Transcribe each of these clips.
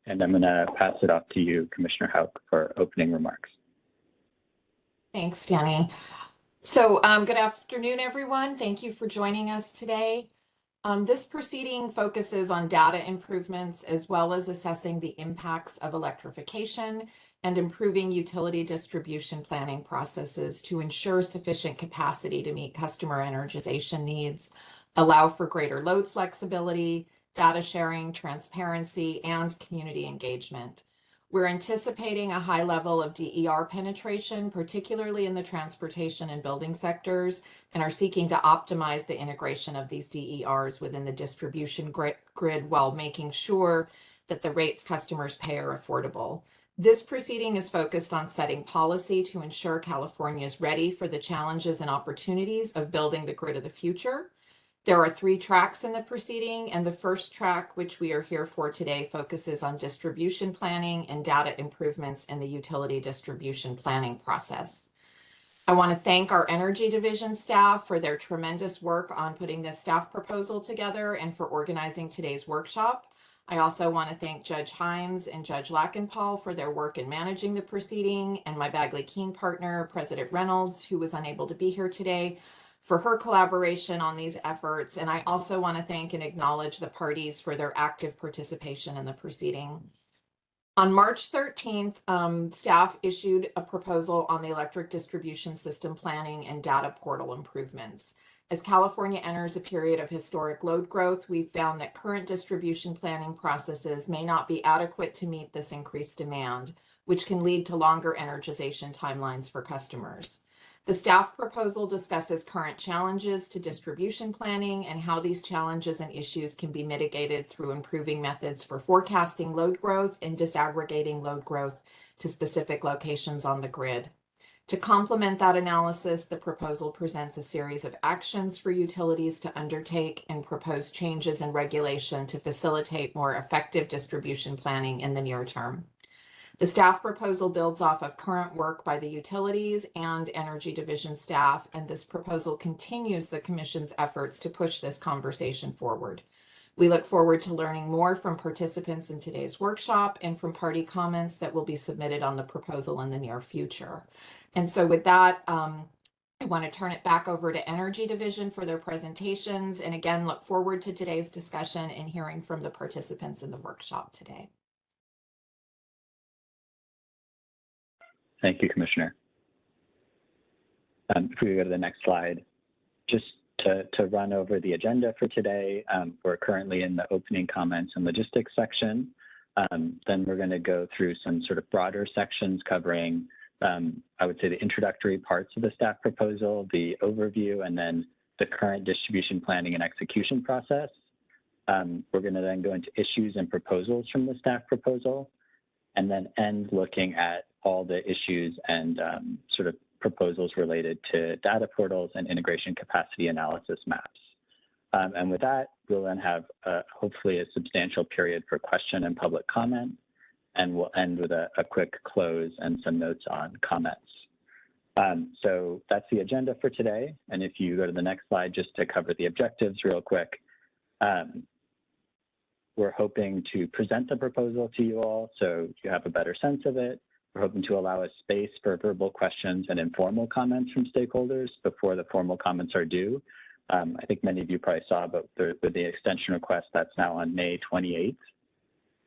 And I'm going to pass it off to you, Commissioner Houck, for opening remarks. Thanks, Danny. So good afternoon, everyone. Thank you for joining us today. This proceeding focuses on data improvements as well as assessing the impacts of electrification and improving utility distribution planning processes to ensure sufficient capacity to meet customer energization needs, allow for greater load flexibility, data sharing, transparency, and community engagement. We're anticipating a high level of DER penetration, particularly in the transportation and building sectors, and are seeking to optimize the integration of these DERs within the distribution grid while making sure that the rates customers pay are affordable. This proceeding is focused on setting policy to ensure California is ready for the challenges and opportunities of building the grid of the future. There are 3 tracks in the proceeding, and the first track, which we are here for today, focuses on distribution planning and data improvements in the utility distribution planning process. I want to thank our Energy Division staff for their tremendous work on putting this staff proposal together and for organizing today's workshop. I also want to thank Judge Himes and Judge Lackenpaul for their work in managing the proceeding, and my Bagley-Keene partner, President Reynolds, who was unable to be here today, for her collaboration on these efforts. And I also want to thank and acknowledge the parties for their active participation in the proceeding. On March 13th, staff issued a proposal on the electric distribution system planning and data portal improvements. As California enters a period of historic load growth, we've found that current distribution planning processes may not be adequate to meet this increased demand, which can lead to longer energization timelines for customers. The staff proposal discusses current challenges to distribution planning and how these challenges and issues can be mitigated through improving methods for forecasting load growth and disaggregating load growth to specific locations on the grid. To complement that analysis, the proposal presents a series of actions for utilities to undertake and propose changes in regulation to facilitate more effective distribution planning in the near term. The staff proposal builds off of current work by the utilities and Energy Division staff, and this proposal continues the Commission's efforts to push this conversation forward. We look forward to learning more from participants in today's workshop and from party comments that will be submitted on the proposal in the near future. And so with that, I want to turn it back over to Energy Division for their presentations, and again, look forward to today's discussion and hearing from the participants in the workshop today. Thank you, Commissioner. If we go to the next slide, just to run over the agenda for today, we're currently in the opening comments and logistics section. Then we're going to go through some sort of broader sections covering, I would say, the introductory parts of the staff proposal, the overview, and then the current distribution planning and execution process. We're going to then go into issues and proposals from the staff proposal, and then end looking at all the issues and sort of proposals related to data portals and integration capacity analysis maps. And with that, we'll then have hopefully a substantial period for question and public comment, and we'll end with a quick close and some notes on comments. So that's the agenda for today. And if you go to the next slide, just to cover the objectives real quick, we're hoping to present the proposal to you all so you have a better sense of it. We're hoping to allow a space for verbal questions and informal comments from stakeholders before the formal comments are due. I think many of you probably saw, but with the extension request, that's now on May 28th.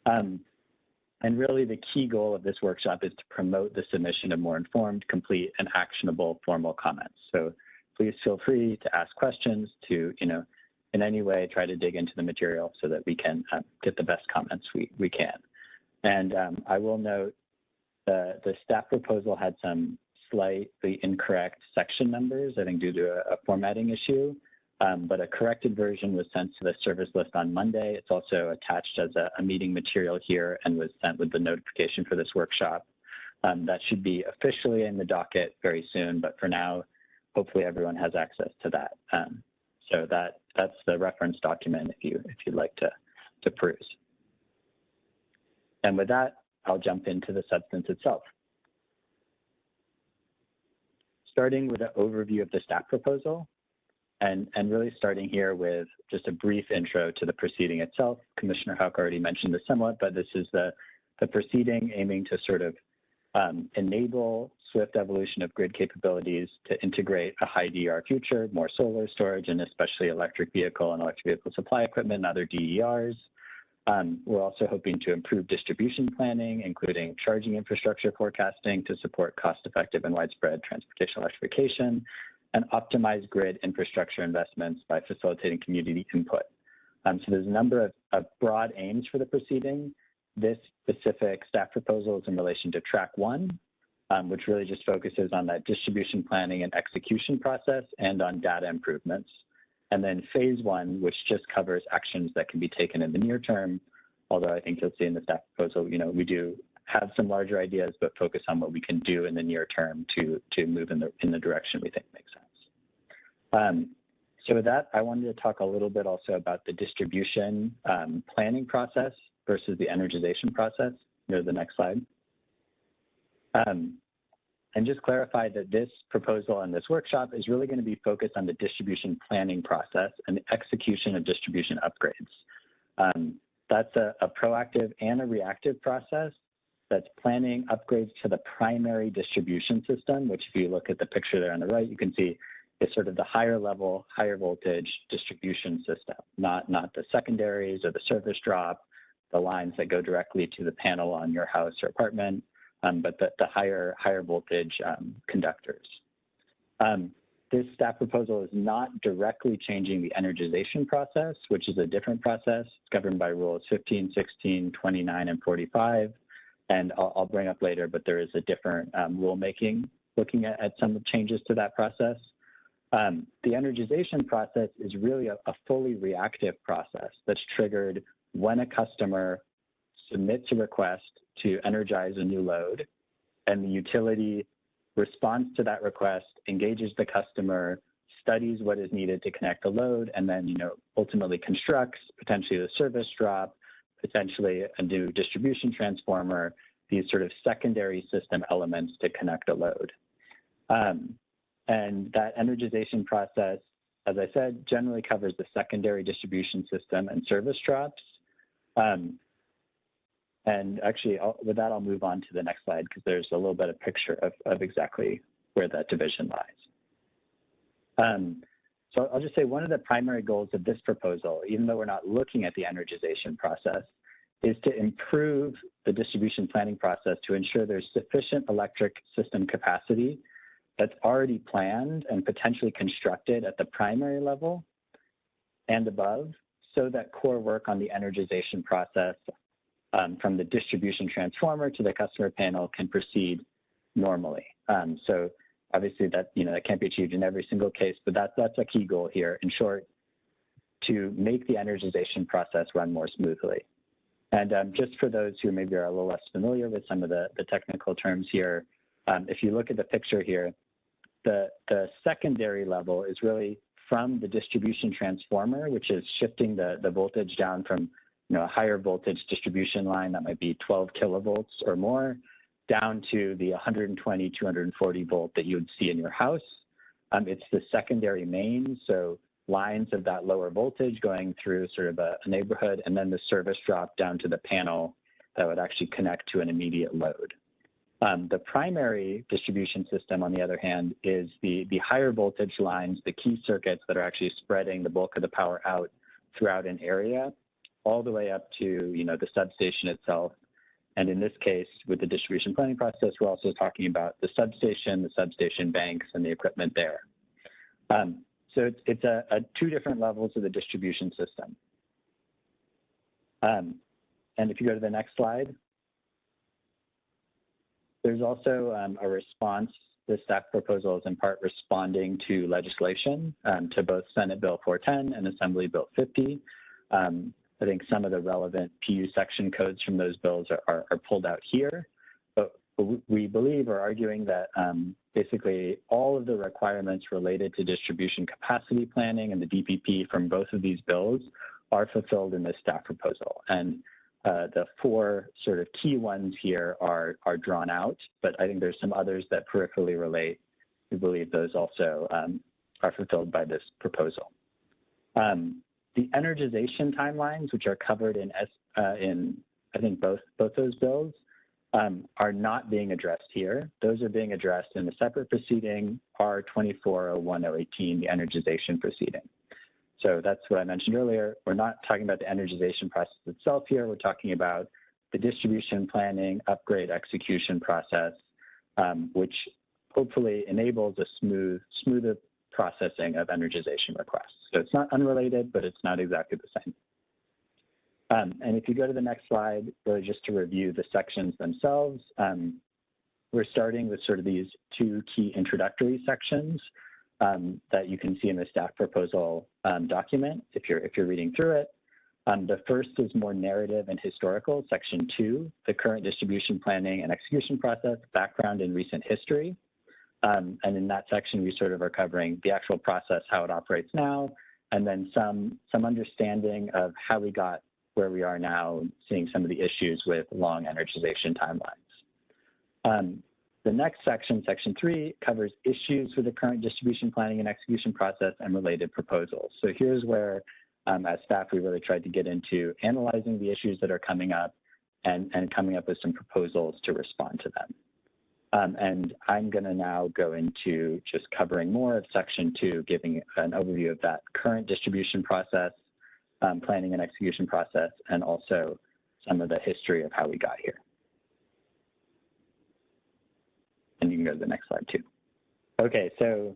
And really the key goal of this workshop is to promote the submission of more informed, complete, and actionable formal comments. So please feel free to ask questions, to, in any way try to dig into the material so that we can get the best comments we can. And I will note the staff proposal had some slightly incorrect section numbers, I think due to a formatting issue, but a corrected version was sent to the service list on Monday. It's also attached as a meeting material here and was sent with the notification for this workshop. That should be officially in the docket very soon, but for now, hopefully everyone has access to that. So that's the reference document if you'd like to peruse. And with that, I'll jump into the substance itself. Starting with an overview of the staff proposal. And really starting here with just a brief intro to the proceeding itself. Commissioner Houck already mentioned this somewhat, but this is the proceeding aiming to sort of enable swift evolution of grid capabilities to integrate a high DER future, more solar storage, and especially electric vehicle and electric vehicle supply equipment and other DERs. We're also hoping to improve distribution planning, including charging infrastructure forecasting to support cost-effective and widespread transportation electrification, and optimize grid infrastructure investments by facilitating community input. So there's a number of broad aims for the proceeding. This specific staff proposal is in relation to track 1, which really just focuses on that distribution planning and execution process and on data improvements. And then phase 1, which just covers actions that can be taken in the near term, although I think you'll see in the staff proposal, we do have some larger ideas, but focus on what we can do in the near term to move in the direction we think makes sense. So with that, I wanted to talk a little bit also about the distribution planning process versus the energization process. Go to the next slide. And just clarify that this proposal and this workshop is really going to be focused on the distribution planning process and the execution of distribution upgrades. That's a proactive and a reactive process that's planning upgrades to the primary distribution system, which if you look at the picture there on the right, you can see is sort of the higher level, higher voltage distribution system, not the secondaries or the service drop, the lines that go directly to the panel on your house or apartment, but the higher voltage conductors. This staff proposal is not directly changing the energization process, which is a different process. It's governed by rules 15, 16, 29, and 45. And I'll bring up later, but there is a different rulemaking looking at some changes to that process. The energization process is really a fully reactive process that's triggered when a customer submits a request to energize a new load, and the utility responds to that request, engages the customer, studies what is needed to connect the load, and then ultimately constructs potentially the service drop, potentially a new distribution transformer, these sort of secondary system elements to connect a load. And that energization process, as I said, generally covers the secondary distribution system and service drops. And actually, with that, I'll move on to the next slide because there's a little bit of picture of exactly where that division lies. So I'll just say one of the primary goals of this proposal, even though we're not looking at the energization process, is to improve the distribution planning process to ensure there's sufficient electric system capacity that's already planned and potentially constructed at the primary level and above, so that core work on the energization process from the distribution transformer to the customer panel can proceed normally. So obviously that can't be achieved in every single case, but that's a key goal here. In short, to make the energization process run more smoothly. And just for those who maybe are a little less familiar with some of the technical terms here, if you look at the picture here, the secondary level is really from the distribution transformer, which is shifting the voltage down from a higher voltage distribution line that might be 12 kilovolts or more, down to the 120, 240 volt that you would see in your house. It's the secondary main, so lines of that lower voltage going through sort of a neighborhood, and then the service drop down to the panel that would actually connect to an immediate load. The primary distribution system, on the other hand, is the higher voltage lines, the key circuits that are actually spreading the bulk of the power out throughout an area, all the way up to the substation itself. And in this case, with the distribution planning process, we're also talking about the substation banks, and the equipment there. So it's two different levels of the distribution system. And if you go to the next slide, there's also a response. The staff proposal is in part responding to legislation, to both Senate Bill 410 and Assembly Bill 50. I think some of the relevant PU section codes from those bills are pulled out here, but we believe or arguing that basically all of the requirements related to distribution capacity planning and the DPP from both of these bills are fulfilled in this staff proposal. And the four sort of key ones here are drawn out, but I think there's some others that peripherally relate. We believe those also are fulfilled by this proposal. The energization timelines, which are covered in I think both those bills, are not being addressed here. Those are being addressed in a separate proceeding, R.21-06-017, the energization proceeding. So that's what I mentioned earlier. We're not talking about the energization process itself here. We're talking about the distribution planning, upgrade, execution process, which hopefully enables a smoother processing of energization requests. So it's not unrelated, but it's not exactly the same. And if you go to the next slide, really just to review the sections themselves, we're starting with sort of these two key introductory sections that you can see in the staff proposal document if you're reading through it. The first is more narrative and historical, section 2, the current distribution planning and execution process, background and recent history. And in that section, we sort of are covering the actual process, how it operates now, and then some understanding of how we got where we are now, seeing some of the issues with long energization timelines. The next section, section 3, covers issues with the current distribution planning and execution process and related proposals. So here's where, as staff, we really tried to get into analyzing the issues that are coming up and coming up with some proposals to respond to them. And I'm going to now go into just covering more of section 2, giving an overview of that current distribution process, planning and execution process, and also some of the history of how we got here. And you can go to the next slide too. Okay, so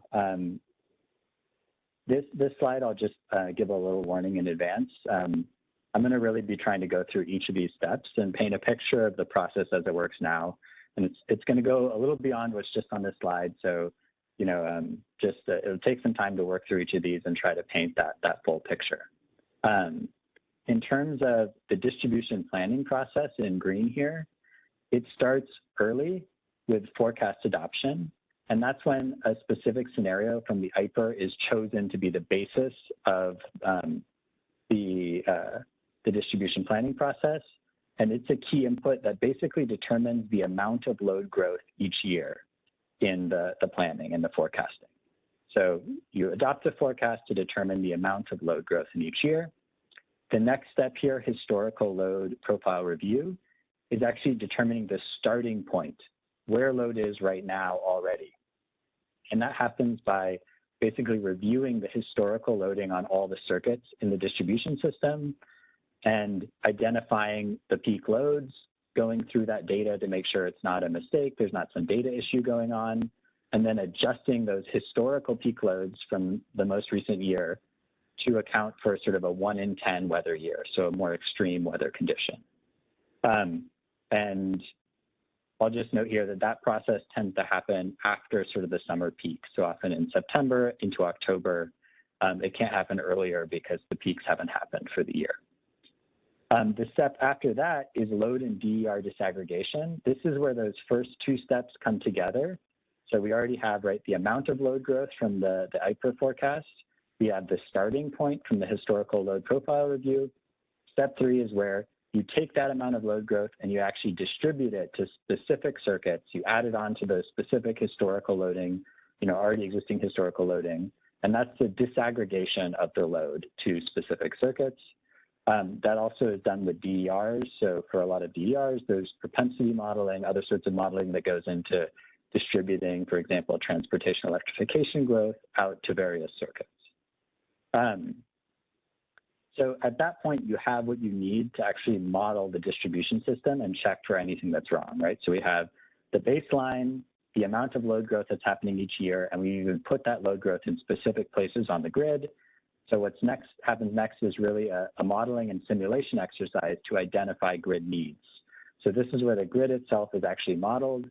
this slide, I'll just give a little warning in advance. I'm going to really be trying to go through each of these steps and paint a picture of the process as it works now. And it's going to go a little beyond what's just on this slide. So, you know, it'll take some time to work through each of these and try to paint that full picture. In terms of the distribution planning process in green here, it starts early with forecast adoption. And that's when a specific scenario from the IPER is chosen to be the basis of the distribution planning process. And it's a key input that basically determines the amount of load growth each year in the planning and the forecasting. So you adopt a forecast to determine the amount of load growth in each year. The next step here, historical load profile review, is actually determining the starting point, where load is right now already. And that happens by basically reviewing the historical loading on all the circuits in the distribution system and identifying the peak loads, going through that data to make sure it's not a mistake, there's not some data issue going on, and then adjusting those historical peak loads from the most recent year to account for sort of a 1 in 10 weather year, so a more extreme weather condition. And I'll just note here that process tends to happen after sort of the summer peak, so often in September into October. It can't happen earlier because the peaks haven't happened for the year. The step after that is load and DER disaggregation. This is where those first two steps come together. So we already have, right, the amount of load growth from the IPER forecast. We have the starting point from the historical load profile review. Step 3 is where you take that amount of load growth and you actually distribute it to specific circuits. You add it on to the specific historical loading, you know, already existing historical loading. And that's the disaggregation of the load to specific circuits. That also is done with DERs. So for a lot of DERs, there's propensity modeling, other sorts of modeling that goes into distributing, for example, transportation electrification growth out to various circuits. So at that point, you have what you need to actually model the distribution system and check for anything that's wrong, right? So we have the baseline, the amount of load growth that's happening each year, and we even put that load growth in specific places on the grid. So what's happens next is really a modeling and simulation exercise to identify grid needs. So this is where the grid itself is actually modeled.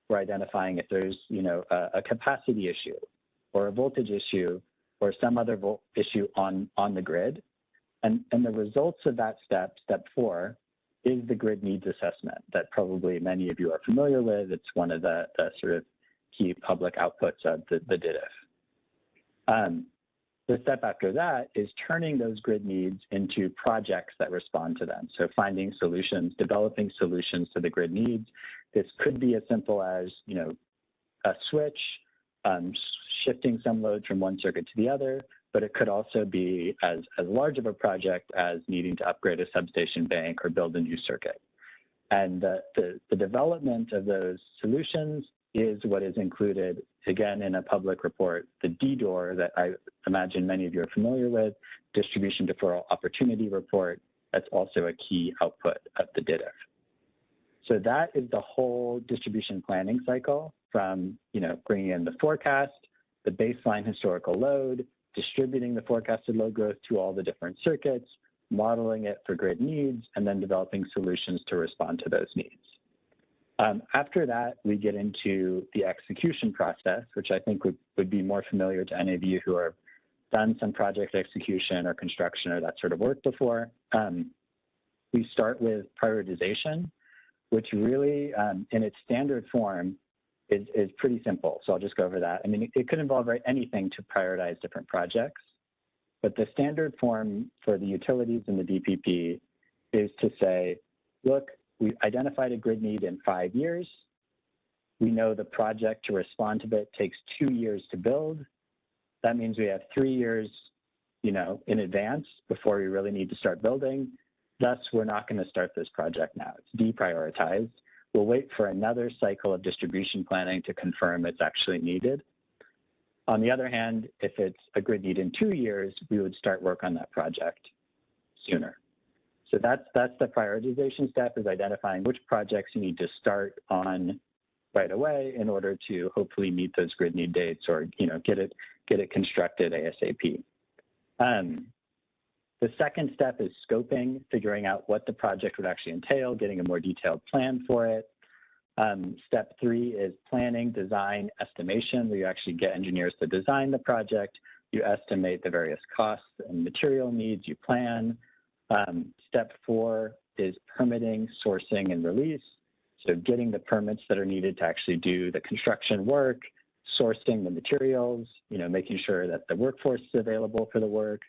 We're identifying if there's, you know, a capacity issue or a voltage issue or some other issue on the grid. And the results of that step 4, is the grid needs assessment that probably many of you are familiar with. It's one of the sort of key public outputs of the DDIF. The step after that is turning those grid needs into projects that respond to them. So finding solutions, developing solutions to the grid needs. This could be as simple as, you know, a switch, shifting some loads from one circuit to the other, but it could also be as large of a project as needing to upgrade a substation bank or build a new circuit. And the development of those solutions is what is included, again, in a public report, the DDOR that I imagine many of you are familiar with, Distribution Deferral Opportunity Report. That's also a key output of the DDIF. So that is the whole distribution planning cycle from, bringing in the forecast, the baseline historical load, distributing the forecasted load growth to all the different circuits, modeling it for grid needs, and then developing solutions to respond to those needs. After that, we get into the execution process, which I think would be more familiar to any of you who have done some project execution or construction or that sort of work before. We start with prioritization, which really, in its standard form, is pretty simple. So I'll just go over that. I mean, it could involve anything to prioritize different projects, but the standard form for the utilities in the DPP is to say, look, we identified a grid need in 5 years. We know the project to respond to it takes 2 years to build. That means we have 3 years, in advance before we really need to start building. Thus, we're not going to start this project now. It's deprioritized. We'll wait for another cycle of distribution planning to confirm it's actually needed. On the other hand, if it's a grid need in 2 years, we would start work on that project sooner. So that's the prioritization step, is identifying which projects you need to start on right away in order to hopefully meet those grid need dates or get it constructed ASAP. The second step is scoping, figuring out what the project would actually entail, getting a more detailed plan for it. Step 3 is planning, design, estimation, where you actually get engineers to design the project. You estimate the various costs and material needs, you plan. Step 4 is permitting, sourcing, and release. So getting the permits that are needed to actually do the construction work, sourcing the materials, making sure that the workforce is available for the work,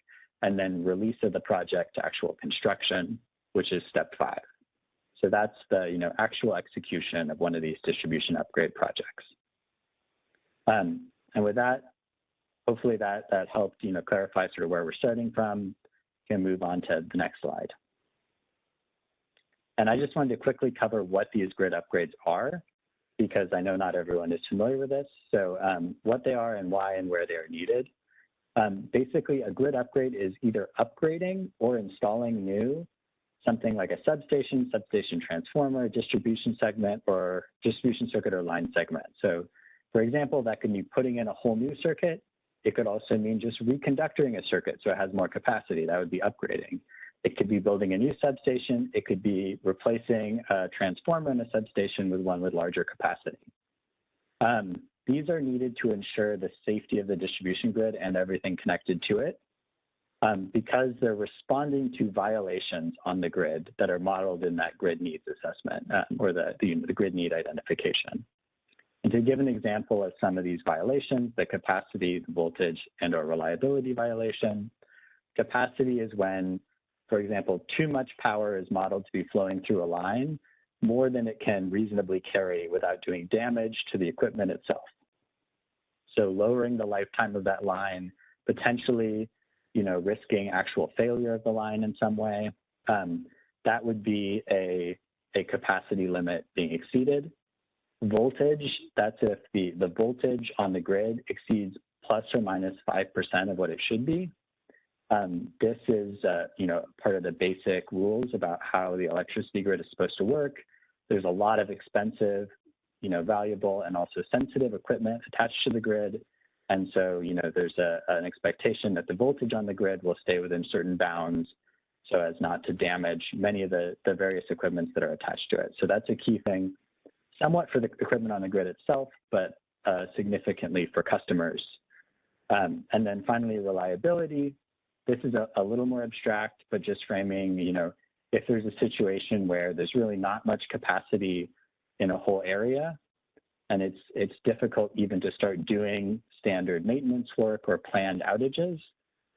and then release of the project to actual construction, which is step 5. So that's the actual execution of one of these distribution upgrade projects. And with that, hopefully that helped clarify sort of where we're starting from. Can move on to the next slide. And I just wanted to quickly cover what these grid upgrades are, because I know not everyone is familiar with this. So what they are and why and where they are needed. Basically, a grid upgrade is either upgrading or installing new, something like a substation, substation transformer, distribution segment, or distribution circuit or line segment. So for example, that could mean putting in a whole new circuit. It could also mean just reconductoring a circuit so it has more capacity. That would be upgrading. It could be building a new substation. It could be replacing a transformer in a substation with one with larger capacity. These are needed to ensure the safety of the distribution grid and everything connected to it, because they're responding to violations on the grid that are modeled in that grid needs assessment or the grid need identification. And to give an example of some of these violations, the capacity, the voltage, and or reliability violation. Capacity is when, for example, too much power is modeled to be flowing through a line, more than it can reasonably carry without doing damage to the equipment itself. So lowering the lifetime of that line, potentially, risking actual failure of the line in some way, that would be a capacity limit being exceeded. Voltage, that's if the voltage on the grid exceeds plus or minus 5% of what it should be. This is, part of the basic rules about how the electricity grid is supposed to work. There's a lot of expensive, valuable and also sensitive equipment attached to the grid. And so, there's an expectation that the voltage on the grid will stay within certain bounds so as not to damage many of the various equipments that are attached to it. So that's a key thing, somewhat for the equipment on the grid itself, but significantly for customers. And then finally, reliability. This is a little more abstract, but just framing, if there's a situation where there's really not much capacity in a whole area, and it's difficult even to start doing standard maintenance work or planned outages.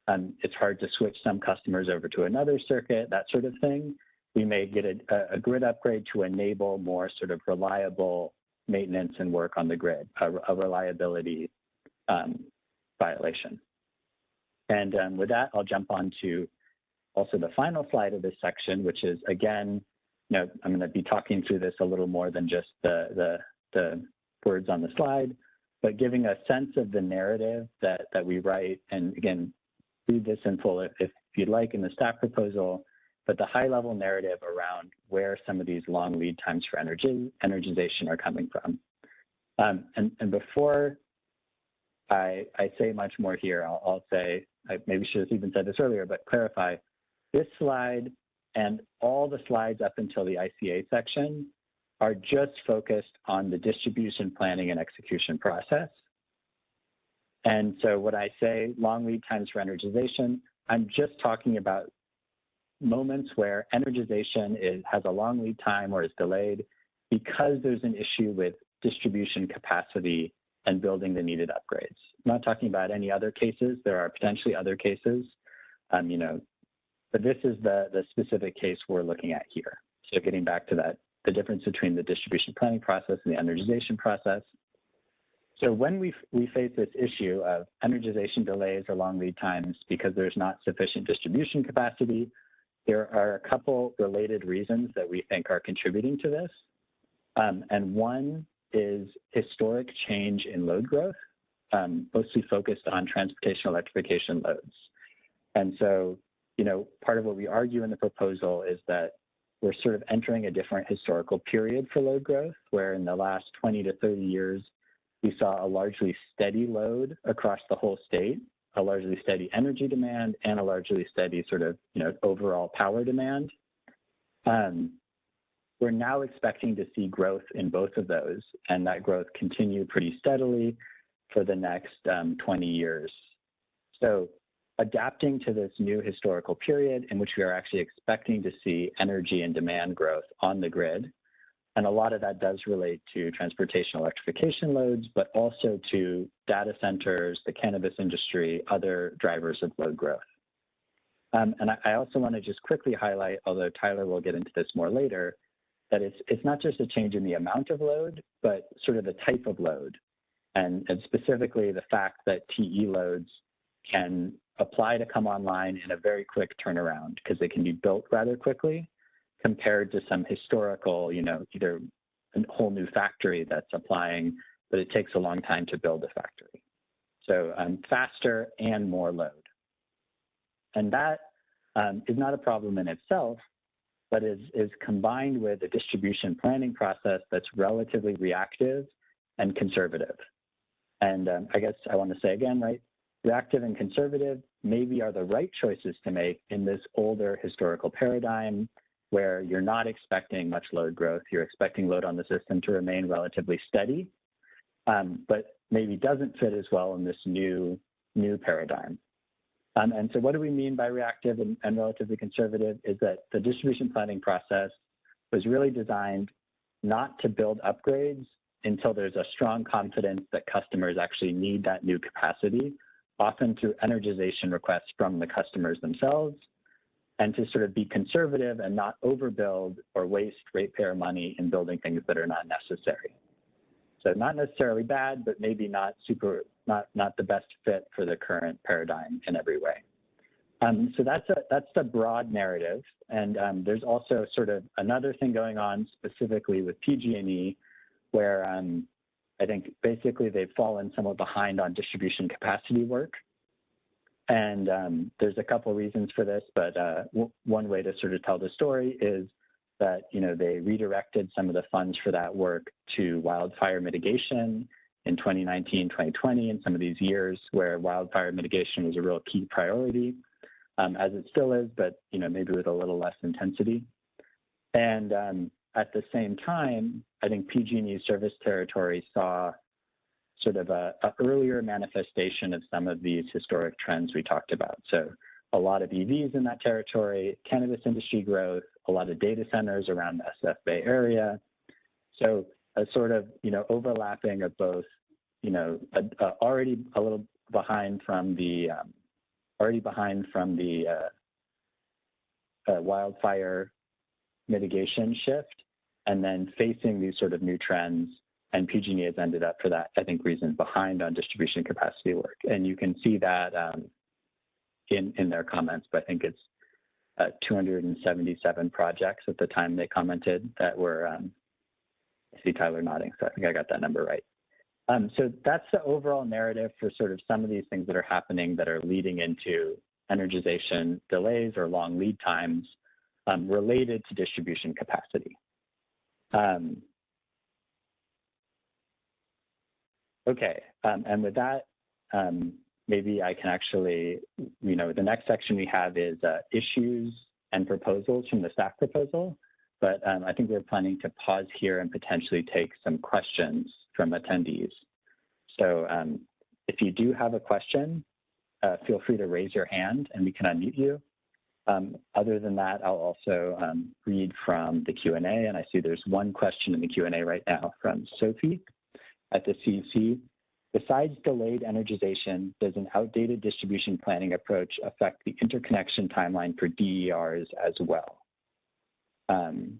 It's hard to switch some customers over to another circuit, that sort of thing. We may get a grid upgrade to enable more sort of reliable maintenance and work on the grid, a reliability violation. And with that, I'll jump on to also the final slide of this section, which is, again, I'm going to be talking through this a little more than just the words on the slide, but giving a sense of the narrative that we write. And again, read this in full if you'd like in the staff proposal, but the high-level narrative around where some of these long lead times for energization are coming from. And before I say much more here, I'll say, I maybe should have even said this earlier, but clarify, this slide and all the slides up until the ICA section are just focused on the distribution planning and execution process. And so when I say long lead times for energization, I'm just talking about moments where energization has a long lead time or is delayed because there's an issue with distribution capacity and building the needed upgrades. I'm not talking about any other cases. There are potentially other cases, but this is the specific case we're looking at here. So getting back to that, the difference between the distribution planning process and the energization process. So when we face this issue of energization delays or long lead times because there's not sufficient distribution capacity, there are a couple related reasons that we think are contributing to this. And one is historic change in load growth, mostly focused on transportation electrification loads. And so, part of what we argue in the proposal is that we're sort of entering a different historical period for load growth, where in the last 20 to 30 years, we saw a largely steady load across the whole state, a largely steady energy demand, and a largely steady sort of, overall power demand. We're now expecting to see growth in both of those, and that growth continue pretty steadily for the next 20 years. So adapting to this new historical period in which we are actually expecting to see energy and demand growth on the grid, and a lot of that does relate to transportation electrification loads, but also to data centers, the cannabis industry, other drivers of load growth. And I also want to just quickly highlight, although Tyler will get into this more later, that it's not just a change in the amount of load, but sort of the type of load. And specifically the fact that TE loads can apply to come online in a very quick turnaround because they can be built rather quickly compared to some historical, either a whole new factory that's applying, but it takes a long time to build a factory. So faster and more load. And that is not a problem in itself, but is combined with a distribution planning process that's relatively reactive and conservative. And I guess I want to say again, right, reactive and conservative maybe are the right choices to make in this older historical paradigm where you're not expecting much load growth, you're expecting load on the system to remain relatively steady, but maybe doesn't fit as well in this new paradigm. And so what do we mean by reactive and relatively conservative is that the distribution planning process was really designed not to build upgrades until there's a strong confidence that customers actually need that new capacity, often through energization requests from the customers themselves, and to sort of be conservative and not overbuild or waste ratepayer money in building things that are not necessary. So not necessarily bad, but maybe not the best fit for the current paradigm in every way. So that's the broad narrative. And there's also sort of another thing going on specifically with PG&E where I think basically they've fallen somewhat behind on distribution capacity work. And there's a couple reasons for this, but one way to sort of tell the story is that, they redirected some of the funds for that work to wildfire mitigation in 2019, 2020, and some of these years where wildfire mitigation was a real key priority, as it still is, but, maybe with a little less intensity. And at the same time, I think PG&E service territory saw sort of a earlier manifestation of some of these historic trends we talked about. So a lot of EVs in that territory, cannabis industry growth, a lot of data centers around the SF Bay area. So a sort of, overlapping of both, already a little behind from the, wildfire mitigation shift, and then facing these sort of new trends And PG&E has ended up, for that, I think, reasons behind on distribution capacity work. And you can see that in their comments, but I think it's 277 projects at the time they commented that were, I see Tyler nodding, so I think I got that number right. So that's the overall narrative for sort of some of these things that are happening that are leading into energization delays or long lead times related to distribution capacity. Okay, and with that, maybe I can actually, the next section we have is issues and proposals from the staff proposal, but I think we're planning to pause here and potentially take some questions from attendees. So if you do have a question, feel free to raise your hand and we can unmute you. Other than that, I'll also read from the Q&A, and I see there's one question in the Q&A right now from Sophie at the CEC. Besides delayed energization, does an outdated distribution planning approach affect the interconnection timeline for DERs as well? I'm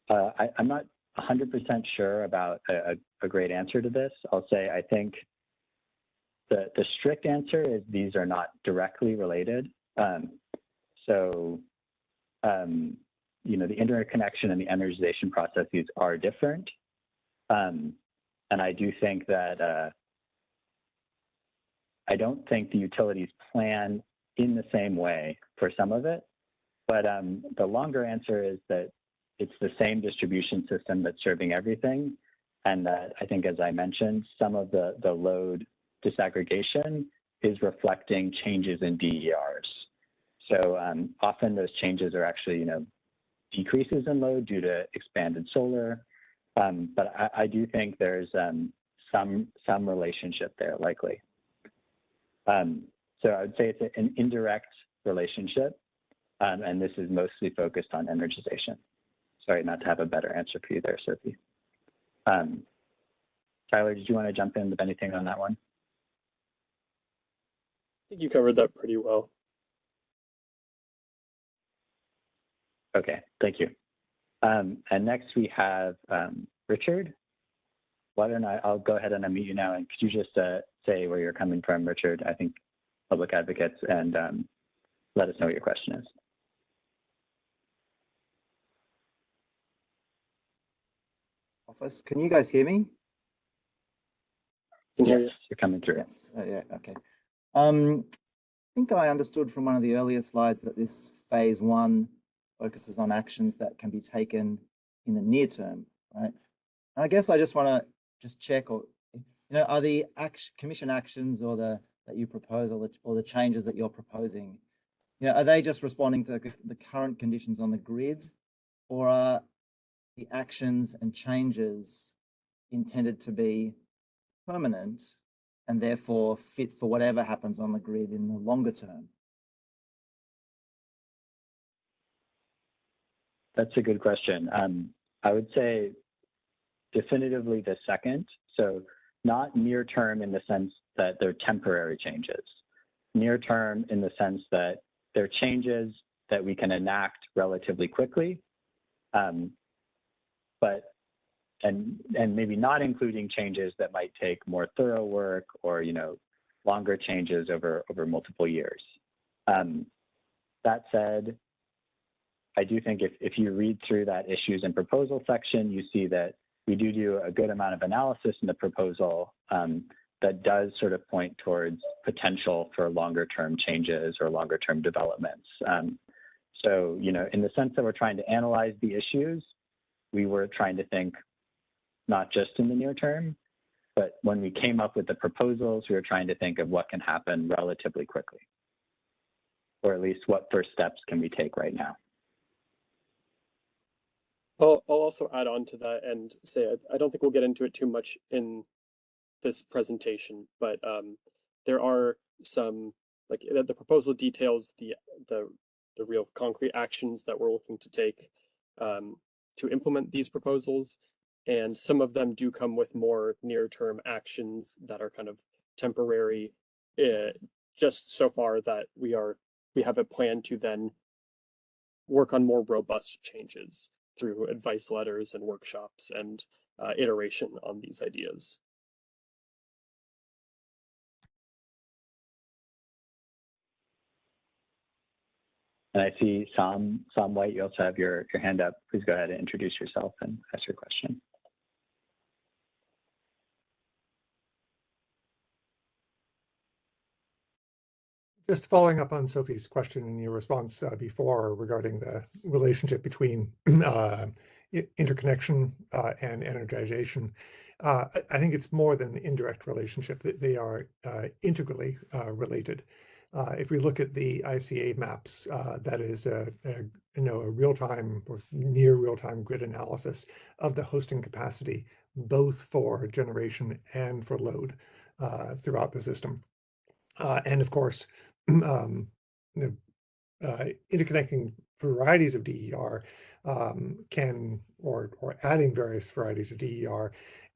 not 100% sure about a great answer to this. I'll say I think the strict answer is these are not directly related. The interconnection and the energization processes are different. And I do think that I don't think the utilities plan in the same way for some of it, but the longer answer is that it's the same distribution system that's serving everything. And that I think, as I mentioned, some of the load disaggregation is reflecting changes in DERs. So often those changes are actually, decreases in load due to expanded solar. But I do think there's some relationship there, likely. So I would say it's an indirect relationship, and this is mostly focused on energization. Sorry not to have a better answer for you there, Sophie. Tyler, did you want to jump in with anything on that one? I think you covered that pretty well. Okay, thank you. And next we have Richard. Why don't I'll go ahead and unmute you now, and could you just say where you're coming from, Richard? I think Public Advocates, and let us know what your question is. Office, can you guys hear me? Yes, you're coming through. Yes. Yeah, okay. I think I understood from one of the earlier slides that this phase one focuses on actions that can be taken in the near term, right? And I guess I just want to check, or are the commission actions or that you propose, or the changes that you're proposing, are they just responding to the current conditions on the grid, or are the actions and changes intended to be permanent and therefore fit for whatever happens on the grid in the longer term? That's a good question. I would say definitively the second. So not near term in the sense that they're temporary changes. Near term in the sense that they're changes that we can enact relatively quickly, and maybe not including changes that might take more thorough work, or longer changes over multiple years. That said, I do think if you read through that issues and proposal section, you see that we do a good amount of analysis in the proposal that does sort of point towards potential for longer term changes or longer term developments. So, in the sense that we're trying to analyze the issues, we were trying to think not just in the near term, but when we came up with the proposals, we were trying to think of what can happen relatively quickly, or at least what first steps can we take right now. I'll also add on to that and say I don't think we'll get into it too much in this presentation, but there are some, like, the proposal details the real concrete actions that we're looking to take to implement these proposals, and some of them do come with more near-term actions that are kind of temporary, just so far that we have a plan to then work on more robust changes. through advice letters and workshops and iteration on these ideas. And I see Sam White, you also have your hand up. Please go ahead and introduce yourself and ask your question. Just following up on Sophie's question and your response before regarding the relationship between interconnection and energization, I think it's more than an indirect relationship. That they are integrally related. If we look at the ICA maps, that is a real-time or near real-time grid analysis of the hosting capacity, both for generation and for load throughout the system. And of course, interconnecting varieties of DER can, or adding various varieties of DER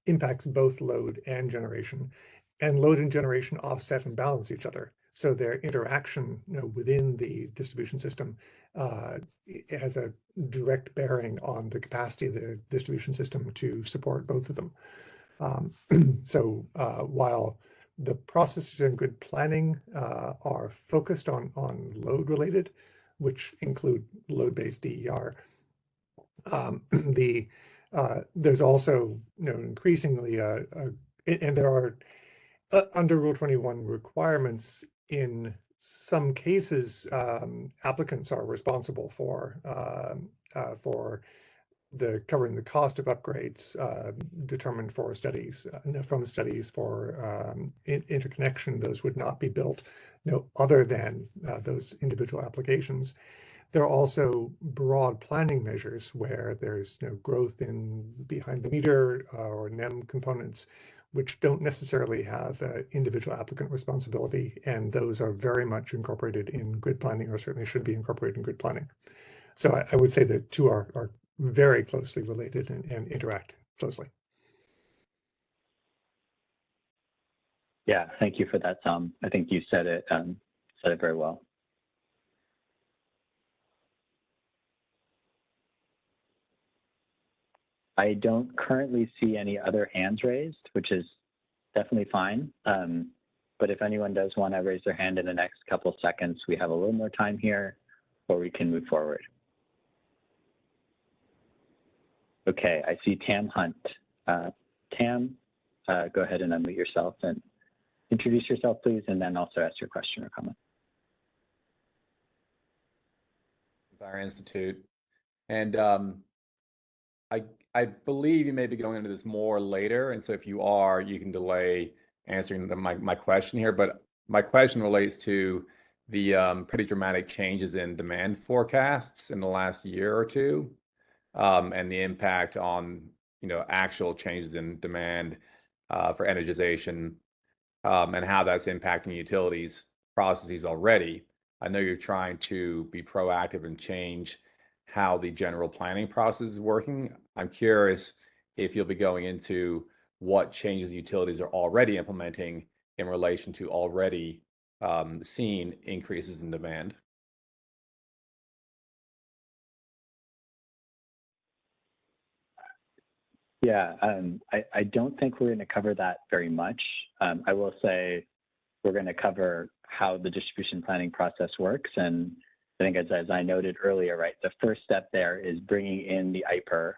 impacts both load and generation. And load and generation offset and balance each other. So their interaction within the distribution system has a direct bearing on the capacity of the distribution system to support both of them. So while the processes in grid planning are focused on load related, which include load-based DER. There's also increasingly and there are under Rule 21 requirements. In some cases, applicants are responsible for covering the cost of upgrades determined for studies, from studies for interconnection. Those would not be built other than those individual applications. There are also broad planning measures where there's growth in behind the meter or NEM components, which don't necessarily have individual applicant responsibility, and those are very much incorporated in grid planning, or certainly should be incorporated in grid planning. So I would say the two are very closely related and interact closely. Yeah, thank you for that, Sam. I think you said it very well. I don't currently see any other hands raised, which is definitely fine. But if anyone does want to raise their hand in the next couple seconds, we have a little more time here, or we can move forward. Okay, I see Tam Hunt. Tam, go ahead and unmute yourself and introduce yourself, please, and then also ask your question or comment. Our Institute. And I believe you may be going into this more later. And so if you are, you can delay answering my question here. But my question relates to the pretty dramatic changes in demand forecasts in the last year or two. And the impact on actual changes in demand for energization, and how that's impacting utilities processes already. I know you're trying to be proactive and change how the general planning process is working. I'm curious if you'll be going into what changes utilities are already implementing in relation to already seen increases in demand. Yeah, I don't think we're going to cover that very much. I will say we're going to cover how the distribution planning process works. And I think as I noted earlier, right, the first step there is bringing in the IPER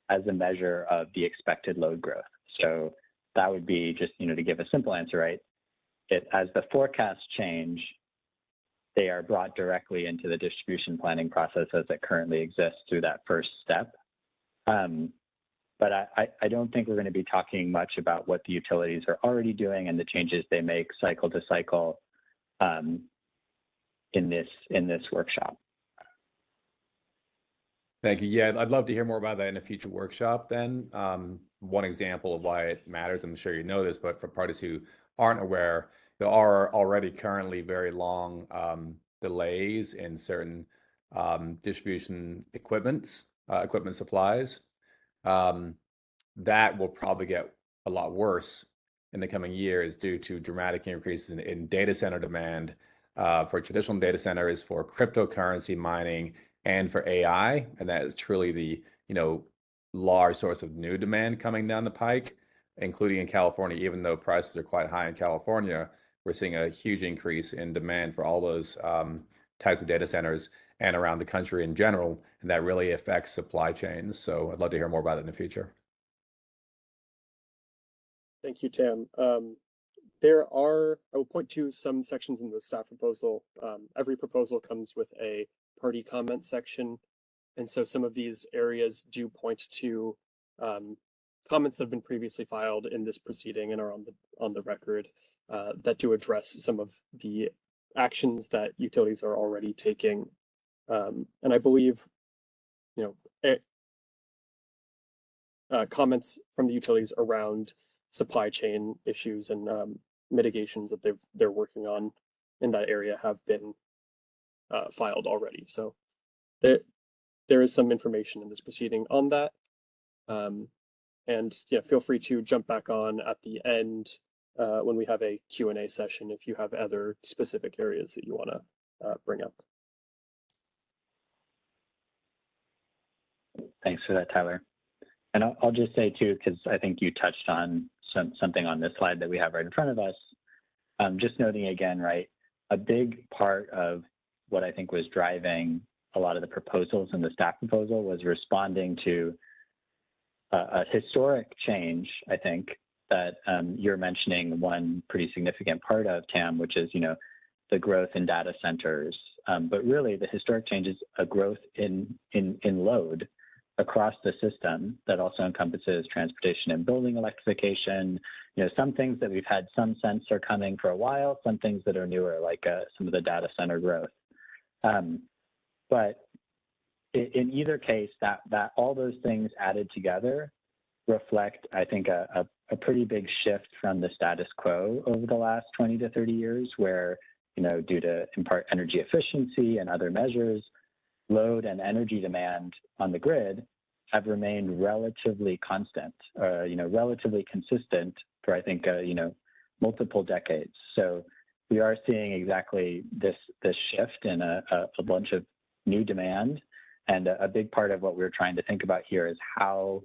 as a measure of the expected load growth. So that would be just, to give a simple answer, right? As the forecasts change, they are brought directly into the distribution planning process as it currently exists through that first step. But I don't think we're going to be talking much about what the utilities are already doing and the changes they make cycle to cycle in this workshop. Thank you. Yeah, I'd love to hear more about that in a future workshop then. One example of why it matters, I'm sure you know this, but for parties who aren't aware, there are already currently very long delays in certain distribution equipment supplies. That will probably get a lot worse in the coming years due to dramatic increases in data center demand for traditional data centers, for cryptocurrency mining, and for AI. And that is truly the large source of new demand coming down the pike, including in California. Even though prices are quite high in California, we're seeing a huge increase in demand for all those types of data centers and around the country in general, and that really affects supply chains. So I'd love to hear more about it in the future. Thank you, Tam. I will point to some sections in the staff proposal. Every proposal comes with a party comment section. And so some of these areas do point to comments that have been previously filed in this proceeding and are on the record that do address some of the actions that utilities are already taking. And I believe, comments from the utilities around supply chain issues and mitigations that they're working on in that area have been filed already. So there is some information in this proceeding on that. And yeah, feel free to jump back on at the end when we have a Q&A session if you have other specific areas that you want to bring up. Thanks for that, Tyler. And I'll just say too, because I think you touched on something on this slide that we have right in front of us. Just noting again, right, a big part of what I think was driving a lot of the proposals in the staff proposal was responding to a historic change, I think, that you're mentioning one pretty significant part of, Tam, which is, the growth in data centers. But really the historic change is a growth in load across the system that also encompasses transportation and building electrification. Some things that we've had some sense are coming for a while, some things that are newer, like some of the data center growth. But in either case, that all those things added together reflect, I think, a pretty big shift from the status quo over the last 20 to 30 years, where, due to, in part, energy efficiency and other measures, load and energy demand on the grid have remained relatively constant, relatively consistent for, I think, multiple decades. So we are seeing exactly this shift in a bunch of new demand. And a big part of what we're trying to think about here is how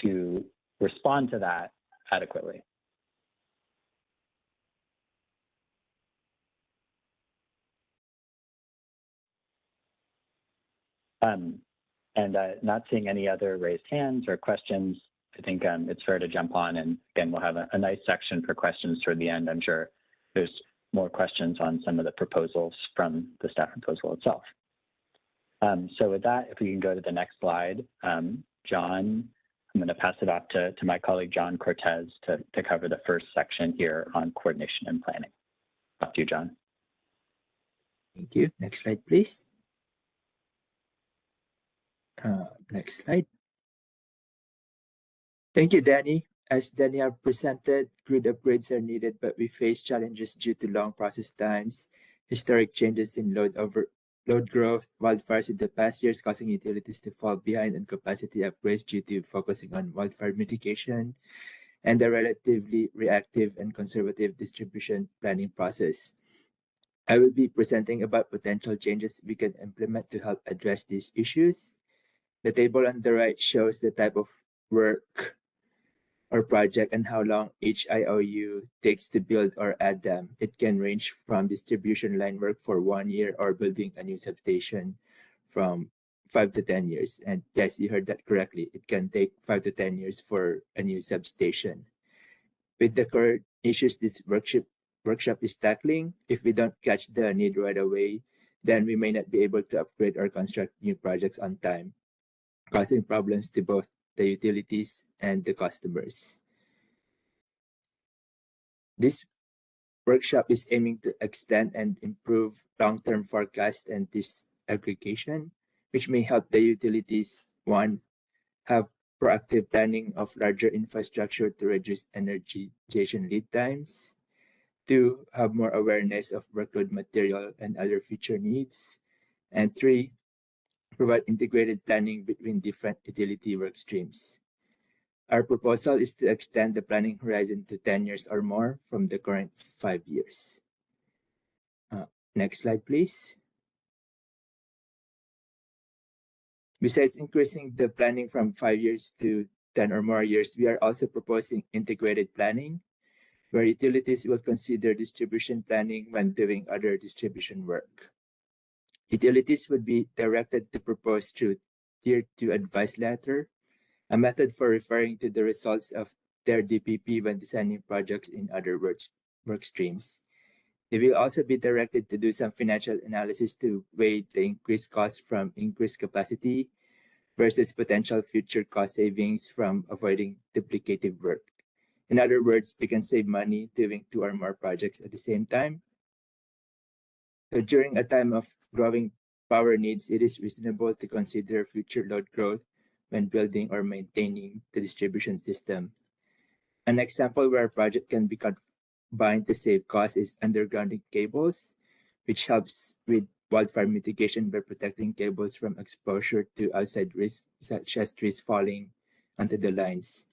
to respond to that adequately. Not seeing any other raised hands or questions, I think it's fair to jump on. And again, we'll have a nice section for questions toward the end. I'm sure there's more questions on some of the proposals from the staff proposal itself. So with that, if we can go to the next slide, John, I'm going to pass it off to my colleague, John Cortez, to cover the first section here on coordination and planning. Off to you, John. Thank you. Next slide, please. Next slide. Thank you, Danny. As Danny have presented, grid upgrades are needed, but we face challenges due to long process times, historic changes in load growth, wildfires in the past years causing utilities to fall behind on capacity upgrades due to focusing on wildfire mitigation, and a relatively reactive and conservative distribution planning process. I will be presenting about potential changes we can implement to help address these issues. The table on the right shows the type of work or project and how long each IOU takes to build or add them. It can range from distribution line work for 1 year or building a new substation from 5 to 10 years. And yes, you heard that correctly. It can take 5 to 10 years for a new substation. With the current issues this workshop is tackling, if we don't catch the need right away, then we may not be able to upgrade or construct new projects on time, causing problems to both the utilities and the customers. This workshop is aiming to extend and improve long-term forecast and disaggregation, which may help the utilities, 1, have proactive planning of larger infrastructure to reduce energization lead times, 2, have more awareness of workload material and other future needs, and 3, provide integrated planning between different utility work streams. Our proposal is to extend the planning horizon to 10 years or more from the current 5 years. Next slide, please. Besides increasing the planning from 5 years to 10 or more years, we are also proposing integrated planning, where utilities will consider distribution planning when doing other distribution work. Utilities would be directed to propose through Tier 2 advice letter, a method for referring to the results of their DPP when designing projects in other work streams. They will also be directed to do some financial analysis to weigh the increased cost from increased capacity versus potential future cost savings from avoiding duplicative work. In other words, we can save money doing 2 or more projects at the same time. So during a time of growing power needs, it is reasonable to consider future load growth when building or maintaining the distribution system. An example where a project can be combined to save costs is undergrounding cables, which helps with wildfire mitigation by protecting cables from exposure to outside risks, such as trees falling onto the lines.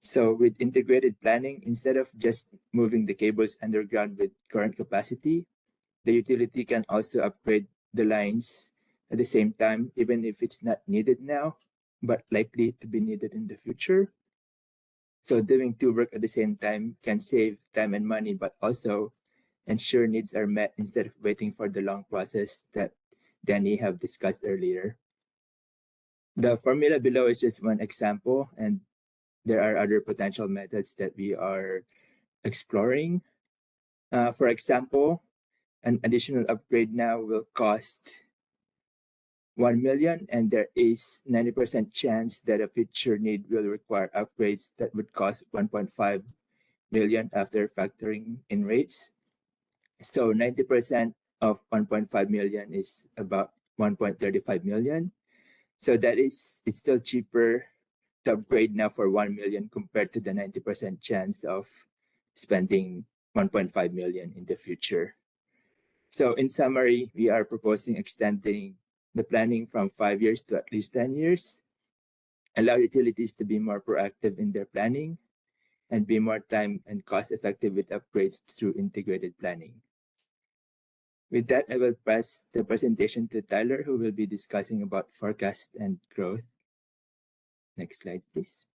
So with integrated planning, instead of just moving the cables underground with current capacity, the utility can also upgrade the lines at the same time, even if it's not needed now, but likely to be needed in the future. So doing 2 work at the same time can save time and money, but also ensure needs are met instead of waiting for the long process that Danny have discussed earlier. The formula below is just one example, and there are other potential methods that we are exploring. For example, an additional upgrade now will cost 1 million, and there is 90% chance that a future need will require upgrades that would cost 1.5 million after factoring in rates. So 90% of 1.5 million is about 1.35 million. So it's still cheaper to upgrade now for 1 million compared to the 90% chance of spending 1.5 million in the future. So in summary, we are proposing extending the planning from 5 years to at least 10 years, allow utilities to be more proactive in their planning, and be more time and cost effective with upgrades through integrated planning. With that, I will pass the presentation to Tyler, who will be discussing about forecast and growth. Next slide, please.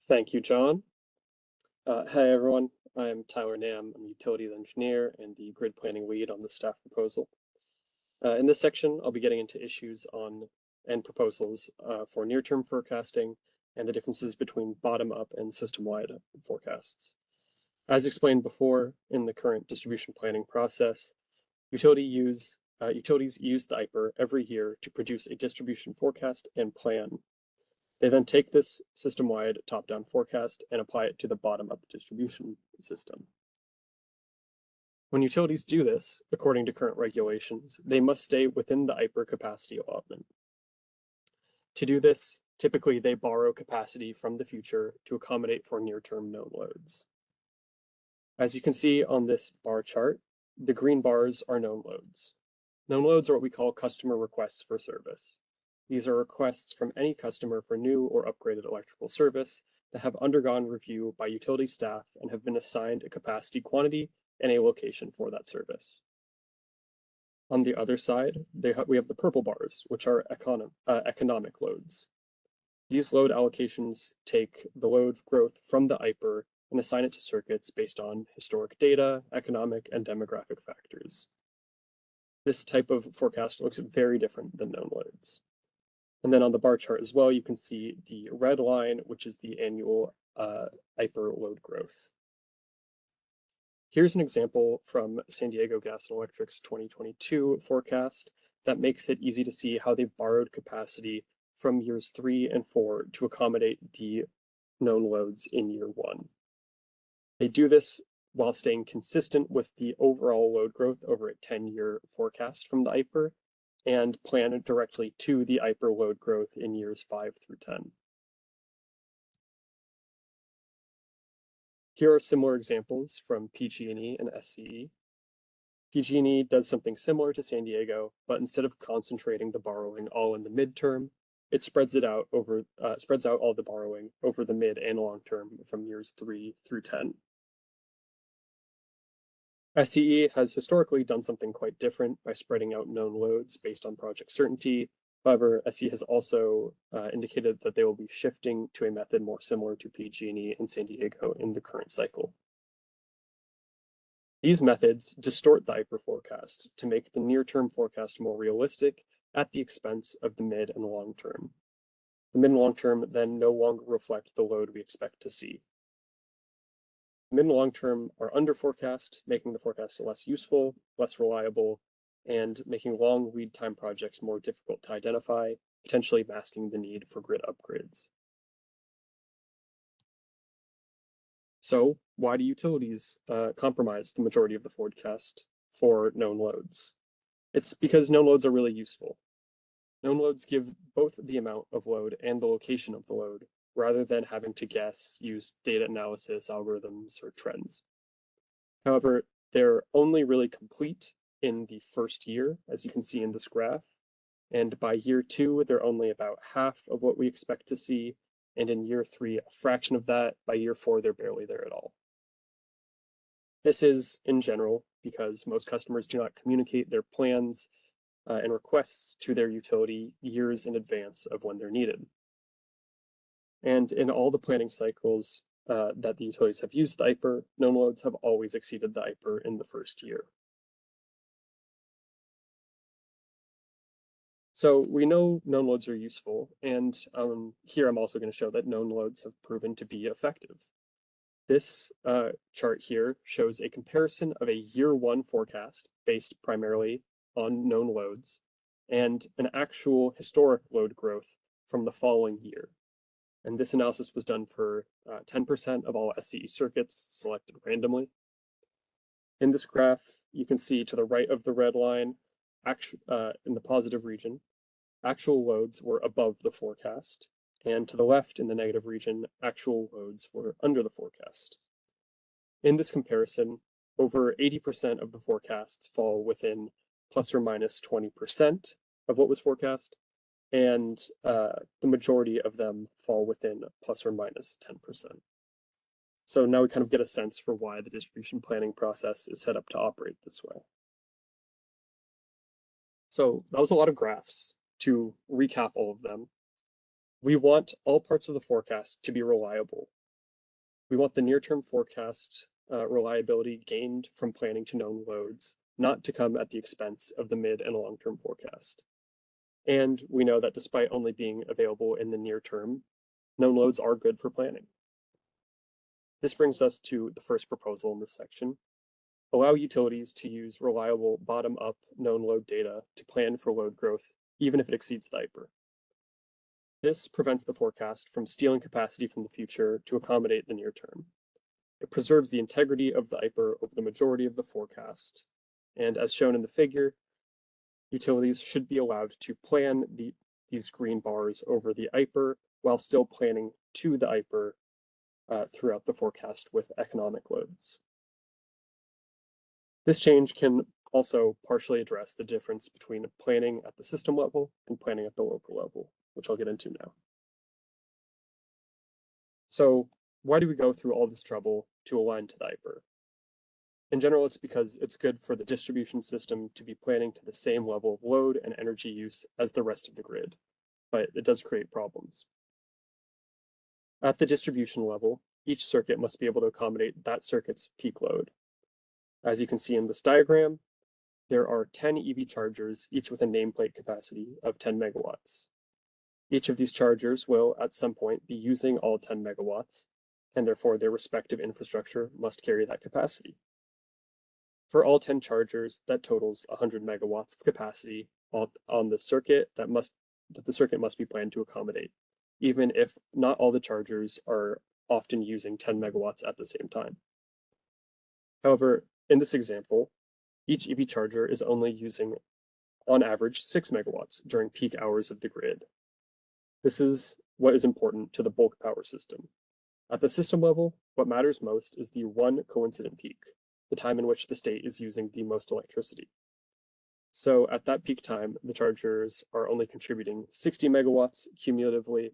Thank you, John. Hi, everyone. I'm Tyler Nam. I'm a utilities engineer and the grid planning lead on the staff proposal. In this section, I'll be getting into issues on and proposals for near-term forecasting and the differences between bottom-up and system-wide forecasts. As explained before, in the current distribution planning process, utilities use the IPER every year to produce a distribution forecast and plan. They then take this system-wide top-down forecast and apply it to the bottom-up distribution system. When utilities do this, according to current regulations, they must stay within the IPER capacity allotment. To do this, typically they borrow capacity from the future to accommodate for near-term known loads. As you can see on this bar chart, the green bars are known loads. Known loads are what we call customer requests for service. These are requests from any customer for new or upgraded electrical service that have undergone review by utility staff and have been assigned a capacity quantity and a location for that service. On the other side, we have the purple bars, which are economic loads. These load allocations take the load growth from the IPER and assign it to circuits based on historic data, economic, and demographic factors. This type of forecast looks very different than known loads. And then on the bar chart as well, you can see the red line, which is the annual IPER load growth. Here's an example from San Diego Gas and Electric's 2022 forecast that makes it easy to see how they've borrowed capacity from years 3 and 4 to accommodate the known loads in year 1. They do this while staying consistent with the overall load growth over a 10-year forecast from the IPER and plan directly to the IPER load growth in years 5 through 10. Here are similar examples from PG&E and SCE. PG&E does something similar to San Diego, but instead of concentrating the borrowing all in the midterm, it spreads out all the borrowing over the mid and long term from years 3 through 10. SCE has historically done something quite different by spreading out known loads based on project certainty. However, SCE has also indicated that they will be shifting to a method more similar to PG&E in San Diego in the current cycle. These methods distort the IPER forecast to make the near-term forecast more realistic at the expense of the mid and long term. The mid and long term then no longer reflect the load we expect to see. Mid and long term are under forecast, making the forecast less useful, less reliable, and making long lead time projects more difficult to identify, potentially masking the need for grid upgrades. So why do utilities compromise the majority of the forecast for known loads? It's because known loads are really useful. Known loads give both the amount of load and the location of the load, rather than having to guess, use data analysis, algorithms, or trends. However, they're only really complete in the first year, as you can see in this graph. And by year 2, they're only about half of what we expect to see. And in year 3, a fraction of that. By year 4, they're barely there at all. This is, in general, because most customers do not communicate their plans and requests to their utility years in advance of when they're needed. And in all the planning cycles that the utilities have used the IPER, known loads have always exceeded the IPER in the first year. So we know known loads are useful, and here I'm also going to show that known loads have proven to be effective. This chart here shows a comparison of a year 1 forecast based primarily on known loads and an actual historic load growth from the following year. And this analysis was done for 10% of all SCE circuits selected randomly. In this graph, you can see to the right of the red line, in the positive region, actual loads were above the forecast, and to the left in the negative region, actual loads were under the forecast. In this comparison, over 80% of the forecasts fall within plus or minus 20% of what was forecast, and the majority of them fall within plus or minus 10%. So now we kind of get a sense for why the distribution planning process is set up to operate this way. So that was a lot of graphs. To recap all of them, we want all parts of the forecast to be reliable. We want the near-term forecast reliability gained from planning to known loads not to come at the expense of the mid and long-term forecast. And we know that despite only being available in the near term, known loads are good for planning. This brings us to the first proposal in this section. Allow utilities to use reliable bottom-up known load data to plan for load growth, even if it exceeds the IPER. This prevents the forecast from stealing capacity from the future to accommodate the near term. It preserves the integrity of the IPER over the majority of the forecast. And as shown in the figure, utilities should be allowed to plan these green bars over the IPER while still planning to the IPER throughout the forecast with economic loads. This change can also partially address the difference between planning at the system level and planning at the local level, which I'll get into now. So why do we go through all this trouble to align to the IPER? In general, it's because it's good for the distribution system to be planning to the same level of load and energy use as the rest of the grid, but it does create problems. At the distribution level, each circuit must be able to accommodate that circuit's peak load. As you can see in this diagram, there are 10 EV chargers, each with a nameplate capacity of 10 megawatts. Each of these chargers will, at some point, be using all 10 megawatts, and therefore their respective infrastructure must carry that capacity. For all 10 chargers, that totals 100 megawatts of capacity on the circuit that the circuit must be planned to accommodate, even if not all the chargers are often using 10 megawatts at the same time. However, in this example, each EV charger is only using, on average, 6 megawatts during peak hours of the grid. This is what is important to the bulk power system. At the system level, what matters most is the one coincident peak, the time in which the state is using the most electricity. So at that peak time, the chargers are only contributing 60 megawatts cumulatively,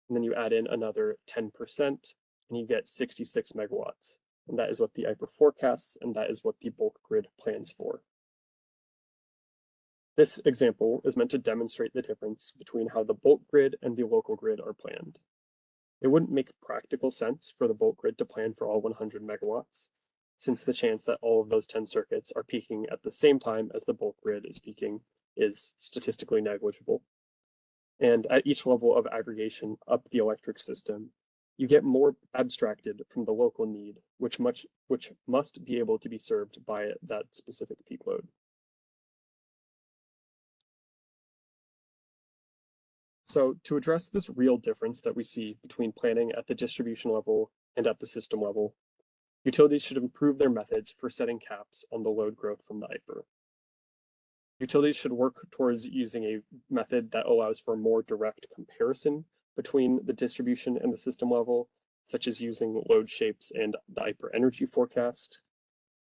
and then you add in another 10%, and you get 66 megawatts. and that is what the IPER forecasts, and that is what the bulk grid plans for. This example is meant to demonstrate the difference between how the bulk grid and the local grid are planned. It wouldn't make practical sense for the bulk grid to plan for all 100 megawatts, since the chance that all of those 10 circuits are peaking at the same time as the bulk grid is peaking is statistically negligible. And at each level of aggregation up the electric system, you get more abstracted from the local need, which must be able to be served by that specific peak load. So to address this real difference that we see between planning at the distribution level and at the system level, utilities should improve their methods for setting caps on the load growth from the IPER. Utilities should work towards using a method that allows for more direct comparison between the distribution and the system level, such as using load shapes and the IPER energy forecast.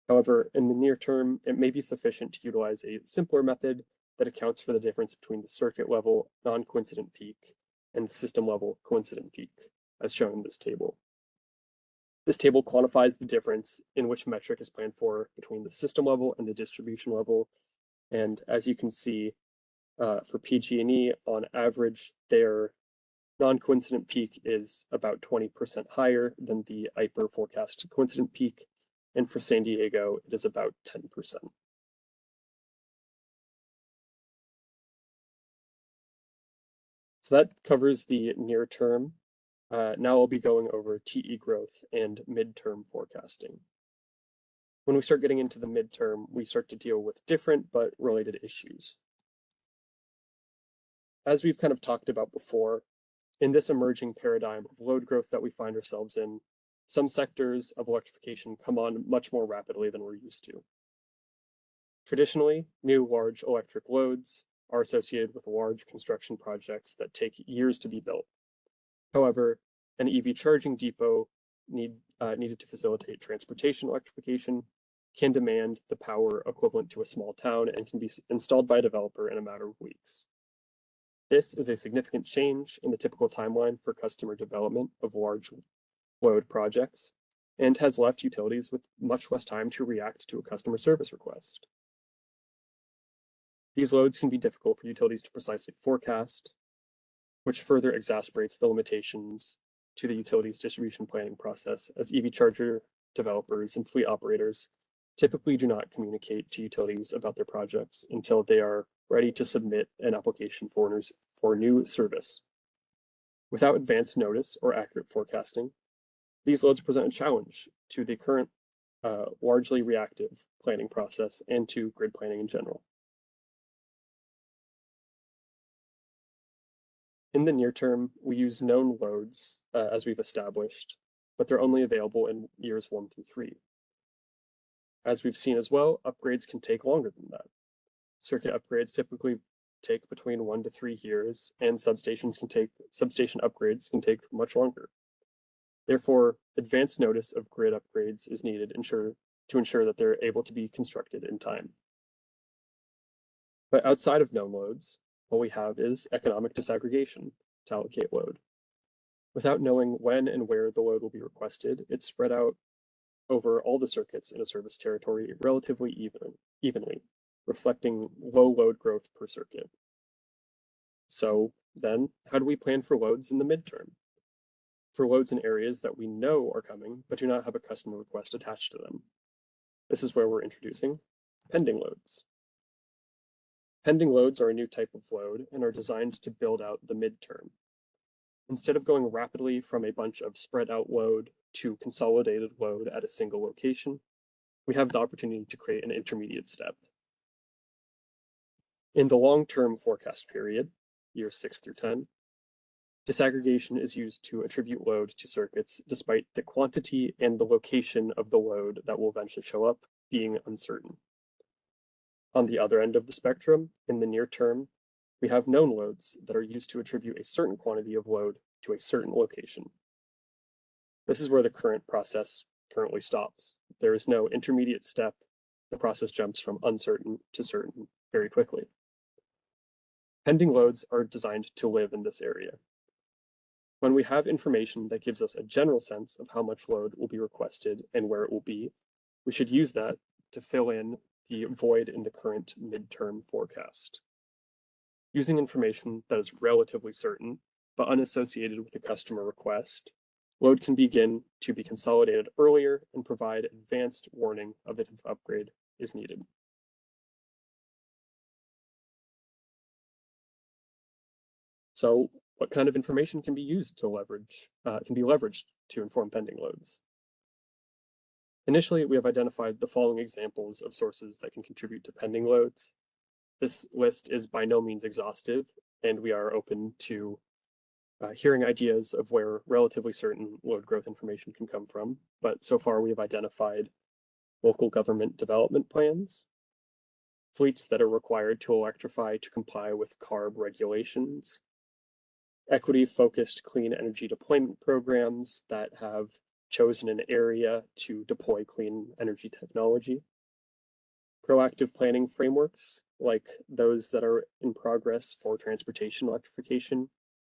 However, in the near term, it may be sufficient to utilize a simpler method that accounts for the difference between the circuit level non-coincident peak and the system level coincident peak, as shown in this table. This table quantifies the difference in which metric is planned for between the system level and the distribution level. And as you can see, for PG&E, on average, their non-coincident peak is about 20% higher than the IPER forecast coincident peak. And for San Diego, it is about 10%. So that covers the near term. Now I'll be going over TE growth and midterm forecasting. When we start getting into the midterm, we start to deal with different but related issues. As we've kind of talked about before, in this emerging paradigm of load growth that we find ourselves in, some sectors of electrification come on much more rapidly than we're used to. Traditionally, new large electric loads are associated with large construction projects that take years to be built. However, an EV charging depot needed to facilitate transportation electrification can demand the power equivalent to a small town and can be installed by a developer in a matter of weeks. This is a significant change in the typical timeline for customer development of large load projects and has left utilities with much less time to react to a customer service request. These loads can be difficult for utilities to precisely forecast, which further exacerbates the limitations to the utilities distribution planning process, as EV charger developers and fleet operators typically do not communicate to utilities about their projects until they are ready to submit an application for new service. Without advance notice or accurate forecasting, these loads present a challenge to the current largely reactive planning process and to grid planning in general. In the near term, we use known loads as we've established, but they're only available in years 1 through 3. As we've seen as well, upgrades can take longer than that. Circuit upgrades typically take between 1 to 3 years, and substation upgrades can take much longer. Therefore, advance notice of grid upgrades is needed to ensure that they're able to be constructed in time. But outside of known loads, what we have is economic disaggregation to allocate load. Without knowing when and where the load will be requested, it's spread out over all the circuits in a service territory relatively evenly, reflecting low load growth per circuit. So then, how do we plan for loads in the midterm? For loads in areas that we know are coming, but do not have a customer request attached to them. This is where we're introducing pending loads. Pending loads are a new type of load and are designed to build out the midterm. Instead of going rapidly from a bunch of spread out load to consolidated load at a single location, we have the opportunity to create an intermediate step. In the long-term forecast period, years 6 through 10, disaggregation is used to attribute load to circuits despite the quantity and the location of the load that will eventually show up being uncertain. On the other end of the spectrum, in the near term, we have known loads that are used to attribute a certain quantity of load to a certain location. This is where the current process currently stops. There is no intermediate step. The process jumps from uncertain to certain very quickly. Pending loads are designed to live in this area. When we have information that gives us a general sense of how much load will be requested and where it will be, we should use that to fill in the void in the current midterm forecast. Using information that is relatively certain, but unassociated with the customer request, load can begin to be consolidated earlier and provide advanced warning of it if upgrade is needed. So what kind of information can be used to leveraged to inform pending loads? Initially, we have identified the following examples of sources that can contribute to pending loads. This list is by no means exhaustive, and we are open to hearing ideas of where relatively certain load growth information can come from. But so far, we have identified local government development plans, fleets that are required to electrify to comply with CARB regulations, equity-focused clean energy deployment programs that have chosen an area to deploy clean energy technology, proactive planning frameworks like those that are in progress for transportation electrification,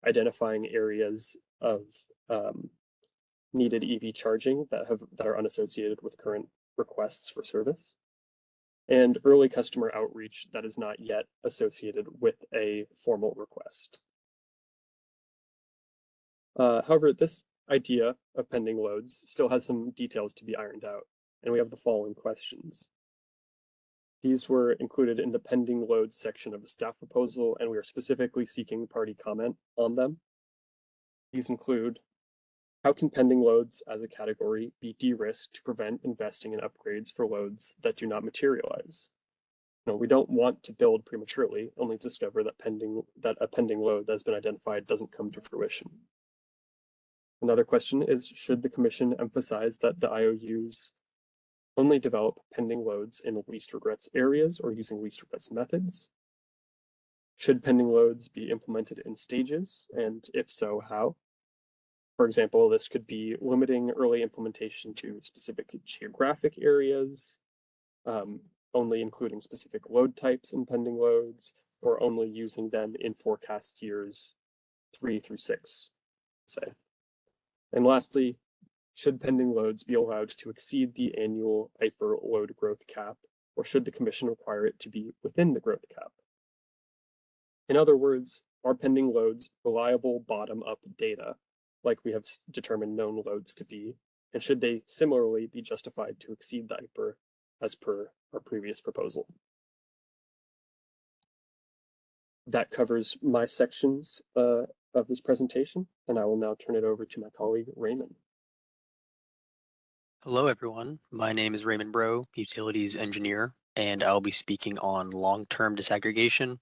identifying areas of needed EV charging that are unassociated with current requests for service, and early customer outreach that is not yet associated with a formal request. However, this idea of pending loads still has some details to be ironed out, and we have the following questions. These were included in the pending loads section of the staff proposal, and we are specifically seeking party comment on them. These include, how can pending loads as a category be de-risked to prevent investing in upgrades for loads that do not materialize? No, we don't want to build prematurely, only to discover that a pending load that has been identified doesn't come to fruition. Another question is, should the Commission emphasize that the IOUs only develop pending loads in least regrets areas or using least regrets methods? Should pending loads be implemented in stages, and if so, how? For example, this could be limiting early implementation to specific geographic areas, only including specific load types in pending loads, or only using them in forecast years 3 through 6, say. And lastly, should pending loads be allowed to exceed the annual hyper load growth cap, or should the Commission require it to be within the growth cap? In other words, are pending loads reliable bottom-up data, like we have determined known loads to be, and should they similarly be justified to exceed the hyper as per our previous proposal? That covers my sections of this presentation, and I will now turn it over to my colleague, Raymond. Hello, everyone. My name is Raymond Bro, Utilities Engineer, and I'll be speaking on long-term disaggregation,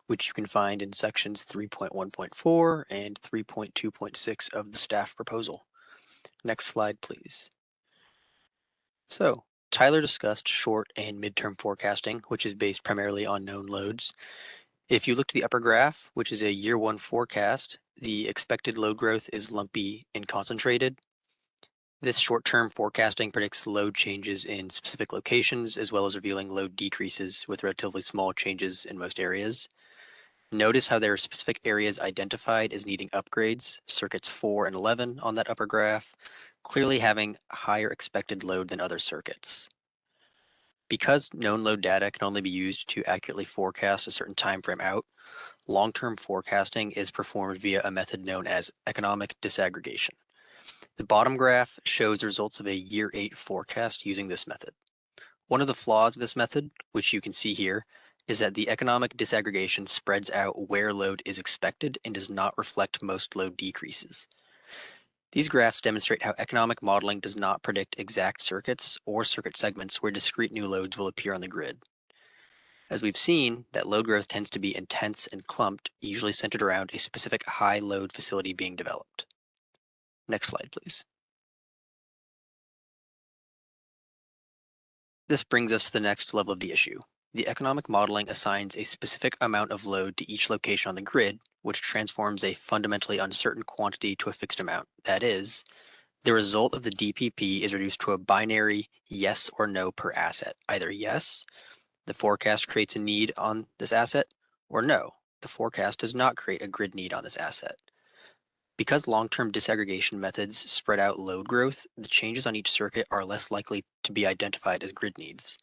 which you can find in sections 3.1.4 and 3.2.6 of the staff proposal. Next slide, please. So, Tyler discussed short and midterm forecasting, which is based primarily on known loads. If you look to the upper graph, which is a year one forecast, the expected load growth is lumpy and concentrated. This short-term forecasting predicts load changes in specific locations, as well as revealing load decreases with relatively small changes in most areas. Notice how there are specific areas identified as needing upgrades, circuits 4 and 11 on that upper graph, clearly having higher expected load than other circuits. Because known load data can only be used to accurately forecast a certain time frame out, long-term forecasting is performed via a method known as economic disaggregation. The bottom graph shows the results of a year 8 forecast using this method. One of the flaws of this method, which you can see here, is that the economic disaggregation spreads out where load is expected and does not reflect most load decreases. These graphs demonstrate how economic modeling does not predict exact circuits or circuit segments where discrete new loads will appear on the grid. As we've seen, that load growth tends to be intense and clumped, usually centered around a specific high load facility being developed. Next slide, please. This brings us to the next level of the issue. The economic modeling assigns a specific amount of load to each location on the grid, which transforms a fundamentally uncertain quantity to a fixed amount. That is, the result of the DPP is reduced to a binary yes or no per asset. Either yes, the forecast creates a need on this asset, or no, the forecast does not create a grid need on this asset. Because long-term disaggregation methods spread out load growth, the changes on each circuit are less likely to be identified as grid needs.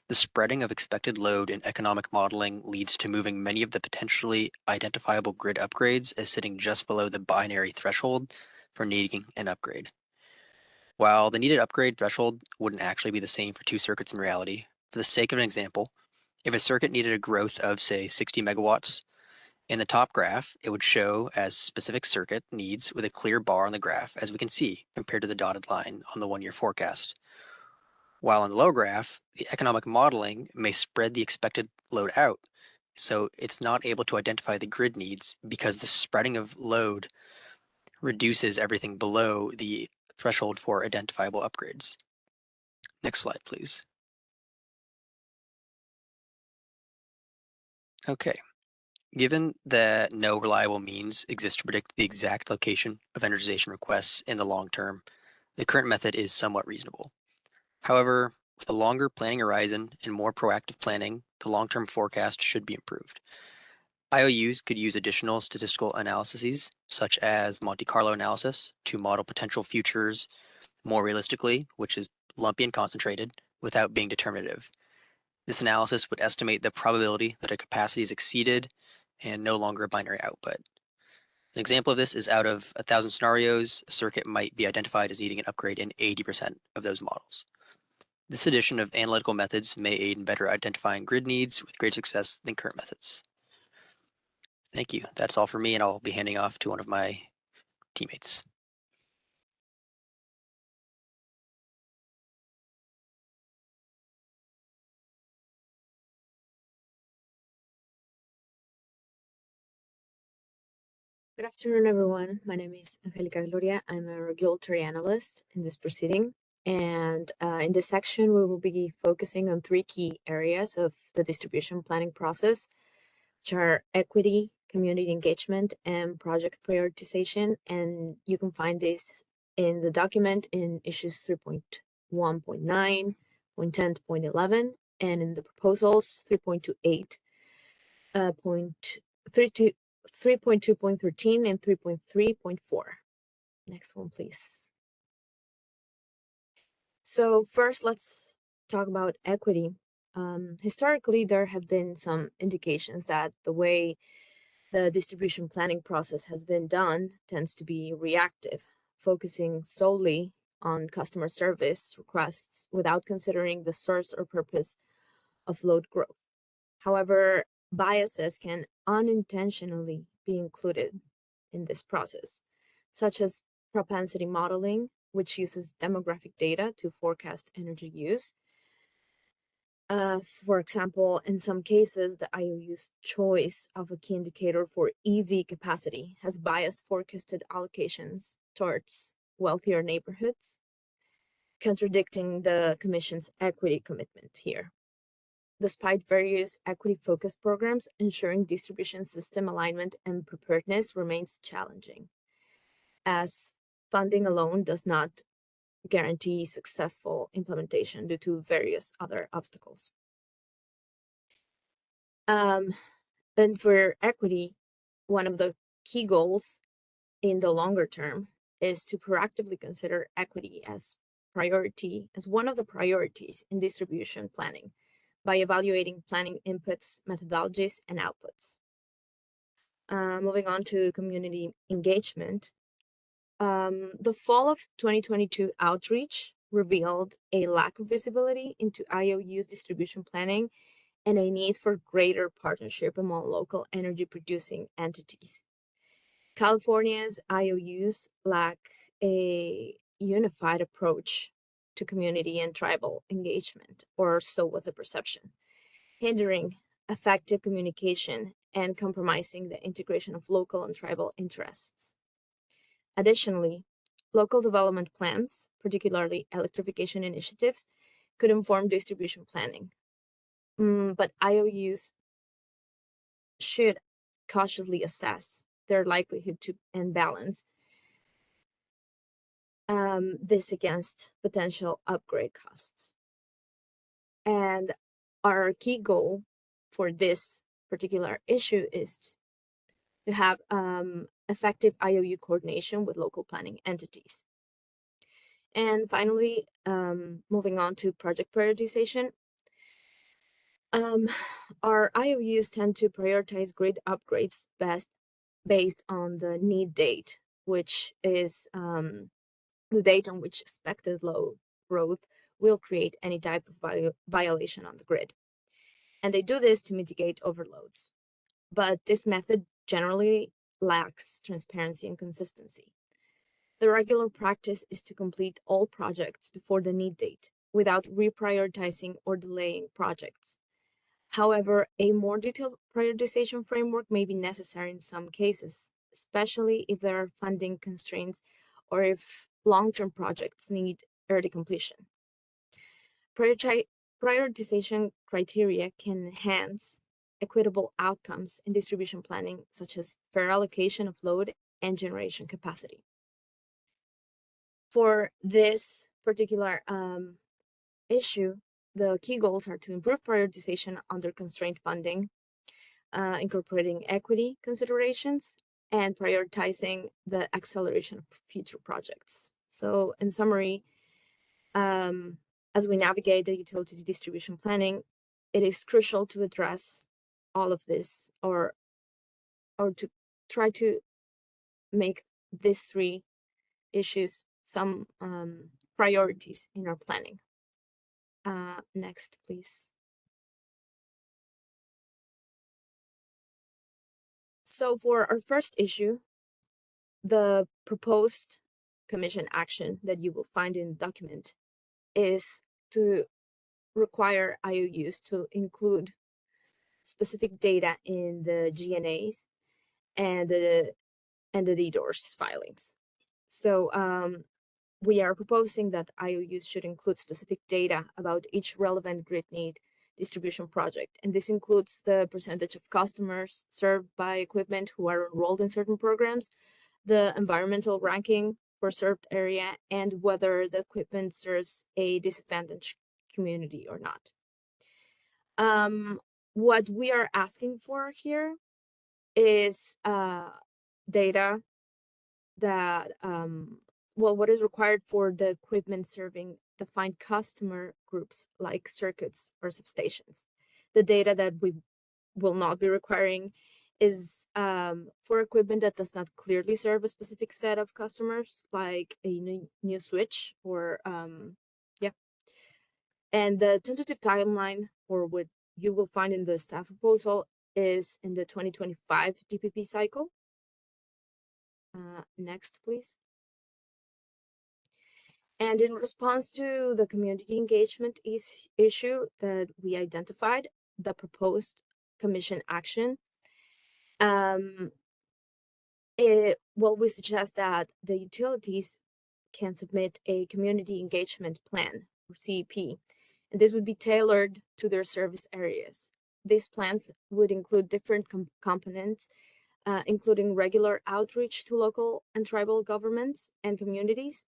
The spreading of expected load in economic modeling leads to moving many of the potentially identifiable grid upgrades as sitting just below the binary threshold for needing an upgrade. While the needed upgrade threshold wouldn't actually be the same for two circuits in reality, for the sake of an example, if a circuit needed a growth of, say, 60 megawatts, in the top graph, it would show as specific circuit needs with a clear bar on the graph, as we can see, compared to the dotted line on the one-year forecast. While on the low graph, the economic modeling may spread the expected load out, so it's not able to identify the grid needs because the spreading of load reduces everything below the threshold for identifiable upgrades. Next slide, please. Okay. Given that no reliable means exist to predict the exact location of energization requests in the long term, the current method is somewhat reasonable. However, with a longer planning horizon and more proactive planning, the long-term forecast should be improved. IOUs could use additional statistical analyses, such as Monte Carlo analysis, to model potential futures more realistically, which is lumpy and concentrated, without being determinative. This analysis would estimate the probability that a capacity is exceeded and no longer a binary output. An example of this is out of 1,000 scenarios, a circuit might be identified as needing an upgrade in 80% of those models. This addition of analytical methods may aid in better identifying grid needs with greater success than current methods. Thank you. That's all for me, and I'll be handing off to one of my teammates. Good afternoon, everyone. My name is Angelica Gloria. I'm a regulatory analyst in this proceeding. And in this section, we will be focusing on three key areas of the distribution planning process, which are equity, community engagement, and project prioritization. And you can find this in the document in issues 3.1.9, 0.10.11, and in the proposals 3.28, 3.2.13 and 3.3.4. Next one, please. So first, let's talk about equity. Historically, there have been some indications that the way the distribution planning process has been done tends to be reactive, focusing solely on customer service requests without considering the source or purpose of load growth. However, biases can unintentionally be included in this process, such as propensity modeling, which uses demographic data to forecast energy use. For example, in some cases, the IOU's choice of a key indicator for EV capacity has biased forecasted allocations towards wealthier neighborhoods, contradicting the Commission's equity commitment here. Despite various equity-focused programs, ensuring distribution system alignment and preparedness remains challenging, as funding alone does not guarantee successful implementation due to various other obstacles. And for equity, one of the key goals in the longer term is to proactively consider equity as one of the priorities in distribution planning by evaluating planning inputs, methodologies, and outputs. Moving on to community engagement, the fall of 2022 outreach revealed a lack of visibility into IOUs distribution planning and a need for greater partnership among local energy producing entities. California's IOUs lack a unified approach to community and tribal engagement, or so was the perception, hindering effective communication and compromising the integration of local and tribal interests. Additionally, local development plans, particularly electrification initiatives, could inform distribution planning. But IOUs should cautiously assess their likelihood to and balance this against potential upgrade costs. And our key goal for this particular issue is to have effective IOU coordination with local planning entities. And finally, moving on to project prioritization. Our IOUs tend to prioritize grid upgrades based on the need date, which is the date on which expected load growth will create any type of violation on the grid. And they do this to mitigate overloads. But this method generally lacks transparency and consistency. The regular practice is to complete all projects before the need date without reprioritizing or delaying projects. However, a more detailed prioritization framework may be necessary in some cases, especially if there are funding constraints or if long-term projects need early completion. Prioritization criteria can enhance equitable outcomes in distribution planning, such as fair allocation of load and generation capacity. For this particular issue, the key goals are to improve prioritization under constrained funding, incorporating equity considerations, and prioritizing the acceleration of future projects. So in summary, as we navigate the utility distribution planning, it is crucial to address all of this or to try to make these three issues some priorities in our planning. Next, please. So for our first issue, the proposed commission action that you will find in the document is to require IOUs to include specific data in the GNAs and the DDoS filings. So we are proposing that IOUs should include specific data about each relevant grid need distribution project. And this includes the percentage of customers served by equipment who are enrolled in certain programs, the environmental ranking for served area, and whether the equipment serves a disadvantaged community or not. What we are asking for here is data that, what is required for the equipment serving defined customer groups like circuits or substations. The data that we will not be requiring is for equipment that does not clearly serve a specific set of customers, like a new switch or, And the tentative timeline, or what you will find in the staff proposal, is in the 2025 DPP cycle. Next, please. And in response to the community engagement issue that we identified, the proposed commission action, we suggest that the utilities can submit a community engagement plan, or CEP, and this would be tailored to their service areas. These plans would include different components, including regular outreach to local and tribal governments and communities,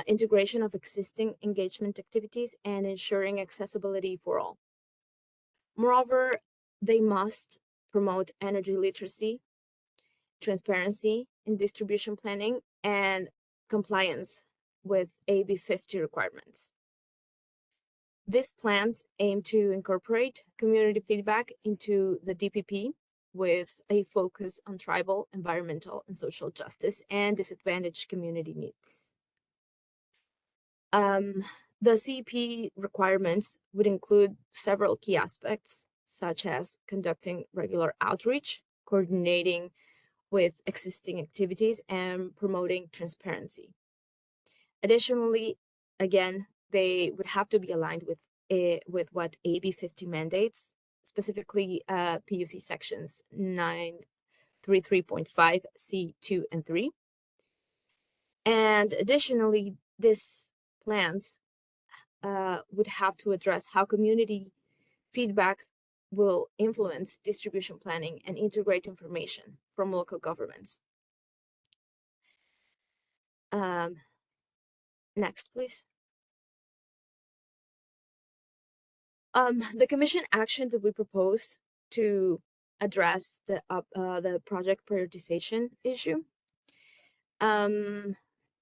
integration of existing engagement activities, and ensuring accessibility for all. Moreover, they must promote energy literacy, transparency in distribution planning, and compliance with AB 50 requirements. These plans aim to incorporate community feedback into the DPP with a focus on tribal, environmental, and social justice and disadvantaged community needs. The CEP requirements would include several key aspects, such as conducting regular outreach, coordinating with existing activities, and promoting transparency. Additionally, again, they would have to be aligned with what AB 50 mandates, specifically PUC sections 933.5 C2 and 3. And additionally, these plans would have to address how community feedback will influence distribution planning and integrate information from local governments. Next, please. The commission action that we propose to address the project prioritization issue.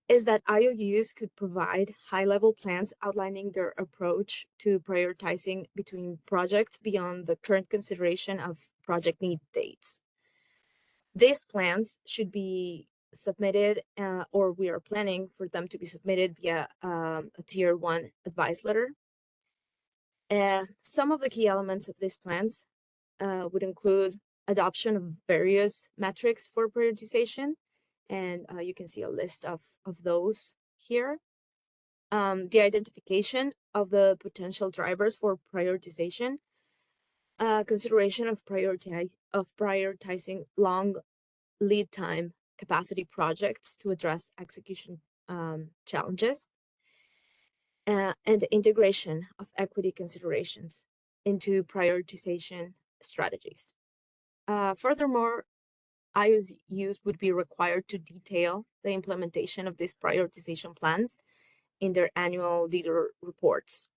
Is that IOUs could provide high-level plans outlining their approach to prioritizing between projects beyond the current consideration of project need dates. These plans should be submitted, or we are planning for them to be submitted via a Tier 1 advice letter. Some of the key elements of these plans would include adoption of various metrics for prioritization, and you can see a list of those here. The identification of the potential drivers for prioritization, consideration of prioritizing long lead time capacity projects to address execution challenges, and the integration of equity considerations into prioritization strategies. Furthermore, IOUs would be required to detail the implementation of these prioritization plans in their annual leader reports,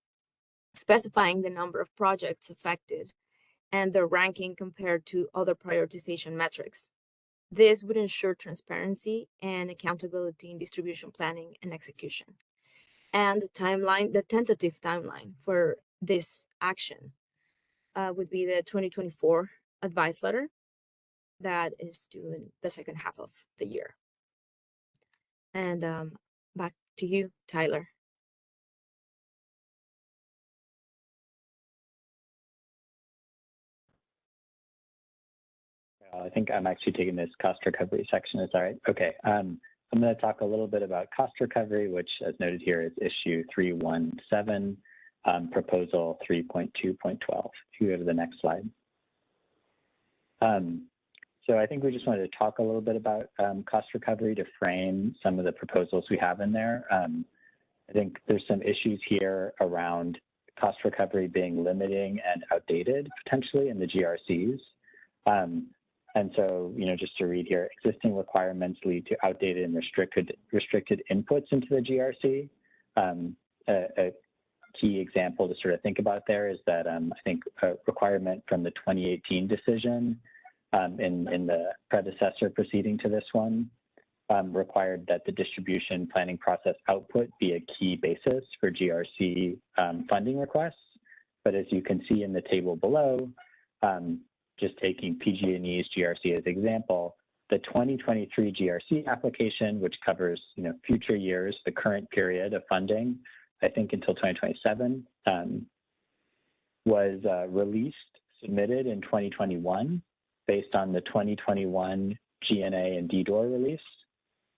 specifying the number of projects affected and their ranking compared to other prioritization metrics. This would ensure transparency and accountability in distribution planning and execution. And the tentative timeline for this action would be the 2024 advice letter that is due in the second half of the year. And back to you, Tyler. I think I'm actually taking this cost recovery section. Is that right? Okay. I'm going to talk a little bit about cost recovery, which, as noted here, is issue 317, proposal 3.2.12. If you go to the next slide. So I think we just wanted to talk a little bit about cost recovery to frame some of the proposals we have in there. I think there's some issues here around cost recovery being limiting and outdated potentially in the GRCs. And so, just to read here, existing requirements lead to outdated and restricted inputs into the GRC. A key example to sort of think about there is that I think a requirement from the 2018 decision in the predecessor proceeding to this one required that the distribution planning process output be a key basis for GRC funding requests. But as you can see in the table below, just taking PG&E's GRC as example, the 2023 GRC application, which covers future years, the current period of funding, I think until 2027, was submitted in 2021 based on the 2021 GNA and DDOR release,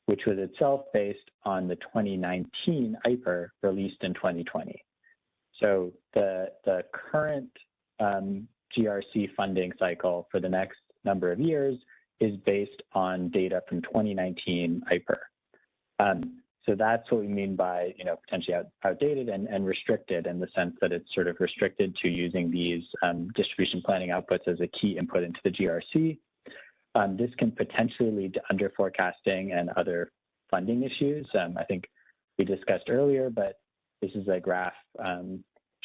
which was itself based on the 2019 IPER released in 2020. So the current GRC funding cycle for the next number of years is based on data from 2019 IPER. So that's what we mean by potentially outdated and restricted, in the sense that it's sort of restricted to using these distribution planning outputs as a key input into the GRC. This can potentially lead to under forecasting and other funding issues. I think we discussed earlier, but this is a graph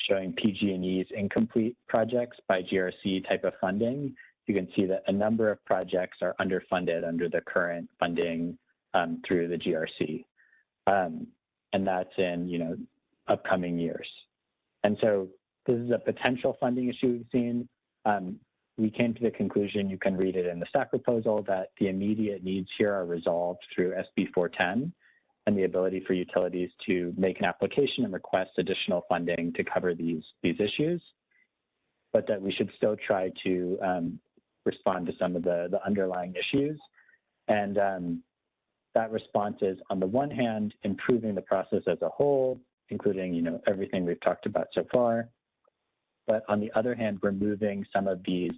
showing PG&E's incomplete projects by GRC type of funding. You can see that a number of projects are underfunded under the current funding through the GRC. And that's in upcoming years. And so this is a potential funding issue we've seen. We came to the conclusion, you can read it in the staff proposal, that the immediate needs here are resolved through SB 410 and the ability for utilities to make an application and request additional funding to cover these issues, but that we should still try to respond to some of the underlying issues. And that response is, on the one hand, improving the process as a whole, including everything we've talked about so far, but on the other hand, removing some of these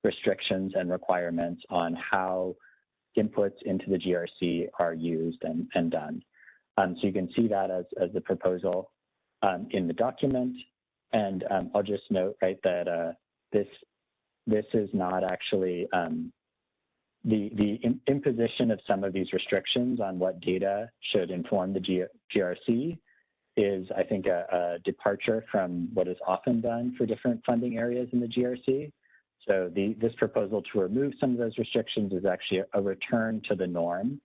restrictions and requirements on how inputs into the GRC are used and done. So you can see that as the proposal in the document. And I'll just note, right, that this is not actually the imposition of some of these restrictions on what data should inform the GRC is, I think, a departure from what is often done for different funding areas in the GRC. So this proposal to remove some of those restrictions is actually a return to the norm.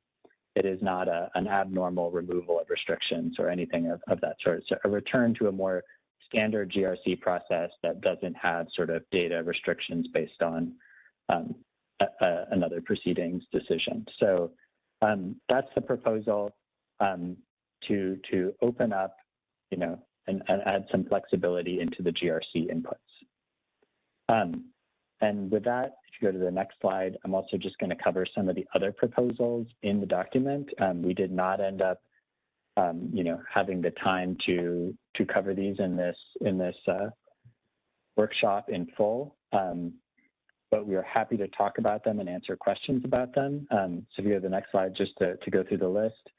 It is not an abnormal removal of restrictions or anything of that sort. So a return to a more standard GRC process that doesn't have sort of data restrictions based on another proceedings decision. So that's the proposal to open up, and add some flexibility into the GRC inputs. And with that, if you go to the next slide, I'm also just going to cover some of the other proposals in the document. We did not end up, having the time to cover these in this workshop in full, but we are happy to talk about them and answer questions about them. So if you go to the next slide, just to go through the list,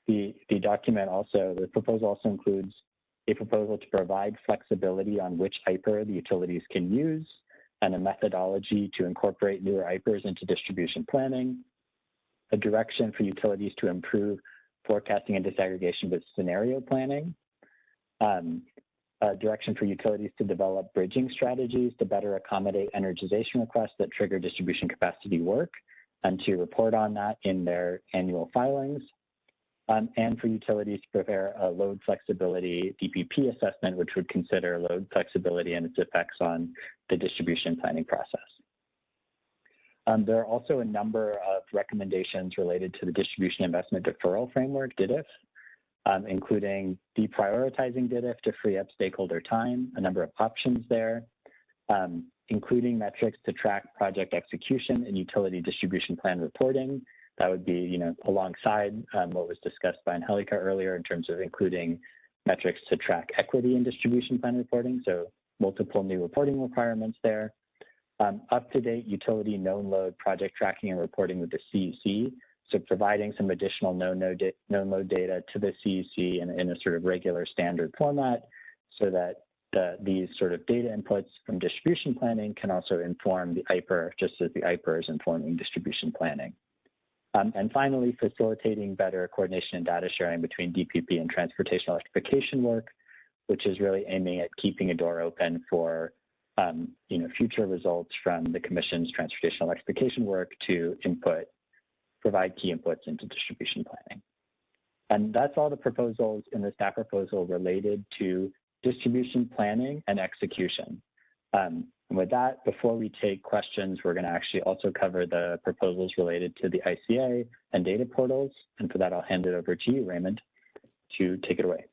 the document also, the proposal also includes a proposal to provide flexibility on which IPR the utilities can use, and a methodology to incorporate newer IPRs into distribution planning, a direction for utilities to improve forecasting and disaggregation with scenario planning, a direction for utilities to develop bridging strategies to better accommodate energization requests that trigger distribution capacity work, and to report on that in their annual filings, and for utilities to prepare a load flexibility DPP assessment, which would consider load flexibility and its effects on the distribution planning process. There are also a number of recommendations related to the Distribution Investment Deferral Framework, DIDIF, including deprioritizing DIDIF to free up stakeholder time, a number of options there, including metrics to track project execution and utility distribution plan reporting. That would be, alongside what was discussed by Angelica earlier in terms of including metrics to track equity in distribution plan reporting. So multiple new reporting requirements there. Up-to-date utility known load project tracking and reporting with the CEC. So providing some additional known load data to the CEC in a sort of regular standard format, so that these sort of data inputs from distribution planning can also inform the IPR, just as the IPR is informing distribution planning. And finally, facilitating better coordination and data sharing between DPP and transportation electrification work, which is really aiming at keeping a door open for future results from the Commission's transportation electrification work to provide key inputs into distribution planning. And that's all the proposals in the staff proposal related to distribution planning and execution. And with that, before we take questions, we're going to actually also cover the proposals related to the ICA and data portals. And for that, I'll hand it over to you, Raymond, to take it away.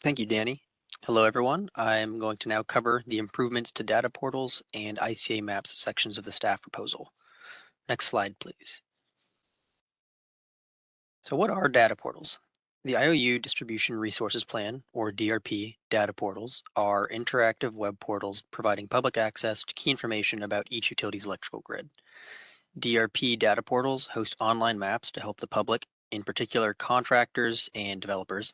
Thank you, Danny. Hello, everyone. I'm going to now cover the improvements to data portals and ICA maps sections of the staff proposal. Next slide, please. So what are data portals? The IOU Distribution Resources Plan, or DRP, data portals are interactive web portals providing public access to key information about each utility's electrical grid. DRP data portals host online maps to help the public, in particular contractors and developers,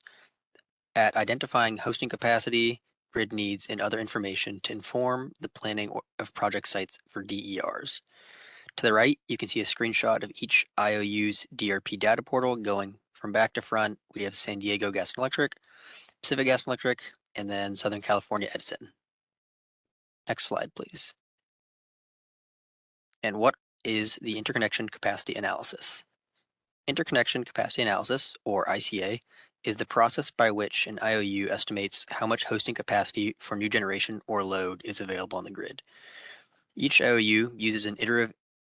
at identifying hosting capacity, grid needs, and other information to inform the planning of project sites for DERs. To the right, you can see a screenshot of each IOU's DRP data portal going from back to front. We have San Diego Gas and Electric, Pacific Gas and Electric, and then Southern California Edison. Next slide, please. And what is the interconnection capacity analysis? Interconnection capacity analysis, or ICA, is the process by which an IOU estimates how much hosting capacity for new generation or load is available on the grid. Each IOU uses an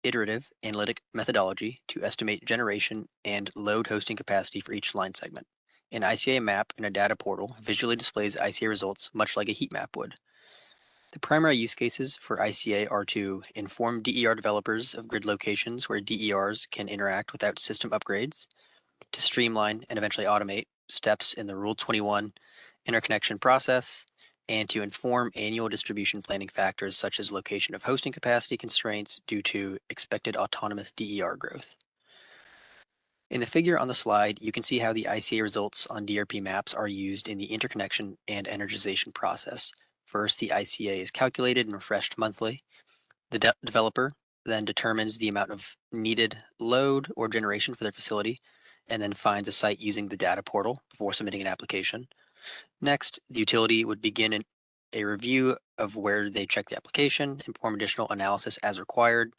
iterative analytic methodology to estimate generation and load hosting capacity for each line segment. An ICA map in a data portal visually displays ICA results much like a heat map would. The primary use cases for ICA are to inform DER developers of grid locations where DERs can interact without system upgrades, to streamline and eventually automate steps in the Rule 21 interconnection process, and to inform annual distribution planning factors such as location of hosting capacity constraints due to expected autonomous DER growth. In the figure on the slide, you can see how the ICA results on DRP maps are used in the interconnection and energization process. First, the ICA is calculated and refreshed monthly. The developer then determines the amount of needed load or generation for their facility, and then finds a site using the data portal before submitting an application. Next, the utility would begin a review of where they check the application and perform additional analysis as required.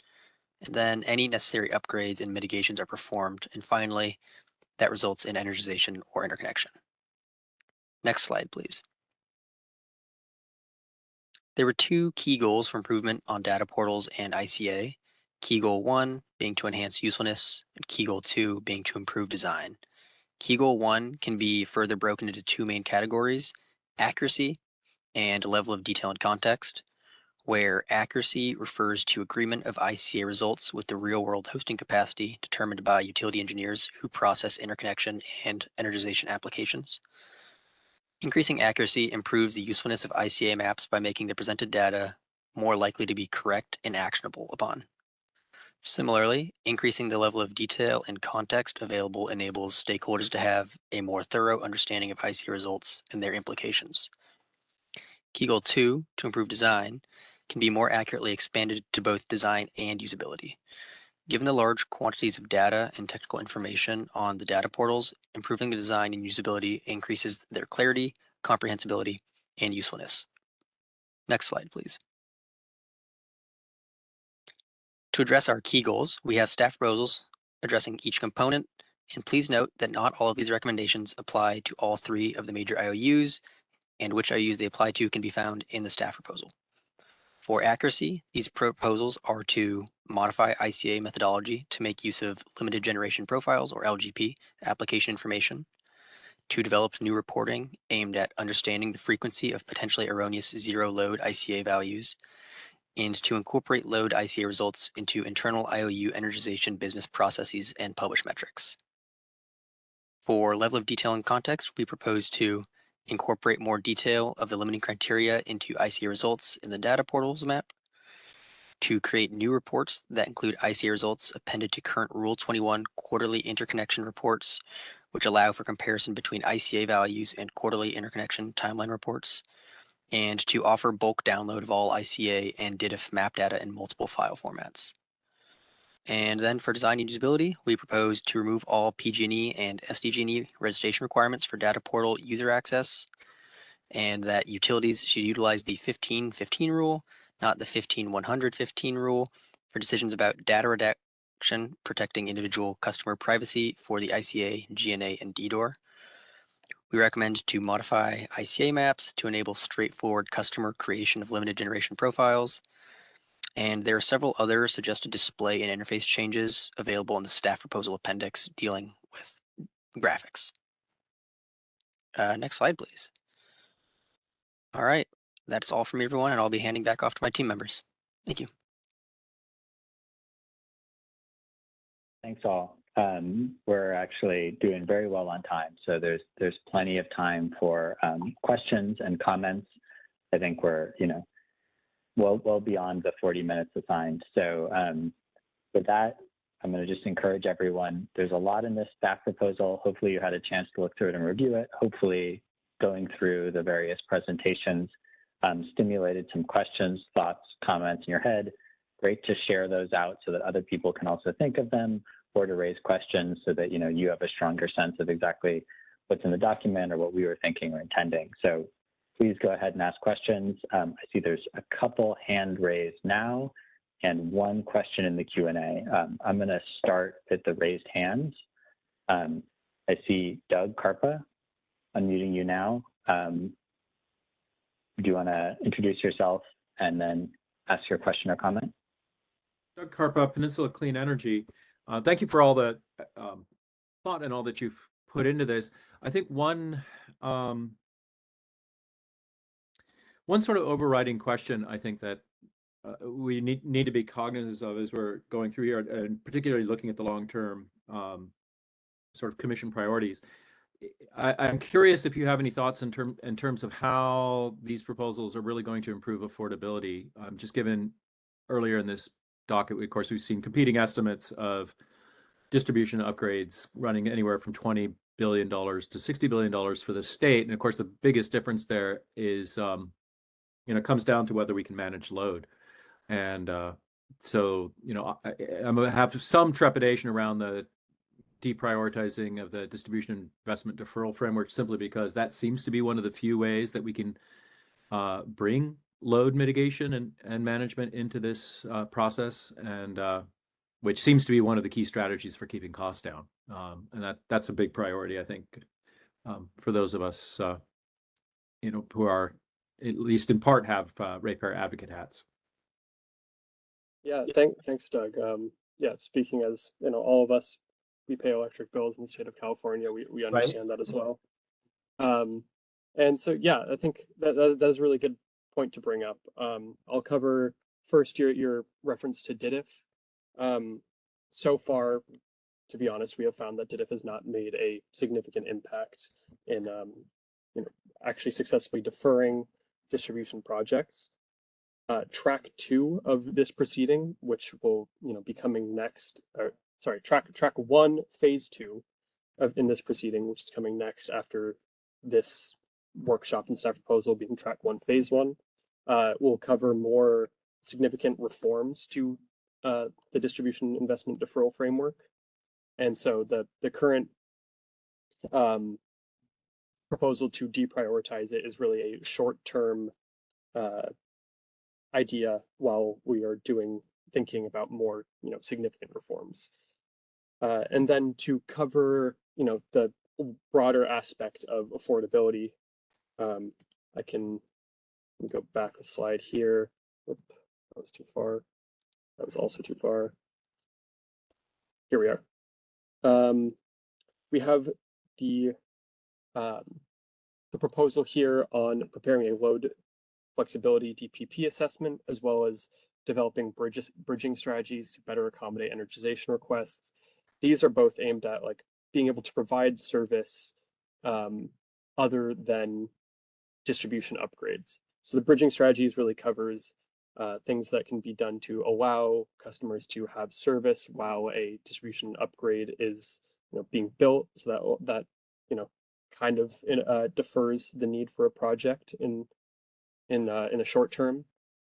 And then any necessary upgrades and mitigations are performed. And finally, that results in energization or interconnection. Next slide, please. There were two key goals for improvement on data portals and ICA. Key goal 1 being to enhance usefulness, and key goal 2 being to improve design. Key goal 1 can be further broken into two main categories, accuracy and level of detail and context, where accuracy refers to agreement of ICA results with the real-world hosting capacity determined by utility engineers who process interconnection and energization applications. Increasing accuracy improves the usefulness of ICA maps by making the presented data more likely to be correct and actionable upon. Similarly, increasing the level of detail and context available enables stakeholders to have a more thorough understanding of ICA results and their implications. Key goal 2, to improve design, can be more accurately expanded to both design and usability. Given the large quantities of data and technical information on the data portals, improving the design and usability increases their clarity, comprehensibility, and usefulness. Next slide, please. To address our key goals, we have staff proposals addressing each component, and please note that not all of these recommendations apply to all three of the major IOUs, and which IOUs they apply to can be found in the staff proposal. For accuracy, these proposals are to modify ICA methodology to make use of limited generation profiles, or LGP, application information, to develop new reporting aimed at understanding the frequency of potentially erroneous zero load ICA values, and to incorporate load ICA results into internal IOU energization business processes and publish metrics. For level of detail and context, we propose to incorporate more detail of the limiting criteria into ICA results in the data portals map, to create new reports that include ICA results appended to current Rule 21 quarterly interconnection reports, which allow for comparison between ICA values and quarterly interconnection timeline reports, and to offer bulk download of all ICA and DITIF map data in multiple file formats. And then for design and usability, we propose to remove all PG&E and SDG&E registration requirements for data portal user access, and that utilities should utilize the 15-15 rule, not the 15-100-15 rule, for decisions about data redaction protecting individual customer privacy for the ICA, GNA, and DDoR. We recommend to modify ICA maps to enable straightforward customer creation of limited generation profiles. And there are several other suggested display and interface changes available in the staff proposal appendix dealing with graphics. Next slide, please. All right, that's all from everyone, and I'll be handing back off to my team members. Thank you. Thanks all. We're actually doing very well on time, so there's plenty of time for questions and comments. I think we're well beyond the 40 minutes assigned. So with that, I'm going to just encourage everyone. There's a lot in this staff proposal. Hopefully you had a chance to look through it and review it. Hopefully going through the various presentations stimulated some questions, thoughts, comments in your head. Great to share those out so that other people can also think of them, or to raise questions so that you have a stronger sense of exactly what's in the document or what we were thinking or intending. So please go ahead and ask questions. I see there's a couple hand raised now and one question in the Q&A. I'm going to start at the raised hands. I see Doug Karpa, unmuting you now. Do you want to introduce yourself and then ask your question or comment? Doug Karpa, Peninsula Clean Energy. Thank you for all the thought and all that you've put into this. I think one sort of overriding question I think that we need to be cognizant of as we're going through here, and particularly looking at the long-term sort of commission priorities. I'm curious if you have any thoughts in terms of how these proposals are really going to improve affordability. Just given earlier in this docket, of course, we've seen competing estimates of distribution upgrades running anywhere from $20 billion to $60 billion for the state, and of course, the biggest difference there is comes down to whether we can manage load. And so, I'm going to have some trepidation around the deprioritizing of the distribution investment deferral framework, simply because that seems to be one of the few ways that we can bring load mitigation and management into this process, and which seems to be one of the key strategies for keeping costs down. And that's a big priority, I think, for those of us, who are, at least in part, have ratepayer advocate hats. Yeah, thanks, Doug. Yeah, speaking as, all of us, we pay electric bills in the state of California. We understand that as well. And so, yeah, I think that's a really good point to bring up. I'll cover first your reference to DDIF. So far, to be honest, we have found that DDIF has not made a significant impact in actually successfully deferring distribution projects. Track 2 of this proceeding, which will be coming next, track 1 phase 2 in this proceeding, which is coming next after this workshop and staff proposal being track 1 phase 1, will cover more significant reforms to the distribution investment deferral framework. And so the current proposal to deprioritize it is really a short-term idea while we are thinking about more significant reforms. And then to cover the broader aspect of affordability, I can go back a slide here. Oop, that was too far. That was also too far. Here we are. We have the proposal here on preparing a load flexibility DPP assessment, as well as developing bridging strategies to better accommodate energization requests. These are both aimed at being able to provide service other than distribution upgrades. So the bridging strategies really covers things that can be done to allow customers to have service while a distribution upgrade is being built, so that kind of defers the need for a project in the short term.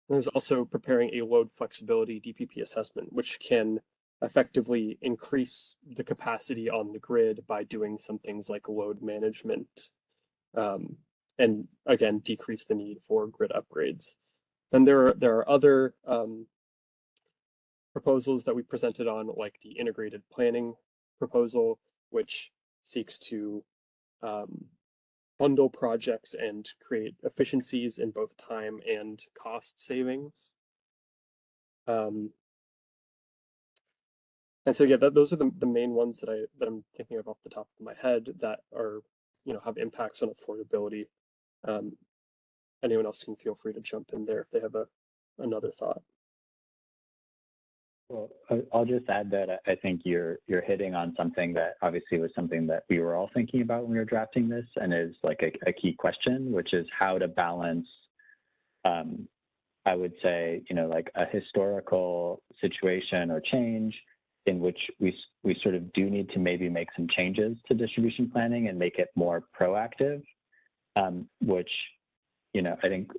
And there's also preparing a load flexibility DPP assessment, which can effectively increase the capacity on the grid by doing some things like load management, and again, decrease the need for grid upgrades. Then there are other proposals that we presented on, like the integrated planning proposal, which seeks to bundle projects and create efficiencies in both time and cost savings. And so, yeah, those are the main ones that I'm thinking of off the top of my head that are, have impacts on affordability. Anyone else can feel free to jump in there if they have another thought. Well, I'll just add that I think you're hitting on something that obviously was something that we were all thinking about when we were drafting this, and is like a key question, which is how to balance, I would say, like a historical situation or change in which we sort of do need to maybe make some changes to distribution planning and make it more proactive, which, I think,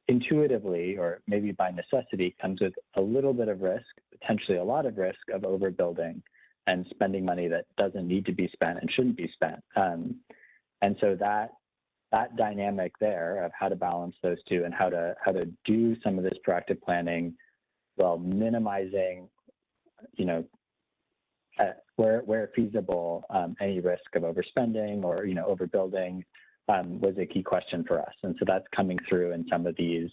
intuitively or maybe by necessity comes with a little bit of risk, potentially a lot of risk of overbuilding and spending money that doesn't need to be spent and shouldn't be spent. And so that dynamic there of how to balance those two and how to do some of this proactive planning while minimizing, where feasible, any risk of overspending or overbuilding was a key question for us. And so that's coming through in some of these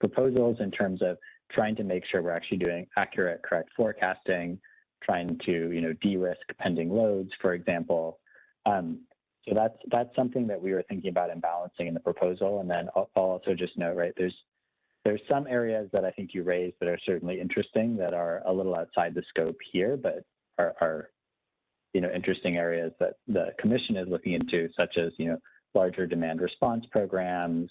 proposals in terms of trying to make sure we're actually doing accurate, correct forecasting, trying to de-risk pending loads, for example. So that's something that we were thinking about and balancing in the proposal. And then I'll also just note, right, there's some areas that I think you raised that are certainly interesting that are a little outside the scope here, but are interesting areas that the commission is looking into, such as larger demand response programs,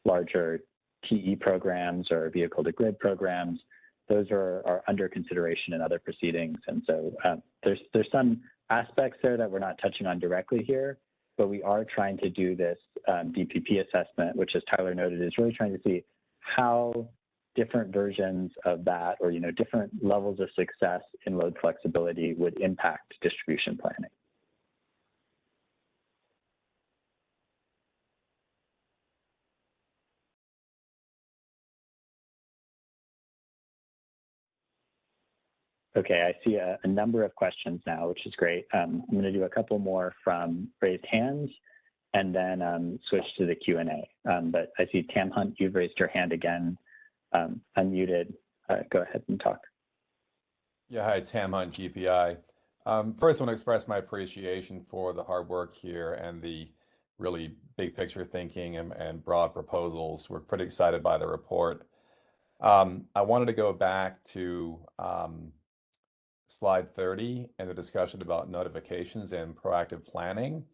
larger TE programs or vehicle to grid programs. Those are under consideration in other proceedings. And so there's some aspects there that we're not touching on directly here, but we are trying to do this DPP assessment, which, as Tyler noted, is really trying to see how different versions of that or different levels of success in load flexibility would impact distribution planning. Okay, I see a number of questions now, which is great. I'm going to do a couple more from raised hands and then switch to the Q&A. But I see Tam Hunt, you've raised your hand again, unmuted. Go ahead and talk. Yeah, hi, Tam Hunt, GPI. First, I want to express my appreciation for the hard work here and the really big picture thinking and broad proposals. We're pretty excited by the report. I wanted to go back to slide 30 and the discussion about notifications and proactive planning.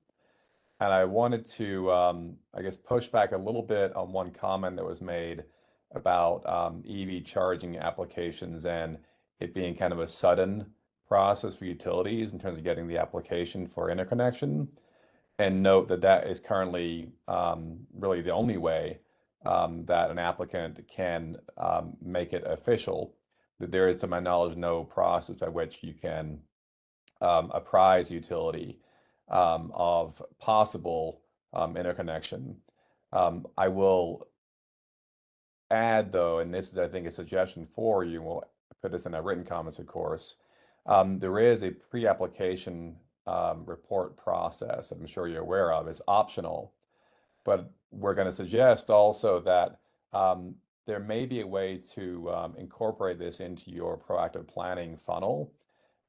And I wanted to, I guess, push back a little bit on one comment that was made about EV charging applications and it being kind of a sudden process for utilities in terms of getting the application for interconnection. And note that that is currently really the only way that an applicant can make it official. That there is, to my knowledge, no process by which you can apprise utility of possible interconnection. I will add, though, and this is, I think, a suggestion for you, we'll put this in our written comments, of course, there is a pre-application report process that I'm sure you're aware of. It's optional, but we're going to suggest also that there may be a way to incorporate this into your proactive planning funnel,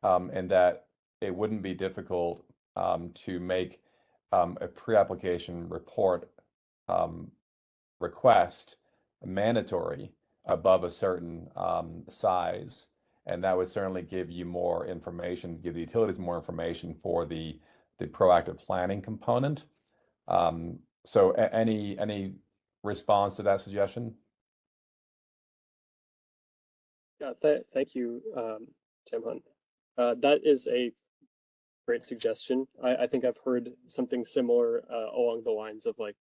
and that it wouldn't be difficult to make a pre-application report request mandatory above a certain size. And that would certainly give you more information, give the utilities more information for the proactive planning component. So any response to that suggestion? Yeah, thank you, Tim Hunt. That is a great suggestion. I think I've heard something similar along the lines of like,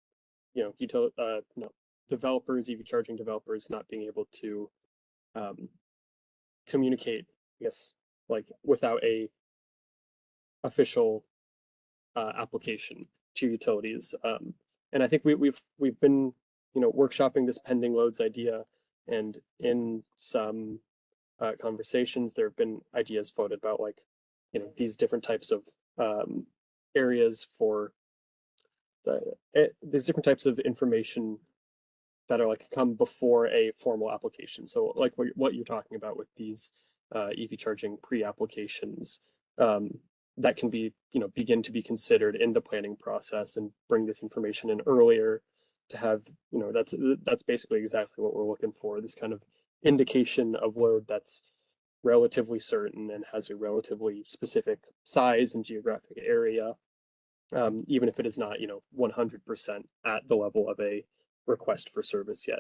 developers, EV charging developers not being able to communicate, I guess, like without a official application to utilities. And I think we've been, workshopping this pending loads idea, and in some conversations, there have been ideas floated about like, these different types of areas for these different types of information that are like come before a formal application. So like what you're talking about with these EV charging pre-applications, that can be, begin to be considered in the planning process and bring this information in earlier to have, that's basically exactly what we're looking for, this kind of indication of load that's relatively certain and has a relatively specific size and geographic area, even if it is not, 100% at the level of a request for service yet.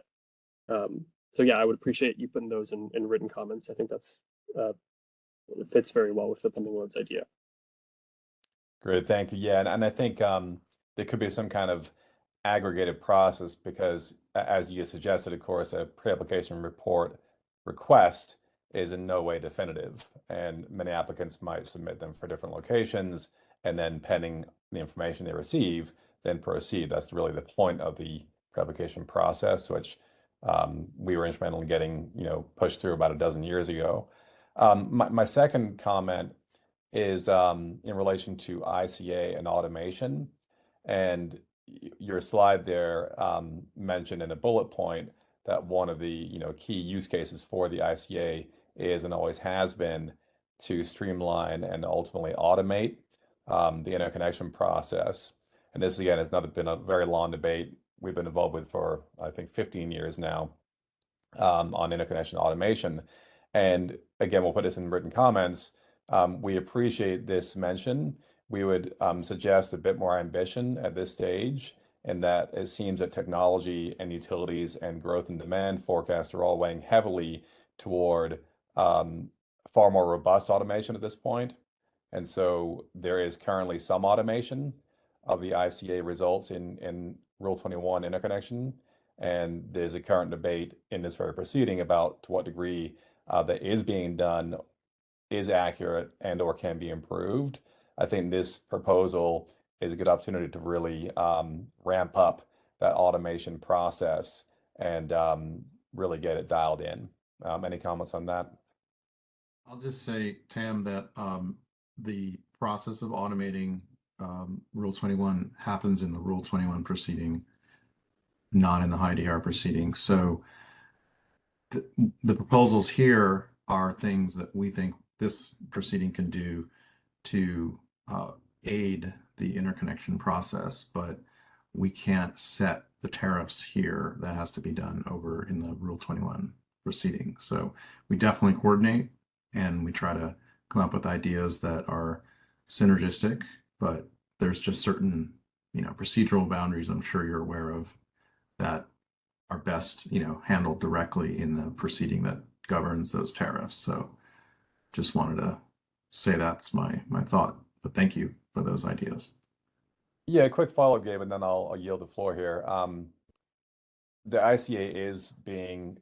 So yeah, I would appreciate you putting those in written comments. I think that's fits very well with the pending loads idea. Great, thank you. Yeah, and I think there could be some kind of aggregated process because, as you suggested, of course, a pre-application report request is in no way definitive, and many applicants might submit them for different locations, and then pending the information they receive, then proceed. That's really the point of the pre-application process, which we were instrumental in getting, pushed through about a dozen years ago. My second comment is in relation to ICA and automation. And your slide there mentioned in a bullet point that one of the key use cases for the ICA is and always has been to streamline and ultimately automate the interconnection process. And this again has been a very long debate we've been involved with for I think 15 years now on interconnection automation. And again, we'll put this in written comments. We appreciate this mention. We would suggest a bit more ambition at this stage, in that it seems that technology and utilities and growth and demand forecasts are all weighing heavily toward far more robust automation at this point. And so there is currently some automation of the ICA results in Rule 21 interconnection. And there's a current debate in this very proceeding about to what degree that is being done is accurate and or can be improved. I think this proposal is a good opportunity to really ramp up that automation process and really get it dialed in. Any comments on that? I'll just say, Tam, that the process of automating Rule 21 happens in the Rule 21 proceeding, not in the high DR proceeding. So the proposals here are things that we think this proceeding can do to aid the interconnection process, but we can't set the tariffs here. That has to be done over in the Rule 21 proceeding. So we definitely coordinate and we try to come up with ideas that are synergistic, but there's just certain, procedural boundaries I'm sure you're aware of that are best, handled directly in the proceeding that governs those tariffs. So just wanted to say that's my thought, but thank you for those ideas. Yeah, quick follow-up, Gabe, and then I'll yield the floor here. The ICA is being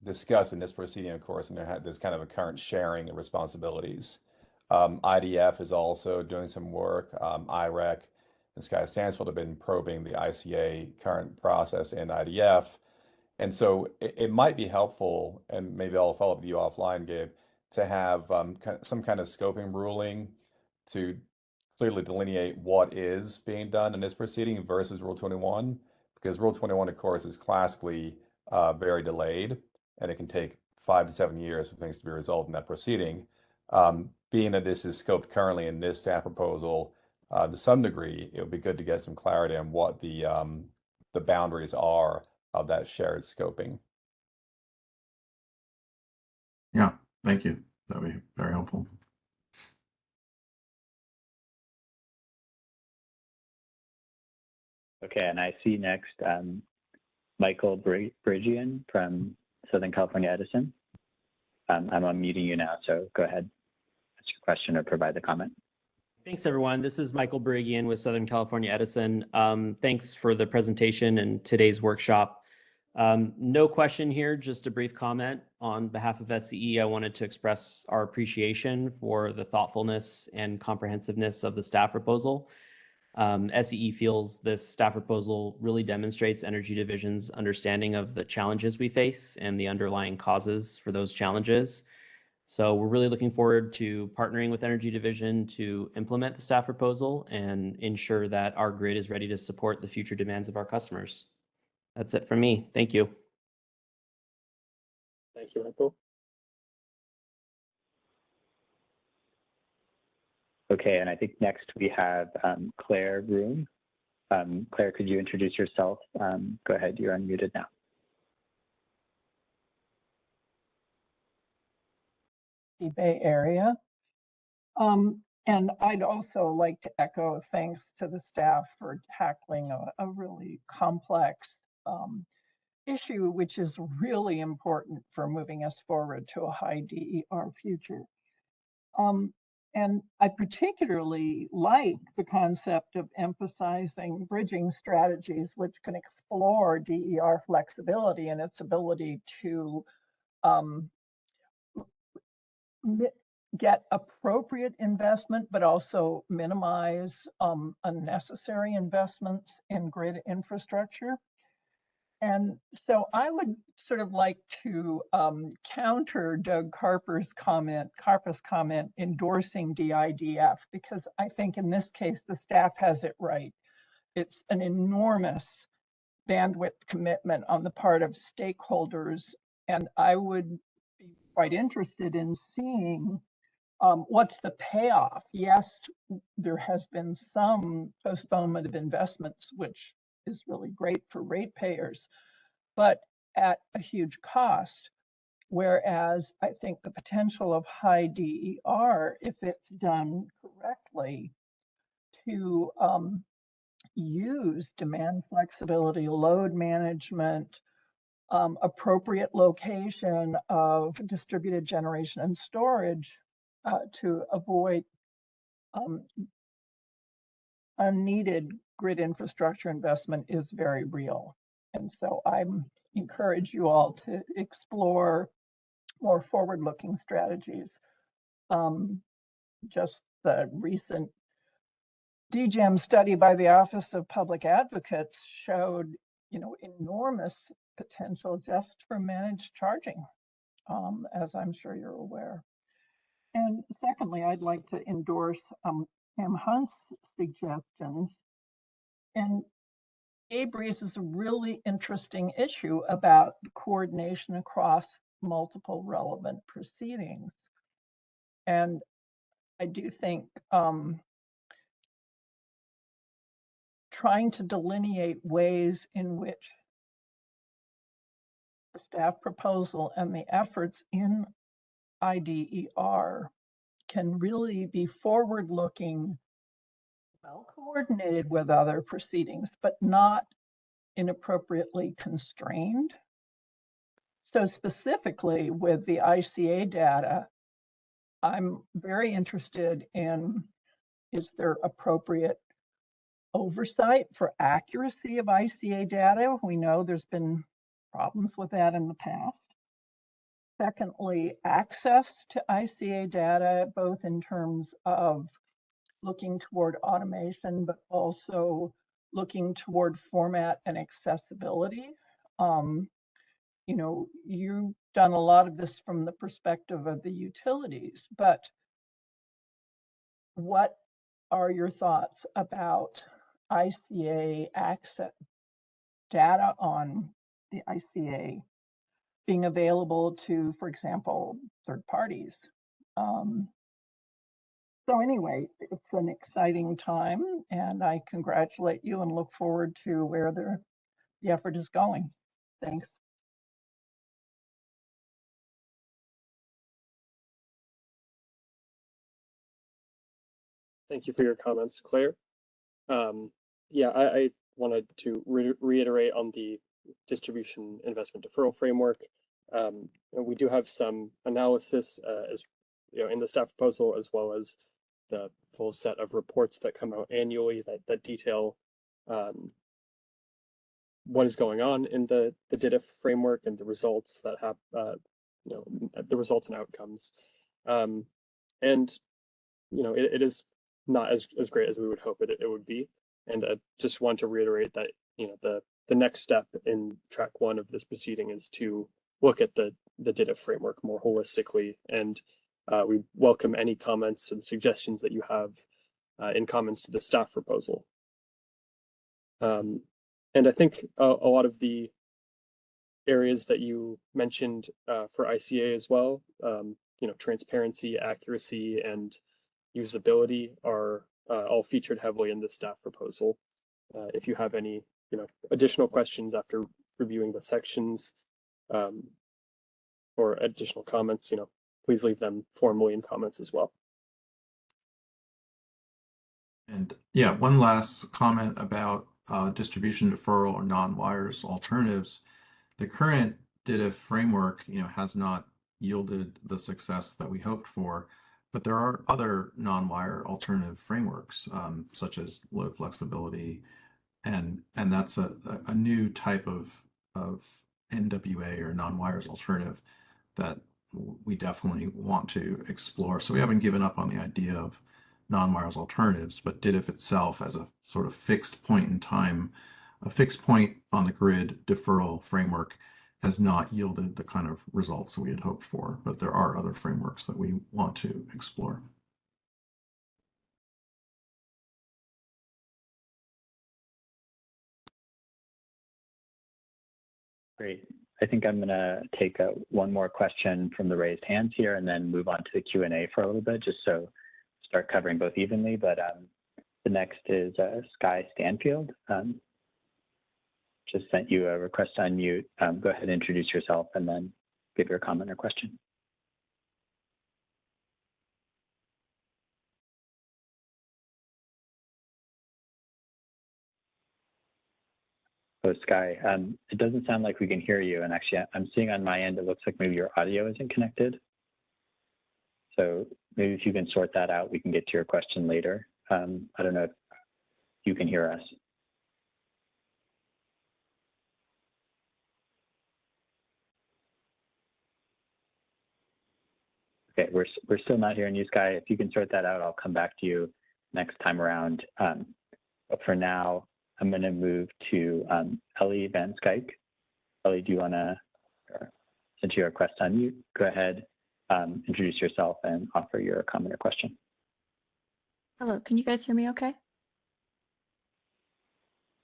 discussed in this proceeding, of course, and there's kind of a current sharing of responsibilities. IDF is also doing some work. IREC and Sky Stansfield have been probing the ICA current process in IDF. And so it might be helpful, and maybe I'll follow up with you offline, Gabe, to have some kind of scoping ruling to clearly delineate what is being done in this proceeding versus Rule 21, because Rule 21, of course, is classically very delayed, and it can take 5 to 7 years for things to be resolved in that proceeding. Being that this is scoped currently in this staff proposal, to some degree, it would be good to get some clarity on what the boundaries are of that shared scoping. Yeah, thank you. That would be very helpful. Okay, and I see next Michael Bridgian from Southern California Edison. I'm unmuting you now, so go ahead, ask your question or provide the comment. Thanks, everyone. This is Michael Bridgian with Southern California Edison. Thanks for the presentation and today's workshop. No question here, just a brief comment. On behalf of SCE, I wanted to express our appreciation for the thoughtfulness and comprehensiveness of the staff proposal. SCE feels this staff proposal really demonstrates Energy Division's understanding of the challenges we face and the underlying causes for those challenges. So we're really looking forward to partnering with Energy Division to implement the staff proposal and ensure that our grid is ready to support the future demands of our customers. That's it from me. Thank you. Thank you, Michael. Okay, and I think next we have Claire Room. Claire, could you introduce yourself? Go ahead, you're unmuted now. Bay Area. And I'd also like to echo thanks to the staff for tackling a really complex issue, which is really important for moving us forward to a high DER future. And I particularly like the concept of emphasizing bridging strategies, which can explore DER flexibility and its ability to get appropriate investment, but also minimize unnecessary investments in grid infrastructure. And so I would sort of like to counter Doug Carper's comment endorsing DIDF, because I think in this case, the staff has it right. It's an enormous bandwidth commitment on the part of stakeholders. And I would be quite interested in seeing what's the payoff? Yes, there has been some postponement of investments, which is really great for ratepayers, but at a huge cost. Whereas I think the potential of high DER, if it's done correctly, to use demand flexibility, load management, appropriate location of distributed generation and storage to avoid unneeded grid infrastructure investment is very real. And so I encourage you all to explore more forward-looking strategies. Just the recent DGEM study by the Office of Public Advocates showed, enormous potential just for managed charging. as I'm sure you're aware. And secondly, I'd like to endorse Pam Hunt's suggestions. And Gabe raises a really interesting issue about coordination across multiple relevant proceedings. And I do think trying to delineate ways in which the staff proposal and the efforts in IDER can really be forward-looking, well coordinated with other proceedings, but not inappropriately constrained. So specifically with the ICA data, I'm very interested in, is there appropriate oversight for accuracy of ICA data? We know there's been problems with that in the past. Secondly, access to ICA data, both in terms of looking toward automation, but also looking toward format and accessibility. You know, you've done a lot of this from the perspective of the utilities, but what are your thoughts about ICA access data on the ICA being available to, for example, third parties? So anyway, it's an exciting time, and I congratulate you and look forward to where the effort is going. Thanks. Thank you for your comments, Claire. Yeah, I wanted to reiterate on the distribution investment deferral framework. And we do have some analysis as you know in the staff proposal, as well as the full set of reports that come out annually that detail what is going on in the DIDIF framework and the results that have you know, the results and outcomes. And you know, it is not as great as we would hope it would be. And I just want to reiterate that, you know, the next step in track one of this proceeding is to look at the DIDIF framework more holistically. And we welcome any comments and suggestions that you have in comments to the staff proposal. And I think a lot of the areas that you mentioned for ICA as well, you know, transparency, accuracy, and usability are all featured heavily in the staff proposal. If you have any, you know, additional questions after reviewing the sections or additional comments, you know, please leave them formally in comments as well. And yeah, one last comment about distribution deferral or non-wires alternatives. The current DIDIF framework, you know, has not yielded the success that we hoped for, but there are other non-wire alternative frameworks, such as load flexibility, and that's a new type of NWA or non-wires alternative that we definitely want to explore. So we haven't given up on the idea of non-wires alternatives, but DIDIF itself as a sort of fixed point in time, a fixed point on the grid deferral framework has not yielded the kind of results that we had hoped for, but there are other frameworks that we want to explore. Great. I think I'm going to take one more question from the raised hands here and then move on to the Q&A for a little bit, just so start covering both evenly. But the next is Sky Stanfield. Just sent you a request to unmute. Go ahead and introduce yourself and then give your comment or question. Oh, Sky, it doesn't sound like we can hear you. And actually, I'm seeing on my end, it looks like maybe your audio isn't connected. So maybe if you can sort that out, we can get to your question later. I don't know if you can hear us. Okay, we're still not hearing you, Sky. If you can sort that out, I'll come back to you next time around. But for now, I'm going to move to Ellie Van Skyke. Ellie, do you want to since you request to unmute, go ahead, introduce yourself and offer your comment or question. Hello, can you guys hear me okay?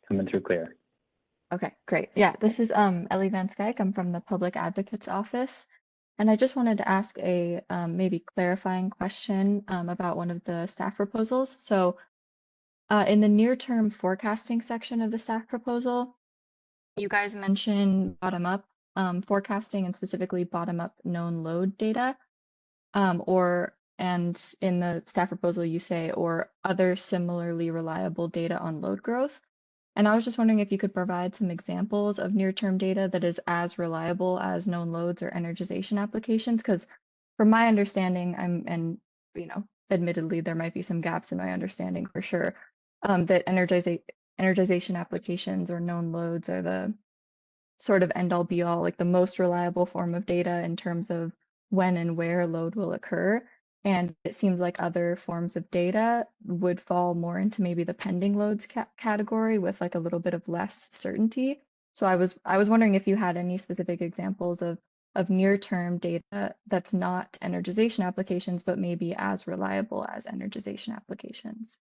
Coming through clear. Okay, great. Yeah, this is Ellie Van Skyke. I'm from the Public Advocate's Office. And I just wanted to ask a maybe clarifying question about one of the staff proposals. So in the near-term forecasting section of the staff proposal, you guys mentioned bottom-up forecasting and specifically bottom-up known load data. And in the staff proposal, you say, or other similarly reliable data on load growth. And I was just wondering if you could provide some examples of near-term data that is as reliable as known loads or energization applications, because from my understanding, and admittedly, there might be some gaps in my understanding for sure, that energization applications or known loads are the sort of end-all be-all, like the most reliable form of data in terms of when and where load will occur. And it seems like other forms of data would fall more into maybe the pending loads category with like a little bit of less certainty. So I was wondering if you had any specific examples of near-term data that's not energization applications, but maybe as reliable as energization applications.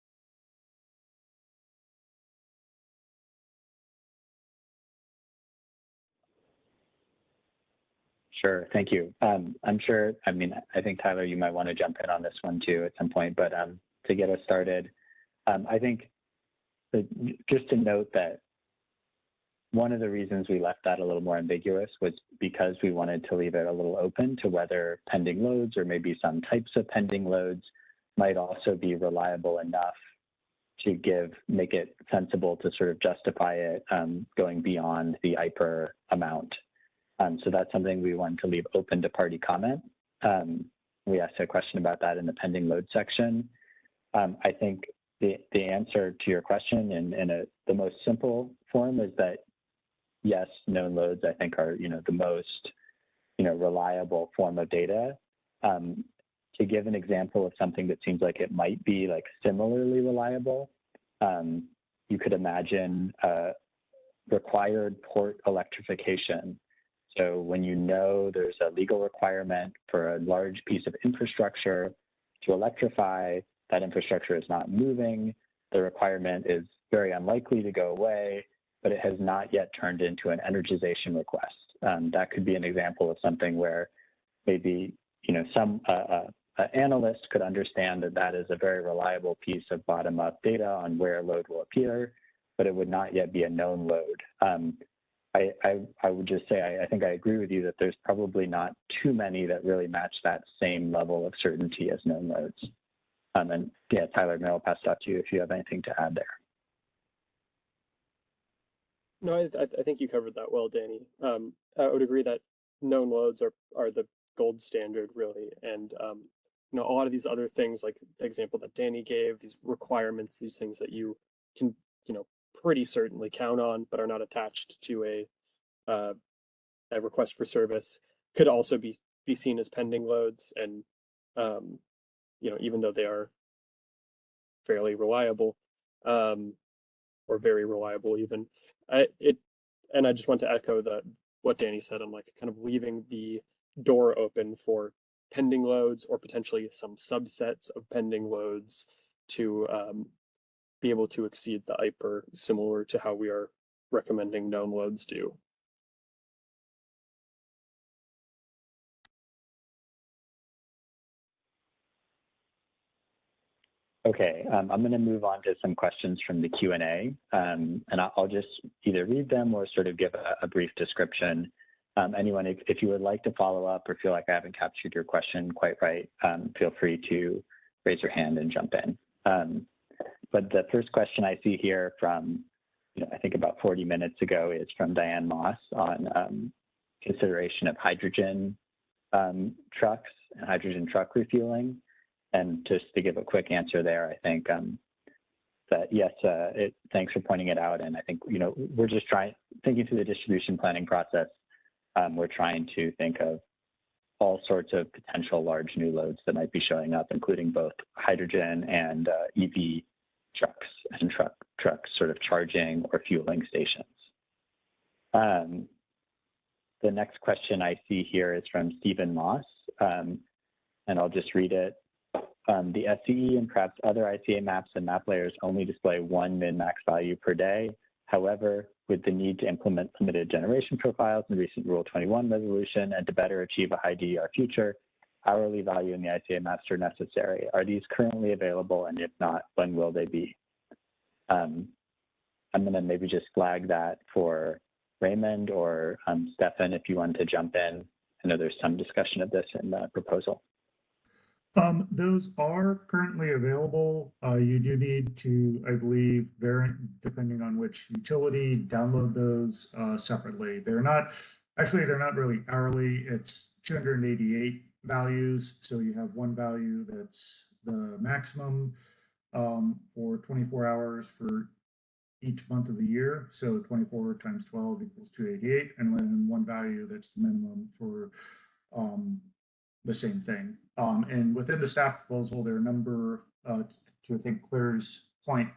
Sure, thank you. I'm sure, I think Tyler, you might want to jump in on this one too at some point, but to get us started, I think just to note that one of the reasons we left that a little more ambiguous was because we wanted to leave it a little open to whether pending loads or maybe some types of pending loads might also be reliable enough to make it sensible to sort of justify it going beyond the IPER amount. So that's something we wanted to leave open to party comment. We asked a question about that in the pending load section. I think the answer to your question in the most simple form is that yes, known loads I think are the most reliable form of data. To give an example of something that seems like it might be like similarly reliable, you could imagine required port electrification. So when there's a legal requirement for a large piece of infrastructure to electrify, that infrastructure is not moving, the requirement is very unlikely to go away, but it has not yet turned into an energization request. That could be an example of something where maybe some analyst could understand that that is a very reliable piece of bottom-up data on where load will appear, but it would not yet be a known load. I would just say, I think I agree with you that there's probably not too many that really match that same level of certainty as known loads. And yeah, Tyler, I'll pass it off to you if you have anything to add there. No, I think you covered that well, Danny. I would agree that known loads are the gold standard really. And a lot of these other things, like the example that Danny gave, these requirements, these things that you can, pretty certainly count on, but are not attached to a request for service, could also be seen as pending loads. And even though they are fairly reliable, or very reliable even, and I just want to echo what Danny said on like kind of leaving the door open for pending loads or potentially some subsets of pending loads to be able to exceed the IPER, similar to how we are recommending known loads do. Okay, I'm going to move on to some questions from the Q&A, and I'll just either read them or sort of give a brief description. Anyone, if you would like to follow up or feel like I haven't captured your question quite right, feel free to raise your hand and jump in. But the first question I see here from, I think about 40 minutes ago is from Diane Moss on consideration of hydrogen trucks and hydrogen truck refueling. And just to give a quick answer there, I think that yes, thanks for pointing it out. And I think, we're just thinking through the distribution planning process. We're trying to think of all sorts of potential large new loads that might be showing up, including both hydrogen and EV trucks and trucks sort of charging or fueling stations. The The next question I see here is from Stephen Moss, and I'll just read it. The SCE and perhaps other ICA maps and map layers only display one min-max value per day. However, with the need to implement limited generation profiles in recent Rule 21 resolution and to better achieve a high DER future, hourly value in the ICA maps are necessary. Are these currently available, and if not, when will they be? I'm going to maybe just flag that for Raymond or Stefan, if you want to jump in. I know there's some discussion of this in the proposal. Those are currently available. You do need to, I believe, depending on which utility, download those separately. They're not really hourly. It's 288 values. So you have one value that's the maximum for 24 hours for each month of the year. So 24 times 12 equals 288. And then one value that's the minimum for the same thing. And within the staff proposal, there are a number, to I think Claire's point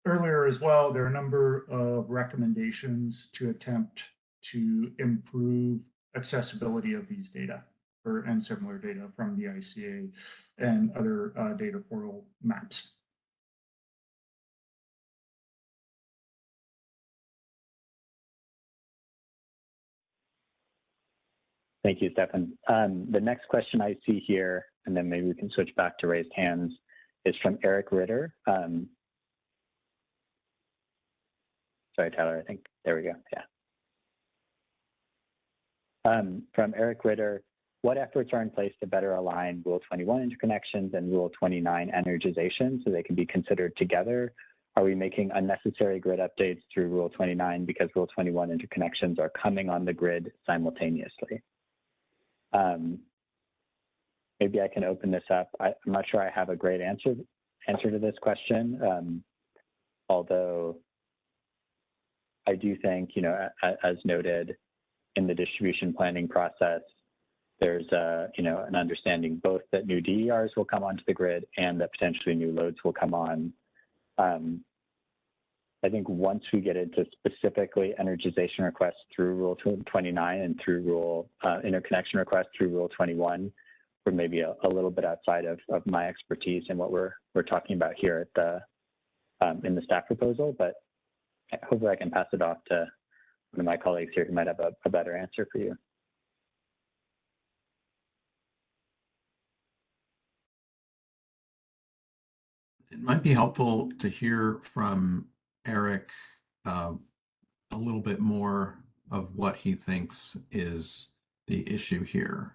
earlier as well, there are a number of recommendations to attempt to improve accessibility of these data and similar data from the ICA and other data portal maps. Thank you, Stefan. The next question I see here, and then maybe we can switch back to raised hands, is from Eric Ritter. Sorry, Tyler, I think, there we go, yeah. From Eric Ritter, what efforts are in place to better align Rule 21 interconnections and Rule 29 energization so they can be considered together? Are we making unnecessary grid updates through Rule 29 because Rule 21 interconnections are coming on the grid simultaneously? Maybe I can open this up. I'm not sure I have a great answer to this question, although I do think, you know, as noted in the distribution planning process, there's you know, an understanding both that new DERs will come onto the grid and that potentially new loads will come on. I think once we get into specifically energization requests through Rule 29 and through Rule interconnection requests through Rule 21, we're maybe a little bit outside of my expertise and what we're talking about here at the in the staff proposal. But hopefully I can pass it off to one of my colleagues here who might have a better answer for you. It might be helpful to hear from Eric a little bit more of what he thinks is the issue here.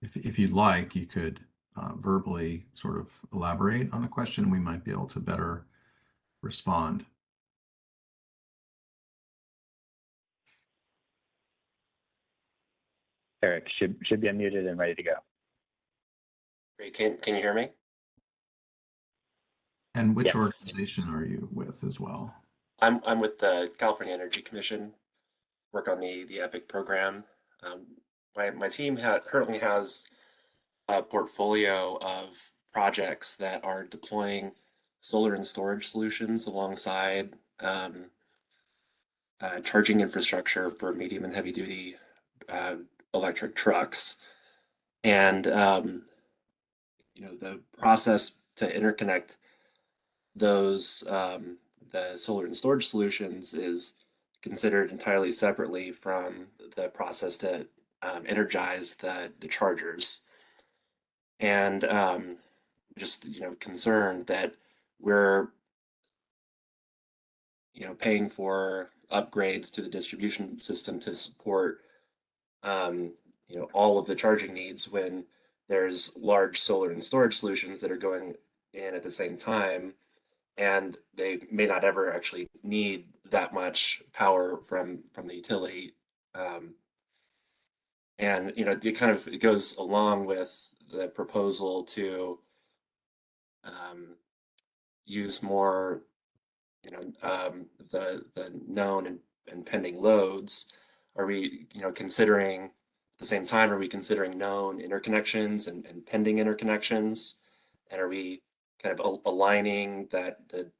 If you'd like, you could verbally sort of elaborate on the question. We might be able to better respond. Eric should be unmuted and ready to go. Great. Can you hear me? And which organization are you with as well? I'm with the California Energy Commission, work on the EPIC program. My team currently has a portfolio of projects that are deploying solar and storage solutions alongside charging infrastructure for medium and heavy duty electric trucks. And you know, the process to interconnect those the solar and storage solutions is considered entirely separately from the process to energize the chargers. And just, you know, concerned that we're, you know, paying for upgrades to the distribution system to support you know, all of the charging needs when there's large solar and storage solutions that are going in at the same time, and they may not ever actually need that much power from the utility. And you know, it goes along with the proposal to use more, you know, the known and pending loads. Are we, you know, considering at the same time, are we considering known interconnections and pending interconnections? And are we kind of aligning that the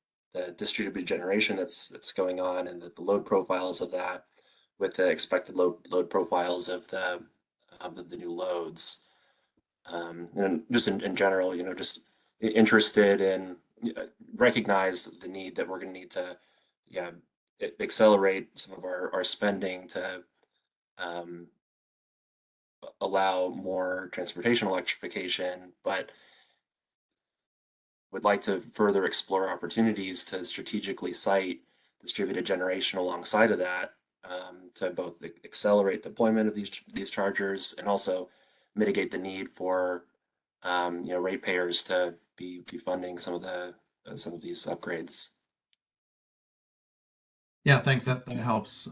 distributed generation that's going on and the load profiles of that with the expected load profiles of the new loads. And just in general, just interested in recognize the need that we're going to need to, accelerate some of our spending to allow more transportation electrification, but would like to further explore opportunities to strategically site distributed generation alongside of that, to both accelerate deployment of these chargers and also mitigate the need for ratepayers to be funding some of these upgrades. Yeah, thanks. That helps.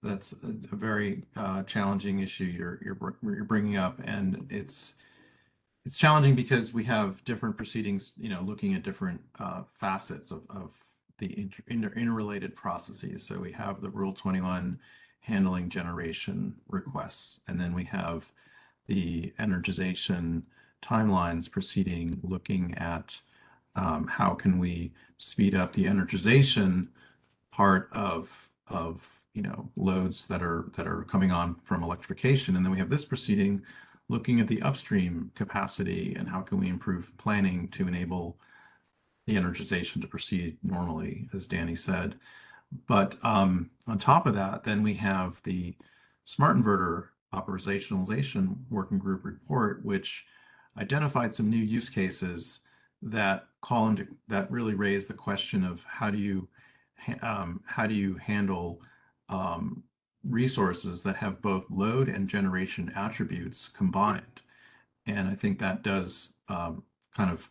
That's a very challenging issue you're bringing up, and it's challenging because we have different proceedings, looking at different facets of the interrelated processes. So we have the Rule 21 handling generation requests, and then we have the energization timelines proceeding, looking at how can we speed up the energization part of loads that are coming on from electrification. And then we have this proceeding looking at the upstream capacity and how can we improve planning to enable the energization to proceed normally, as Danny said. But on top of that, then we have the smart inverter operationalization working group report, which identified some new use cases that really raise the question of how do you handle resources that have both load and generation attributes combined. And I think that does kind of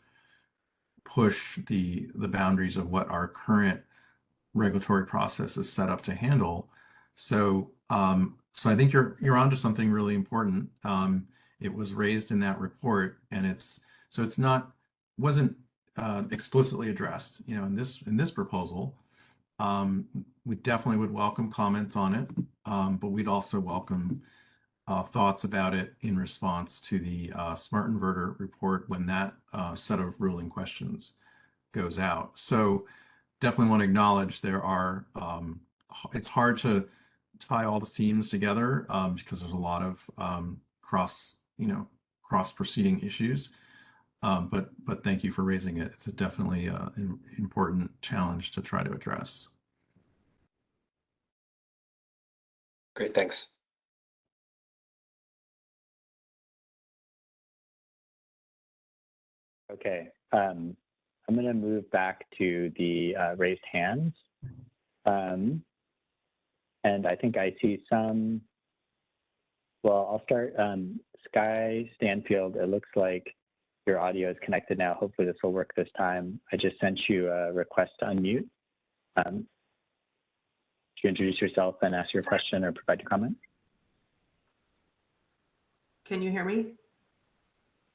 push the boundaries of what our current regulatory process is set up to handle. So I think you're onto something really important. It was raised in that report, and wasn't explicitly addressed, in this proposal. We definitely would welcome comments on it, but we'd also welcome thoughts about it in response to the smart inverter report when that set of ruling questions goes out. So definitely want to acknowledge it's hard to tie all the seams together because there's a lot of cross proceeding issues. But thank you for raising it. It's definitely an important challenge to try to address. Great, thanks. Okay, I'm going to move back to the raised hands. And I think I see some, well, I'll start. Sky Stanfield, it looks like your audio is connected now. Hopefully this will work this time. I just sent you a request to unmute. To introduce yourself and ask your question or provide your comment. Can you hear me?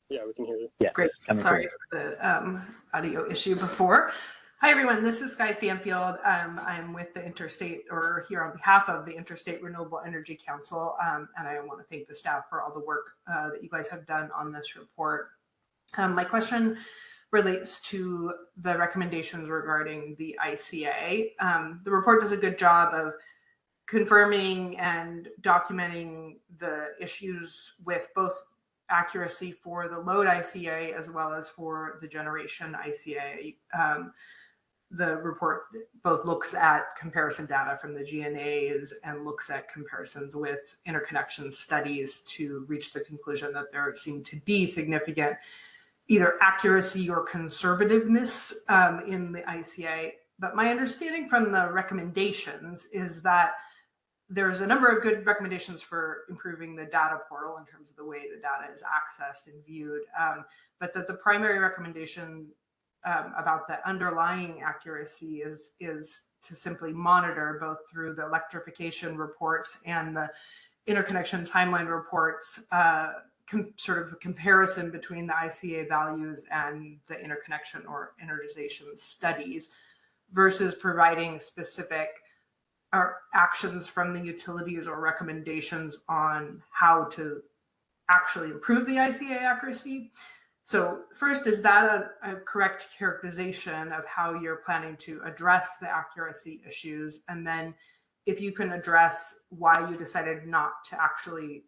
Yeah, we can hear you. Yeah, great. Sorry for the audio issue before. Hi, everyone. This is Sky Stanfield. I'm with the Interstate, or here on behalf of the Interstate Renewable Energy Council, and I want to thank the staff for all the work that you guys have done on this report. My question relates to the recommendations regarding the ICA. The report does a good job of confirming and documenting the issues with both accuracy for the load ICA as well as for the generation ICA. The report both looks at comparison data from the GNAs and looks at comparisons with interconnection studies to reach the conclusion that there seem to be significant either accuracy or conservativeness in the ICA. But my understanding from the recommendations is that there's a number of good recommendations for improving the data portal in terms of the way the data is accessed and viewed, but that the primary recommendation about the underlying accuracy is to simply monitor both through the electrification reports and the interconnection timeline reports, sort of a comparison between the ICA values and the interconnection or energization studies versus providing specific actions from the utilities or recommendations on how to actually improve the ICA accuracy. So first, is that a correct characterization of how you're planning to address the accuracy issues? And then if you can address why you decided not to actually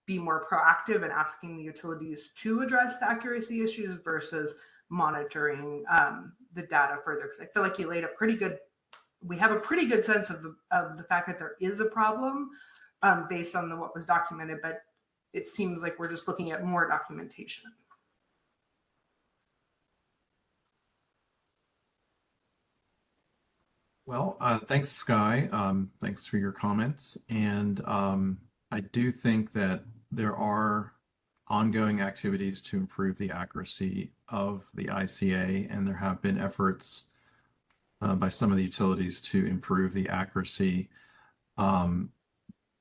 be more proactive in asking the utilities to address the accuracy issues versus monitoring the data further. Because I feel like you laid a pretty good, we have a pretty good sense of the fact that there is a problem based on what was documented, but it seems like we're just looking at more documentation. Well, thanks, Sky. Thanks for your comments. And I do think that there are ongoing activities to improve the accuracy of the ICA, and there have been efforts by some of the utilities to improve the accuracy.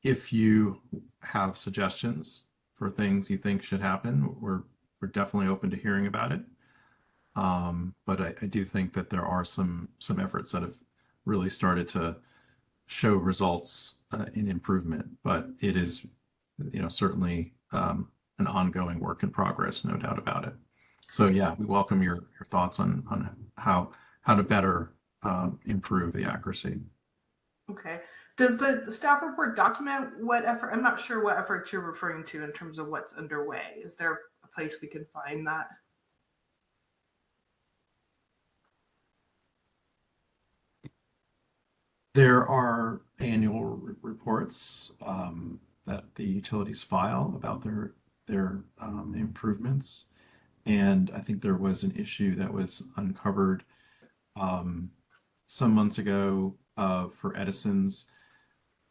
If you have suggestions for things you think should happen, we're definitely open to hearing about it. But I do think that there are some efforts that have really started to show results in improvement, but it is, certainly an ongoing work in progress, no doubt about it. So yeah, we welcome your thoughts on how to better improve the accuracy. Okay. Does the staff report document what effort? I'm not sure what efforts you're referring to in terms of what's underway. Is there a place we can find that? There are annual reports that the utilities file about their improvements, and I think there was an issue that was uncovered some months ago for Edison's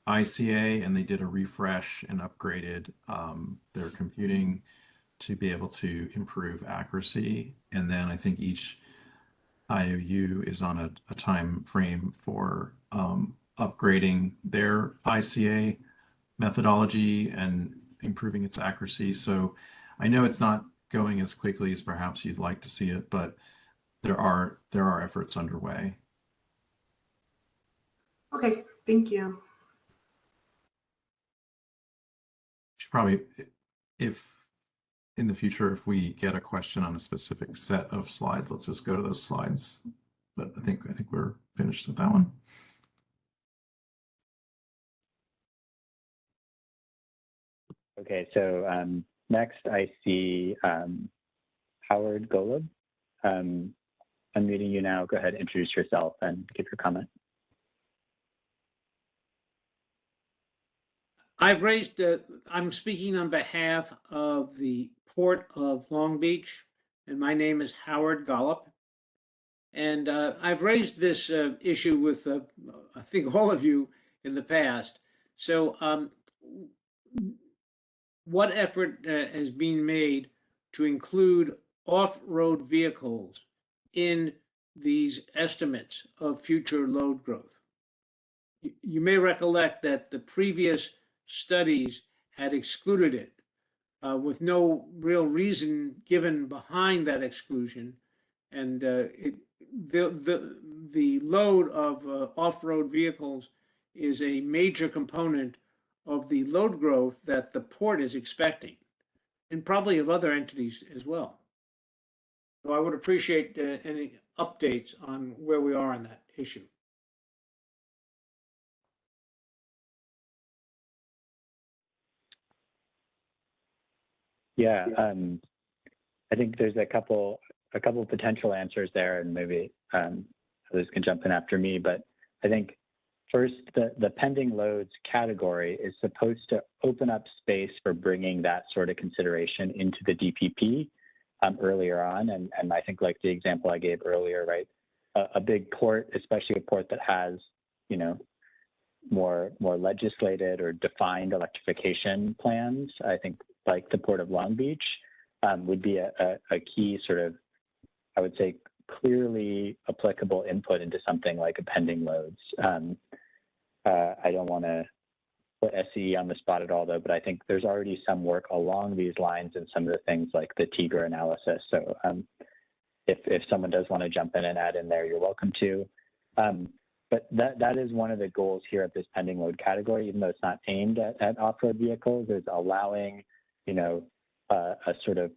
ICA, and they did a refresh and upgraded their computing to be able to improve accuracy. And then I think each IOU is on a time frame for upgrading their ICA methodology and improving its accuracy. So I know it's not going as quickly as perhaps you'd like to see it, but there are efforts underway. Okay, thank you. Should probably, if in the future, if we get a question on a specific set of slides, let's just go to those slides. But I think we're finished with that one. Okay, so next I see Howard Golub. Unmuting you now. Go ahead, introduce yourself and give your comment. I've raised, I'm speaking on behalf of the Port of Long Beach, and my name is Howard Golub. And I've raised this issue with, I think, all of you in the past. So what effort has been made to include off-road vehicles in these estimates of future load growth? You may recollect that the previous studies had excluded it with no real reason given behind that exclusion. And the load of off-road vehicles is a major component of the load growth that the port is expecting, and probably of other entities as well. So I would appreciate any updates on where we are on that issue. Yeah, I think there's a couple potential answers there, and maybe others can jump in after me. But I think first, the pending loads category is supposed to open up space for bringing that sort of consideration into the DPP earlier on. And I think, like the example I gave earlier, right, a big port, especially a port that has, more legislated or defined electrification plans, I think, like the Port of Long Beach, would be a key sort of, I would say, clearly applicable input into something like a pending loads. I don't want to put SCE on the spot at all, though, but I think there's already some work along these lines in some of the things like the TIGR analysis. So if someone does want to jump in and add in there, you're welcome to. But that is one of the goals here at this pending load category, even though it's not aimed at off-road vehicles, is allowing, a sort of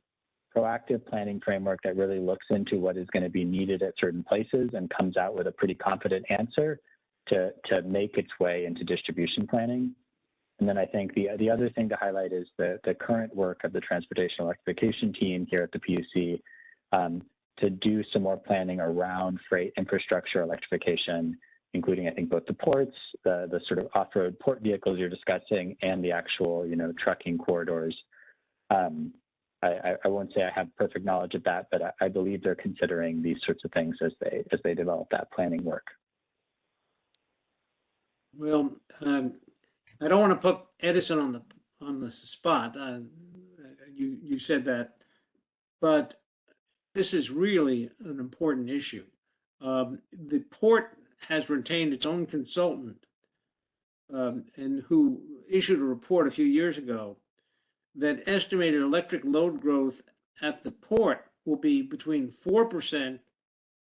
proactive planning framework that really looks into what is going to be needed at certain places and comes out with a pretty confident answer, to make its way into distribution planning. And then I think the other thing to highlight is the current work of the transportation electrification team here at the PUC to do some more planning around freight infrastructure electrification, including I think both the ports, the sort of off-road port vehicles you're discussing, and the actual trucking corridors. I won't say I have perfect knowledge of that, but I believe they're considering these sorts of things as they develop that planning work. Well, I don't want to put Edison on the spot. You said that, but this is really an important issue. The port has retained its own consultant, and who issued a report a few years ago that estimated electric load growth at the port will be between 4%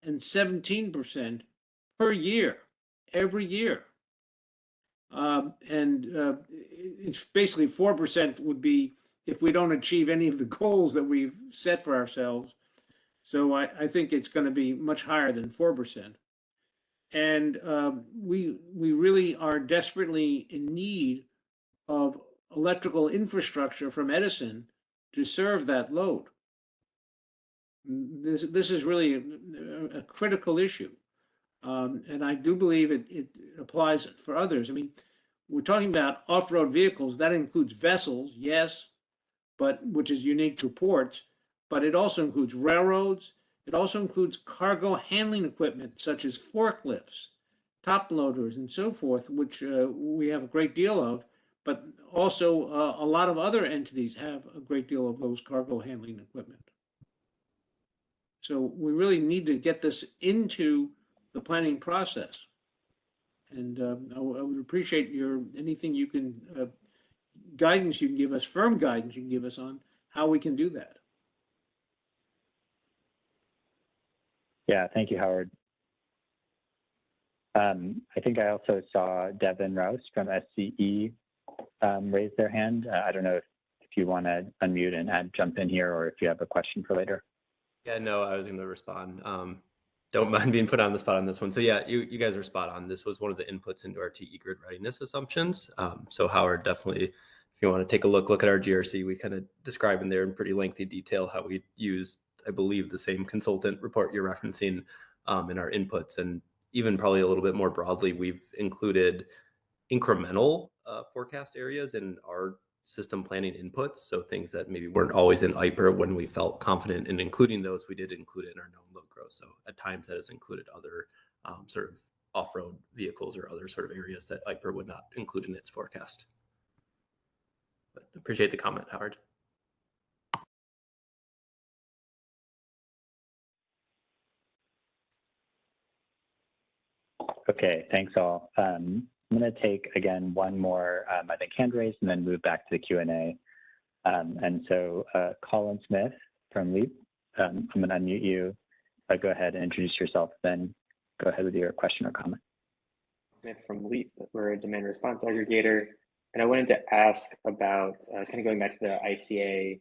and 17% per year, every year. It's basically 4% would be if we don't achieve any of the goals that we've set for ourselves. So I think it's going to be much higher than 4%. And we really are desperately in need of electrical infrastructure from Edison to serve that load. This is really a critical issue. And I do believe it applies for others. I mean, we're talking about off-road vehicles. That includes vessels, yes, but which is unique to ports, but it also includes railroads. It also includes cargo handling equipment, such as forklifts, top loaders, and so forth, which we have a great deal of, but also a lot of other entities have a great deal of those cargo handling equipment. So we really need to get this into the planning process. And I would appreciate anything you can, guidance you can give us, firm guidance you can give us on how we can do that. Yeah, thank you, Howard. I think I also saw Devin Rouse from SCE raise their hand. I don't know if you want to unmute and jump in here, or if you have a question for later. Yeah, no, I was going to respond. Don't mind being put on the spot on this one. So yeah, you guys are spot on. This was one of the inputs into our TE grid readiness assumptions. So Howard, definitely, if you want to take a look at our GRC, we kind of describe in there in pretty lengthy detail how we use, I believe, the same consultant report you're referencing in our inputs. And even probably a little bit more broadly, we've included incremental forecast areas in our system planning inputs. So things that maybe weren't always in IPER when we felt confident in including those, we did include it in our known load growth. So at times that has included other sort of off-road vehicles or other sort of areas that IPER would not include in its forecast. But appreciate the comment, Howard. Okay, thanks all. I'm going to take, again, one more, I think, hand raise and then move back to the Q&A. And so Colin Smith from LEAP, I'm going to unmute you. Go ahead and introduce yourself, then go ahead with your question or comment. Smith from LEAP, we're a demand response aggregator. And I wanted to ask about, kind of going back to the ICA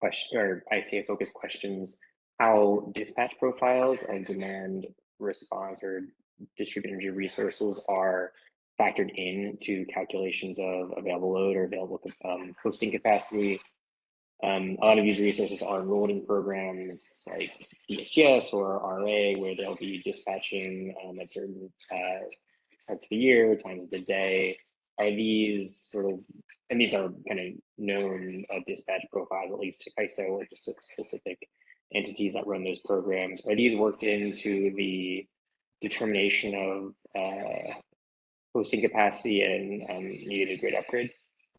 question, or ICA focused questions, how dispatch profiles and demand response or distributed energy resources are factored into calculations of available load or available hosting capacity. A lot of these resources are enrolled in programs like DSGS or RA, where they'll be dispatching at certain times of the year, times of the day. Are these sort of, and these are kind of known dispatch profiles, at least to CAISO or just specific entities that run those programs. Are these worked into the determination of hosting capacity and needed grid upgrades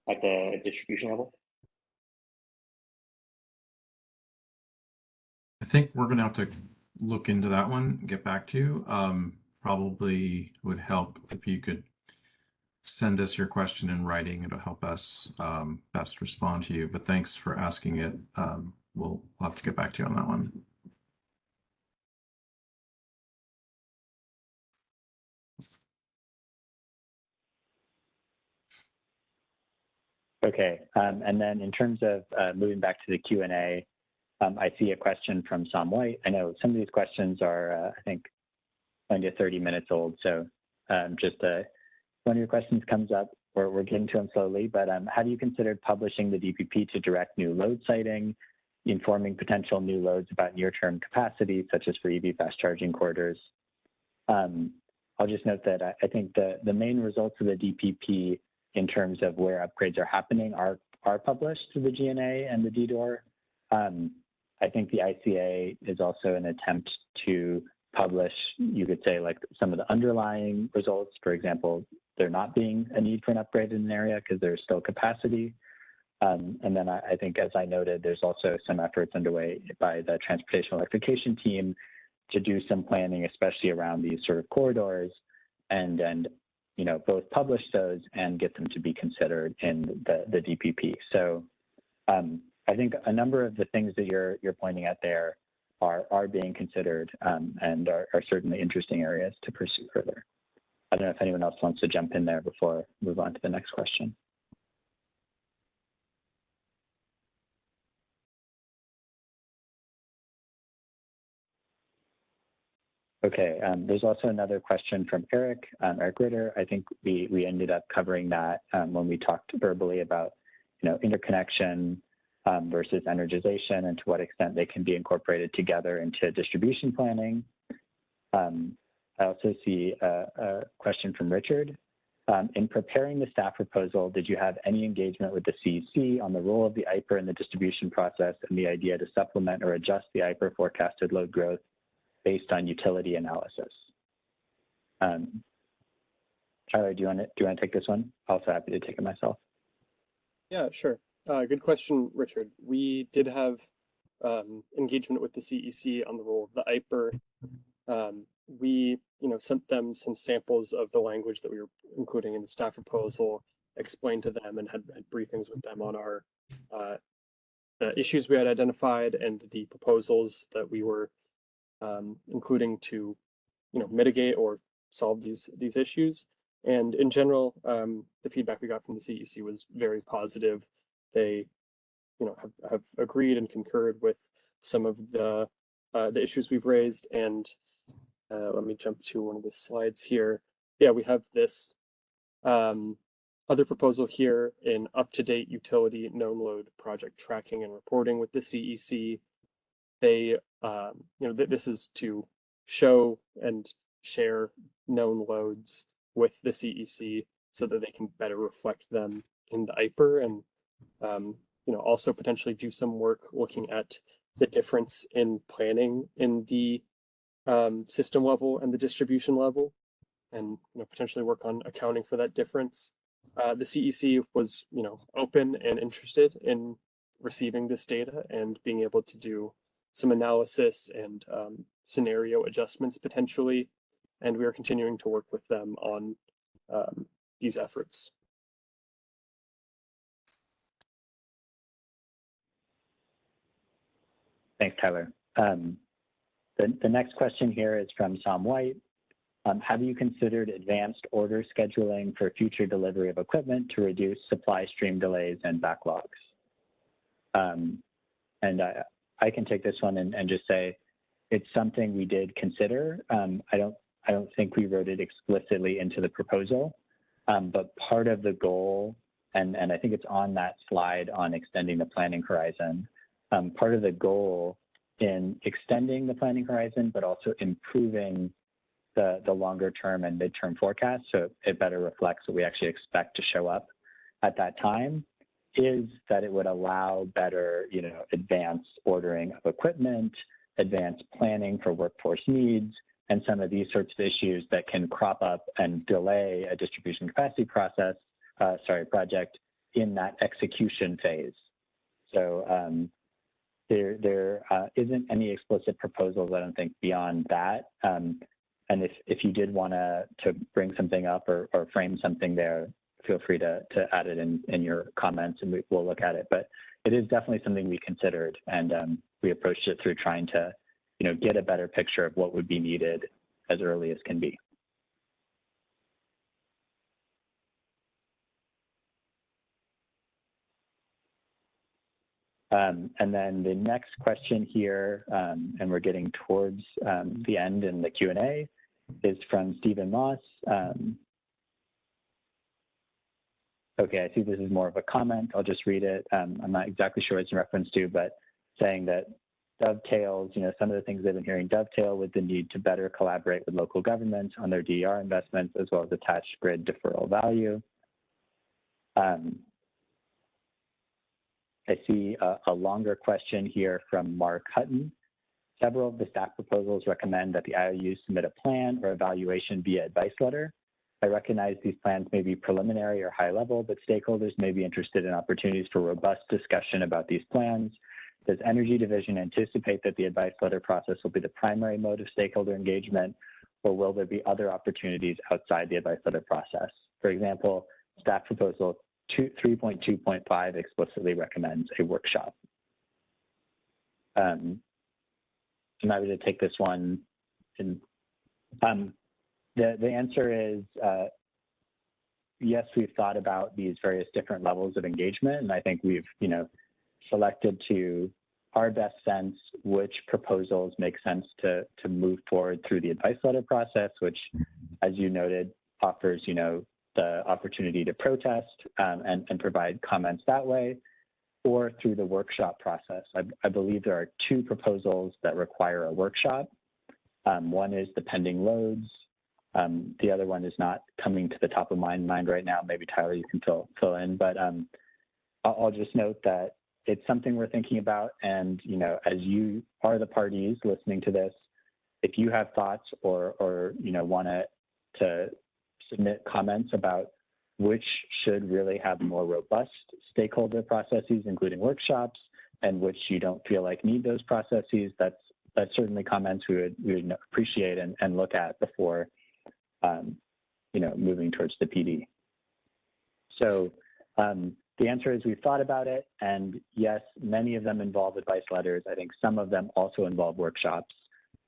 at the distribution level? I think we're going to have to look into that one and get back to you. Probably would help if you could send us your question in writing. It'll help us best respond to you. But thanks for asking it. We'll have to get back to you on that one. Okay, and then in terms of moving back to the Q&A, I see a question from Sam White. I know some of these questions are, I think, 20 to 30 minutes old. So just one of your questions comes up, we're getting to them slowly, but how do you consider publishing the DPP to direct new load siting, informing potential new loads about near-term capacity, such as for EV fast charging corridors? I'll just note that I think the main results of the DPP in terms of where upgrades are happening are published through the GNA and the DDOR. I think the ICA is also an attempt to publish, you could say, like some of the underlying results. For example, there not being a need for an upgrade in an area because there's still capacity. And then I think, as I noted, there's also some efforts underway by the transportation electrification team to do some planning, especially around these sort of corridors, and you know, both publish those and get them to be considered in the DPP. So I think a number of the things that you're pointing at there are being considered and are certainly interesting areas to pursue further. I don't know if anyone else wants to jump in there before we move on to the next question. Okay, there's also another question from Eric Ritter. I think we ended up covering that when we talked verbally about, you know, interconnection versus energization and to what extent they can be incorporated together into distribution planning. I also see a question from Richard. In preparing the staff proposal, did you have any engagement with the CEC on the role of the IPER in the distribution process and the idea to supplement or adjust the IPER forecasted load growth based on utility analysis? Tyler, do you want to take this one? Also happy to take it myself. Yeah, sure. Good question, Richard. We did have engagement with the CEC on the role of the IPER. We, you know, sent them some samples of the language that we were including in the staff proposal, explained to them, and had briefings with them on our the issues we had identified and the proposals that we were including to, you know, mitigate or solve these issues. And in general, the feedback we got from the CEC was very positive. They, you know, have agreed and concurred with some of the issues we've raised. And let me jump to one of the slides here. Yeah, we have this other proposal here in up-to-date utility known load project tracking and reporting with the CEC. They, you know, this is to show and share known loads with the CEC so that they can better reflect them in the IPER, and you know, also potentially do some work looking at the difference in planning in the system level and the distribution level, and, you know, potentially work on accounting for that difference. The CEC was, you know, open and interested in receiving this data and being able to do some analysis and scenario adjustments potentially, and we are continuing to work with them on these efforts. Thanks, Tyler. The next question here is from Sam White. Have you considered advanced order scheduling for future delivery of equipment to reduce supply stream delays and backlogs? And I can take this one and just say it's something we did consider. I don't think we wrote it explicitly into the proposal, but part of the goal, and I think it's on that slide on extending the planning horizon, part of the goal in extending the planning horizon, but also improving the longer term and midterm forecast so it better reflects what we actually expect to show up at that time, is that it would allow better, you know, advanced ordering of equipment, advanced planning for workforce needs, and some of these sorts of issues that can crop up and delay a distribution capacity project in that execution phase. So there isn't any explicit proposals, I don't think, beyond that. And if you did want to bring something up or frame something there, feel free to add it in your comments and we'll look at it. But it is definitely something we considered, and we approached it through trying to, you know, get a better picture of what would be needed as early as can be. And then the next question here, and we're getting towards the end in the Q&A, is from Stephen Moss. Okay, I see this is more of a comment. I'll just read it. I'm not exactly sure what it's in reference to, but saying that dovetails, some of the things they've been hearing dovetail with the need to better collaborate with local governments on their DER investments, as well as attached grid deferral value. I see a longer question here from Mark Hutton. Several of the staff proposals recommend that the IOUs submit a plan or evaluation via advice letter. I recognize these plans may be preliminary or high level, but stakeholders may be interested in opportunities for robust discussion about these plans. Does Energy Division anticipate that the advice letter process will be the primary mode of stakeholder engagement, or will there be other opportunities outside the advice letter process? For example, staff proposal 3.2.5 explicitly recommends a workshop. I'm happy to take this one. The answer is yes, we've thought about these various different levels of engagement, and I think we've selected to our best sense which proposals make sense to move forward through the advice letter process, which, as you noted, offers the opportunity to protest and provide comments that way, or through the workshop process. I believe there are two proposals that require a workshop. One is the pending loads. The other one is not coming to the top of my mind right now. Maybe Tyler, you can fill in, but I'll just note that it's something we're thinking about. And, as you are the parties listening to this, if you have thoughts or want to submit comments about which should really have more robust stakeholder processes, including workshops, and which you don't feel like need those processes, that's certainly comments we would appreciate and look at before moving towards the PD. So the answer is we've thought about it, and yes, many of them involve advice letters. I think some of them also involve workshops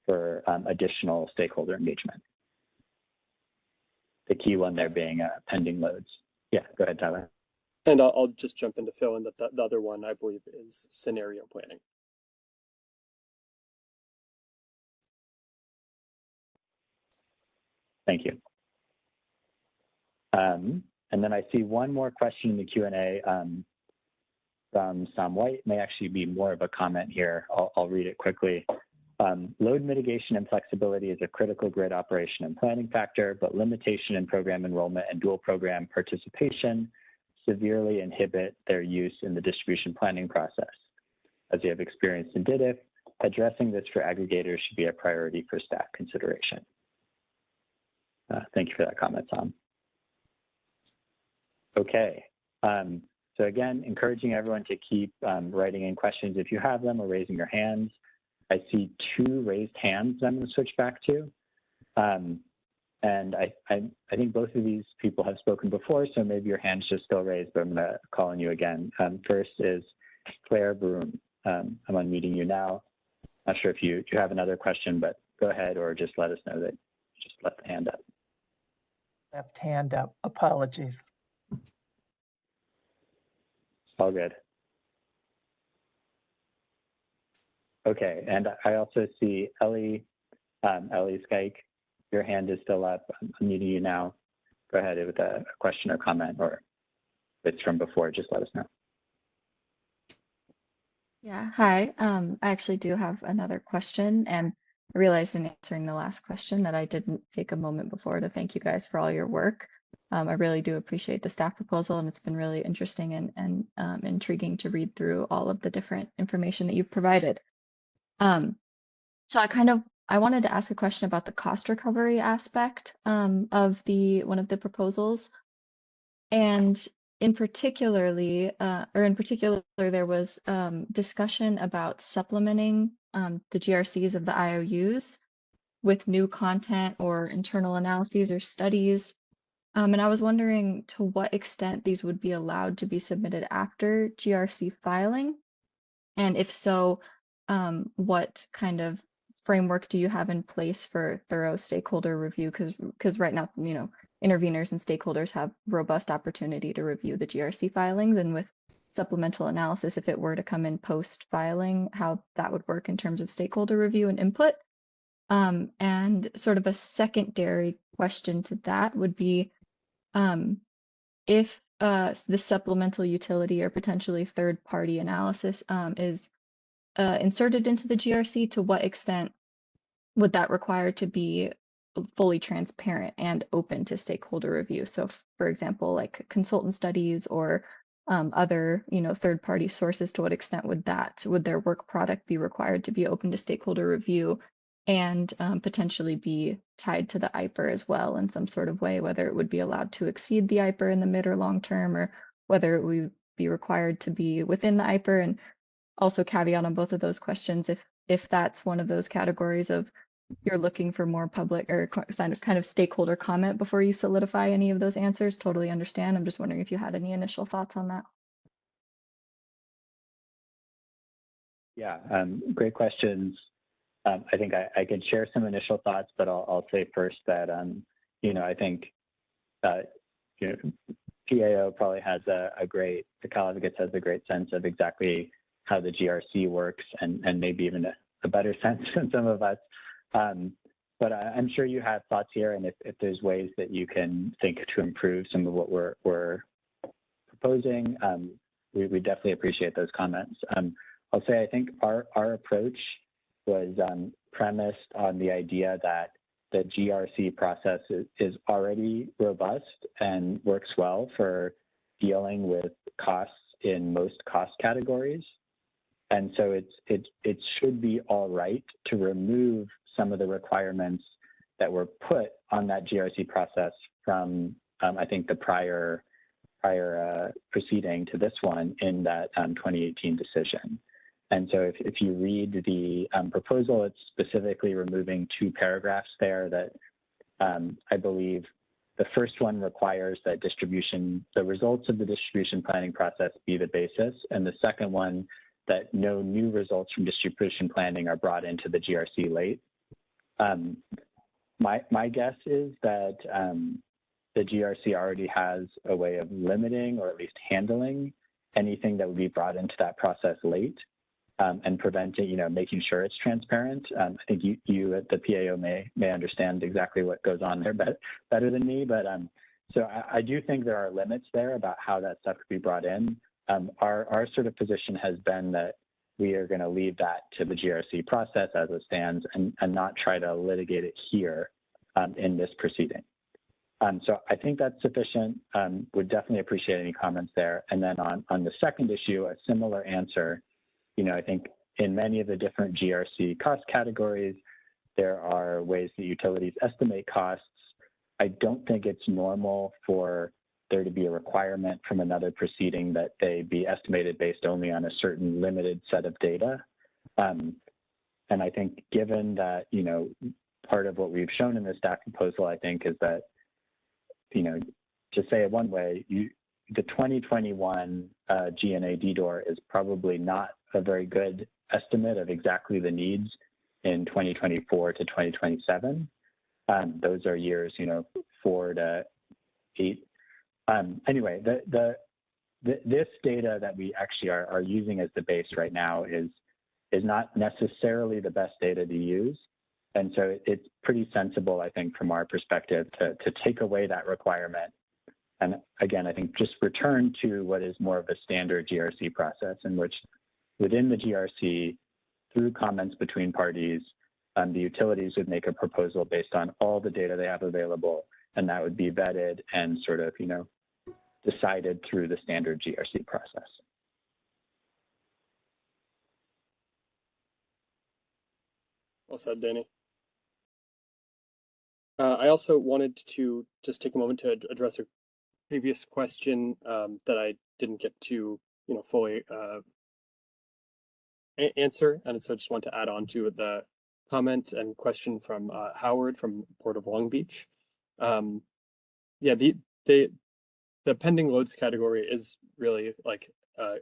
for additional stakeholder engagement. The key one there being pending loads. Yeah, go ahead, Tyler. And I'll just jump in to fill in that the other one, I believe, is scenario planning. Thank you. And then I see one more question in the Q&A from Sam White. May actually be more of a comment here. I'll read it quickly. Load mitigation and flexibility is a critical grid operation and planning factor, but limitation in program enrollment and dual program participation severely inhibit their use in the distribution planning process. As you have experienced in DIDIF, addressing this for aggregators should be a priority for staff consideration. Thank you for that comment, Tom. Okay, so again, encouraging everyone to keep writing in questions if you have them, or raising your hands. I see two raised hands I'm going to switch back to. And I think both of these people have spoken before, so maybe your hand's just still raised, but I'm going to call on you again. First is Claire Broom. I'm unmuting you now. Not sure if you have another question, but go ahead, or just let us know that you just left the hand up. Left hand up. Apologies. All good. Okay, and I also see Ellie Skyke. Your hand is still up. I'm unmuting you now. Go ahead with a question or comment, or if it's from before, just let us know. Yeah, hi. I actually do have another question, and I realized in answering the last question that I didn't take a moment before to thank you guys for all your work. I really do appreciate the staff proposal, and it's been really interesting and intriguing to read through all of the different information that you've provided. So I wanted to ask a question about the cost recovery aspect of one of the proposals, and in particular, there was discussion about supplementing the GRCs of the IOUs with new content or internal analyses or studies. And I was wondering to what extent these would be allowed to be submitted after GRC filing, and if so, what kind of framework do you have in place for thorough stakeholder review? Because right now, interveners and stakeholders have robust opportunity to review the GRC filings, and with supplemental analysis, if it were to come in post-filing, how that would work in terms of stakeholder review and input. And sort of a secondary question to that would be, if the supplemental utility or potentially third-party analysis is inserted into the GRC, to what extent would that require to be fully transparent and open to stakeholder review? So, for example, like consultant studies or other, third-party sources, to what extent would their work product be required to be open to stakeholder review and potentially be tied to the IPER as well in some sort of way, whether it would be allowed to exceed the IPER in the mid or long term, or whether it would be required to be within the IPER? And also caveat on both of those questions, if that's one of those categories of you're looking for more public or kind of stakeholder comment before you solidify any of those answers, totally understand. I'm just wondering if you had any initial thoughts on that. Yeah, great questions. I think I could share some initial thoughts, but I'll say first that, I think, PAO probably has the Cal Advocates has a great sense of exactly how the GRC works, and maybe even a better sense than some of us. But I'm sure you have thoughts here, and if there's ways that you can think to improve some of what we're proposing, we definitely appreciate those comments. I'll say I think our approach was premised on the idea that the GRC process is already robust and works well for dealing with costs in most cost categories. And so it should be all right to remove some of the requirements that were put on that GRC process from, I think, the prior proceeding to this one in that 2018 decision. And so if you read the proposal, it's specifically removing 2 paragraphs there that I believe the first one requires that the results of the distribution planning process be the basis, and the second one that no new results from distribution planning are brought into the GRC late. My guess is that the GRC already has a way of limiting or at least handling anything that would be brought into that process late, and preventing, making sure it's transparent. I think you at the PAO may understand exactly what goes on there better than me, but so I do think there are limits there about how that stuff could be brought in. Our sort of position has been that we are going to leave that to the GRC process as it stands and not try to litigate it here in this proceeding. So I think that's sufficient. Would definitely appreciate any comments there. And then on the second issue, a similar answer. I think in many of the different GRC cost categories, there are ways that utilities estimate costs. I don't think it's normal for there to be a requirement from another proceeding that they be estimated based only on a certain limited set of data. And I think given that, part of what we've shown in the staff proposal, I think, is that, to say it one way, the 2021 GNA DDOR is probably not a very good estimate of exactly the needs in 2024 to 2027. Those are years, 4 to 8. Anyway, this data that we actually are using as the base right now is not necessarily the best data to use. And so it's pretty sensible, I think, from our perspective to take away that requirement. And again, I think just return to what is more of a standard GRC process in which within the GRC, through comments between parties, the utilities would make a proposal based on all the data they have available, and that would be vetted and sort of, decided through the standard GRC process. Well said, Danny. I also wanted to just take a moment to address a previous question that I didn't get to, fully answer, and so I just want to add on to the comment and question from Howard from Port of Long Beach. Yeah, the pending loads category is really like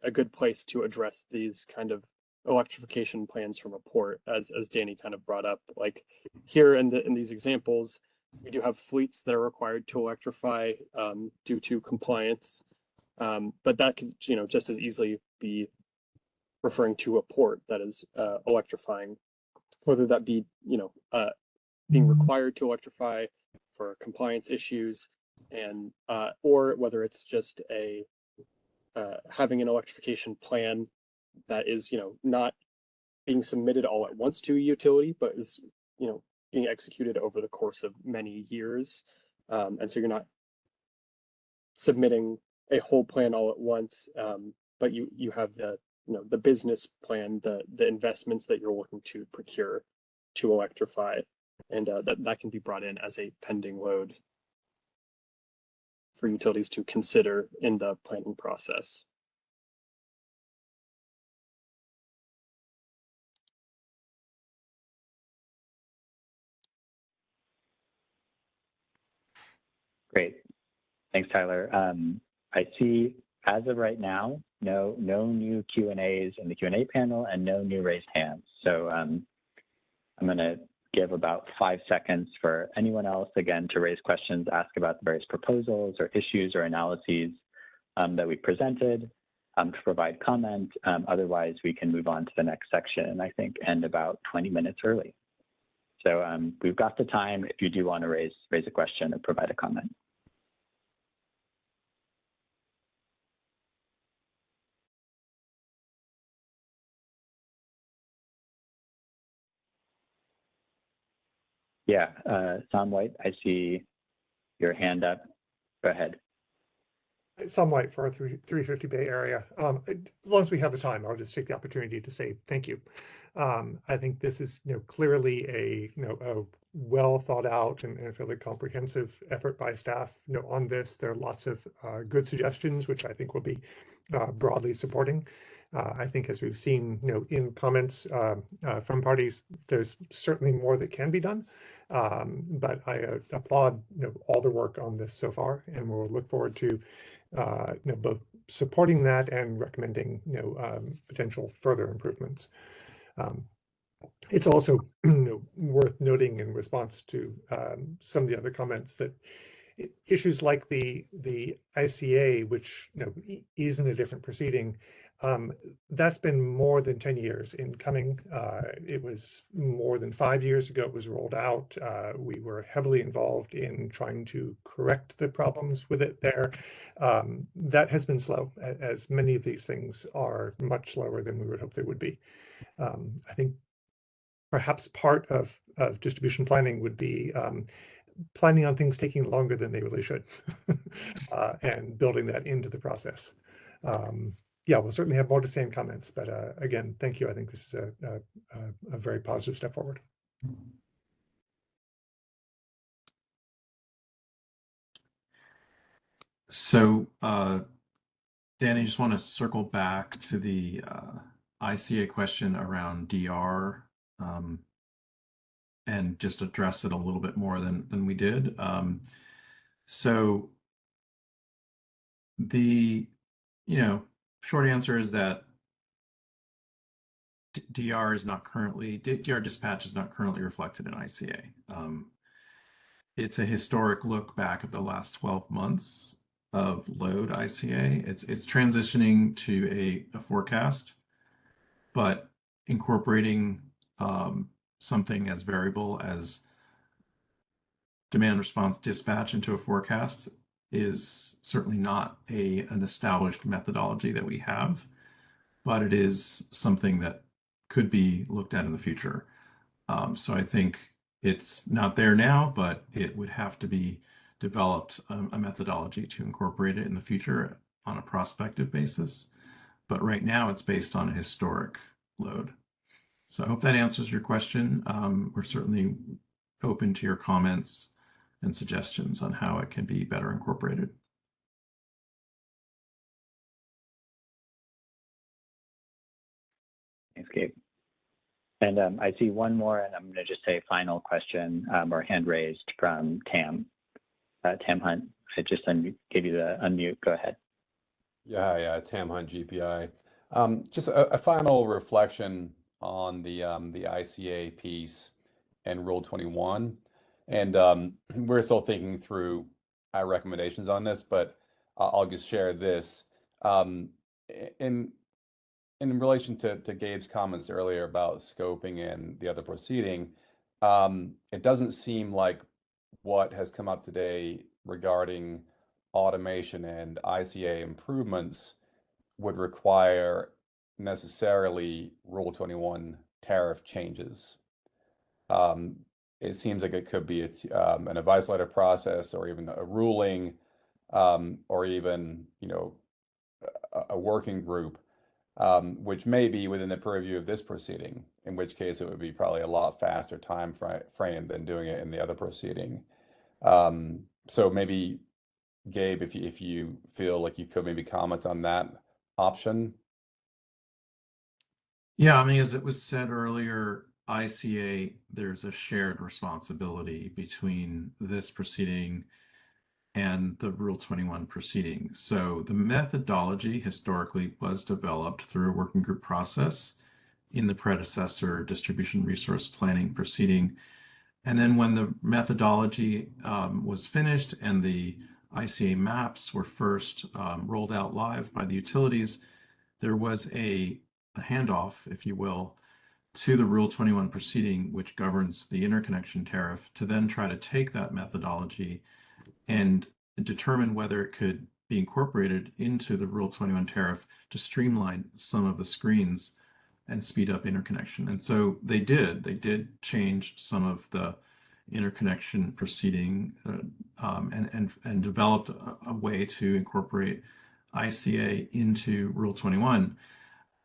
a good place to address these kind of electrification plans from a port, as Danny kind of brought up. Like here in these examples, we do have fleets that are required to electrify due to compliance, but that could just as easily be referring to a port that is electrifying. whether that be, being required to electrify for compliance issues, and or whether it's just a having an electrification plan that is, not being submitted all at once to a utility, but is, being executed over the course of many years. And so you're not submitting a whole plan all at once, but you have the business plan, the investments that you're looking to procure to electrify, and that can be brought in as a pending load for utilities to consider in the planning process. Great. Thanks, Tyler. I see as of right now, no new Q&As in the Q&A panel and no new raised hands. So I'm going to give about 5 seconds for anyone else, again, to raise questions, ask about the various proposals or issues or analyses that we presented, to provide comment. Otherwise, we can move on to the next section, I think, and about 20 minutes early. So we've got the time if you do want to raise a question or provide a comment. Yeah, Sam White, I see your hand up. Go ahead. Sam White for 350 Bay Area. As long as we have the time, I'll just take the opportunity to say thank you. I think this is clearly a well thought out and a fairly comprehensive effort by staff on this. There are lots of good suggestions, which I think will be broadly supporting. I think as we've seen in comments from parties, there's certainly more that can be done. But I applaud all the work on this so far, and we'll look forward to both supporting that and recommending potential further improvements. It's also worth noting in response to some of the other comments that issues like the ICA, which is in a different proceeding, that's been more than 10 years in coming. It was more than 5 years ago it was rolled out. We were heavily involved in trying to correct the problems with it there. That has been slow, as many of these things are much slower than we would hope they would be. I think perhaps part of distribution planning would be planning on things taking longer than they really should and building that into the process. Yeah, we'll certainly have more to say in comments, but again, thank you. I think this is a very positive step forward. So, Danny, just want to circle back to the ICA question around DR and just address it a little bit more than we did. So the, short answer is that DR dispatch is not currently reflected in ICA. It's a historic look back at the last 12 months of load ICA. It's transitioning to a forecast, but incorporating something as variable as demand response dispatch into a forecast is certainly not an established methodology that we have, but it is something that could be looked at in the future. So I think it's not there now, but it would have to be developed a methodology to incorporate it in the future on a prospective basis. But right now it's based on a historic load. So I hope that answers your question. We're certainly open to your comments and suggestions on how it can be better incorporated. Thanks, Gabe. And I see one more, and I'm going to just say final question or hand raised from Tam. Tam Hunt, I just gave you the unmute. Go ahead. Yeah, Tam Hunt, GPI. Just a final reflection on the ICA piece and Rule 21. And we're still thinking through our recommendations on this, but I'll just share this. In in relation to Gabe's comments earlier about scoping and the other proceeding, it doesn't seem like what has come up today regarding automation and ICA improvements would require necessarily Rule 21 tariff changes. It seems like it could be an advice letter process, or even a ruling, or even a working group, which may be within the purview of this proceeding, in which case it would be probably a lot faster time frame than doing it in the other proceeding. So maybe, Gabe, if you feel like you could maybe comment on that option. Yeah, I mean, as it was said earlier, ICA, there's a shared responsibility between this proceeding and the Rule 21 proceeding. So the methodology historically was developed through a working group process in the predecessor distribution resource planning proceeding. And then when the methodology was finished and the ICA maps were first rolled out live by the utilities, there was a handoff, if you will, to the Rule 21 proceeding, which governs the interconnection tariff, to then try to take that methodology and determine whether it could be incorporated into the Rule 21 tariff to streamline some of the screens and speed up interconnection. And so they did change some of the interconnection proceeding and developed a way to incorporate ICA into Rule 21.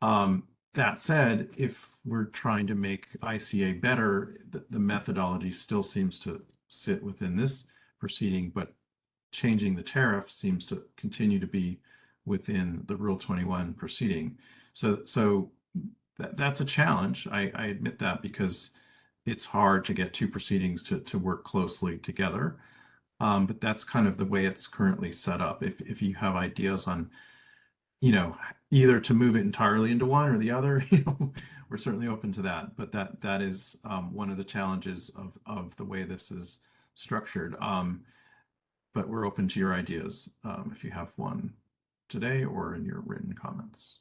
That said, if we're trying to make ICA better, the methodology still seems to sit within this proceeding, but changing the tariff seems to continue to be within the Rule 21 proceeding. So that's a challenge. I admit that, because it's hard to get two proceedings to work closely together. But that's kind of the way it's currently set up. If you have ideas on, either to move it entirely into one or the other, we're certainly open to that. But that is one of the challenges of the way this is structured. But we're open to your ideas if you have one today or in your written comments.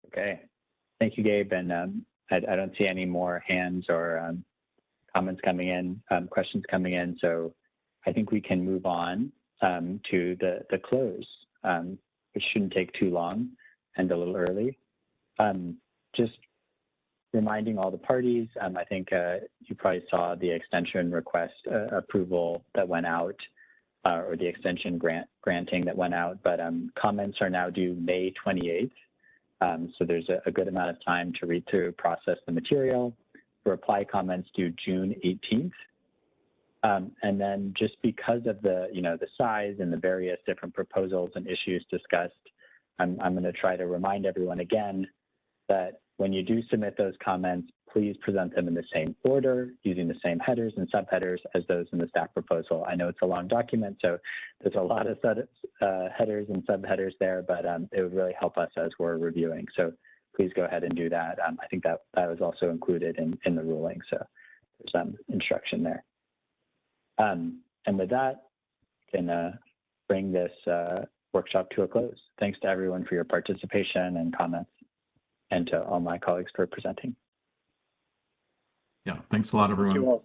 Okay, thank you, Gabe. And I don't see any more hands or comments coming in, questions coming in. So I think we can move on to the close, which shouldn't take too long and a little early. Just reminding all the parties, I think you probably saw the extension request approval that went out, or the extension granting that went out, but comments are now due May 28th. So there's a good amount of time to read through, process the material. Reply comments due June 18th. And then just because of the size and the various different proposals and issues discussed, I'm going to try to remind everyone again that when you do submit those comments, please present them in the same order, using the same headers and subheaders as those in the staff proposal. I know it's a long document, so there's a lot of headers and subheaders there, but it would really help us as we're reviewing. So please go ahead and do that. I think that was also included in the ruling, so there's some instruction there. And with that, I can bring this workshop to a close. Thanks to everyone for your participation and comments, and to all my colleagues for presenting. Yeah, thanks a lot, everyone. Thank you all.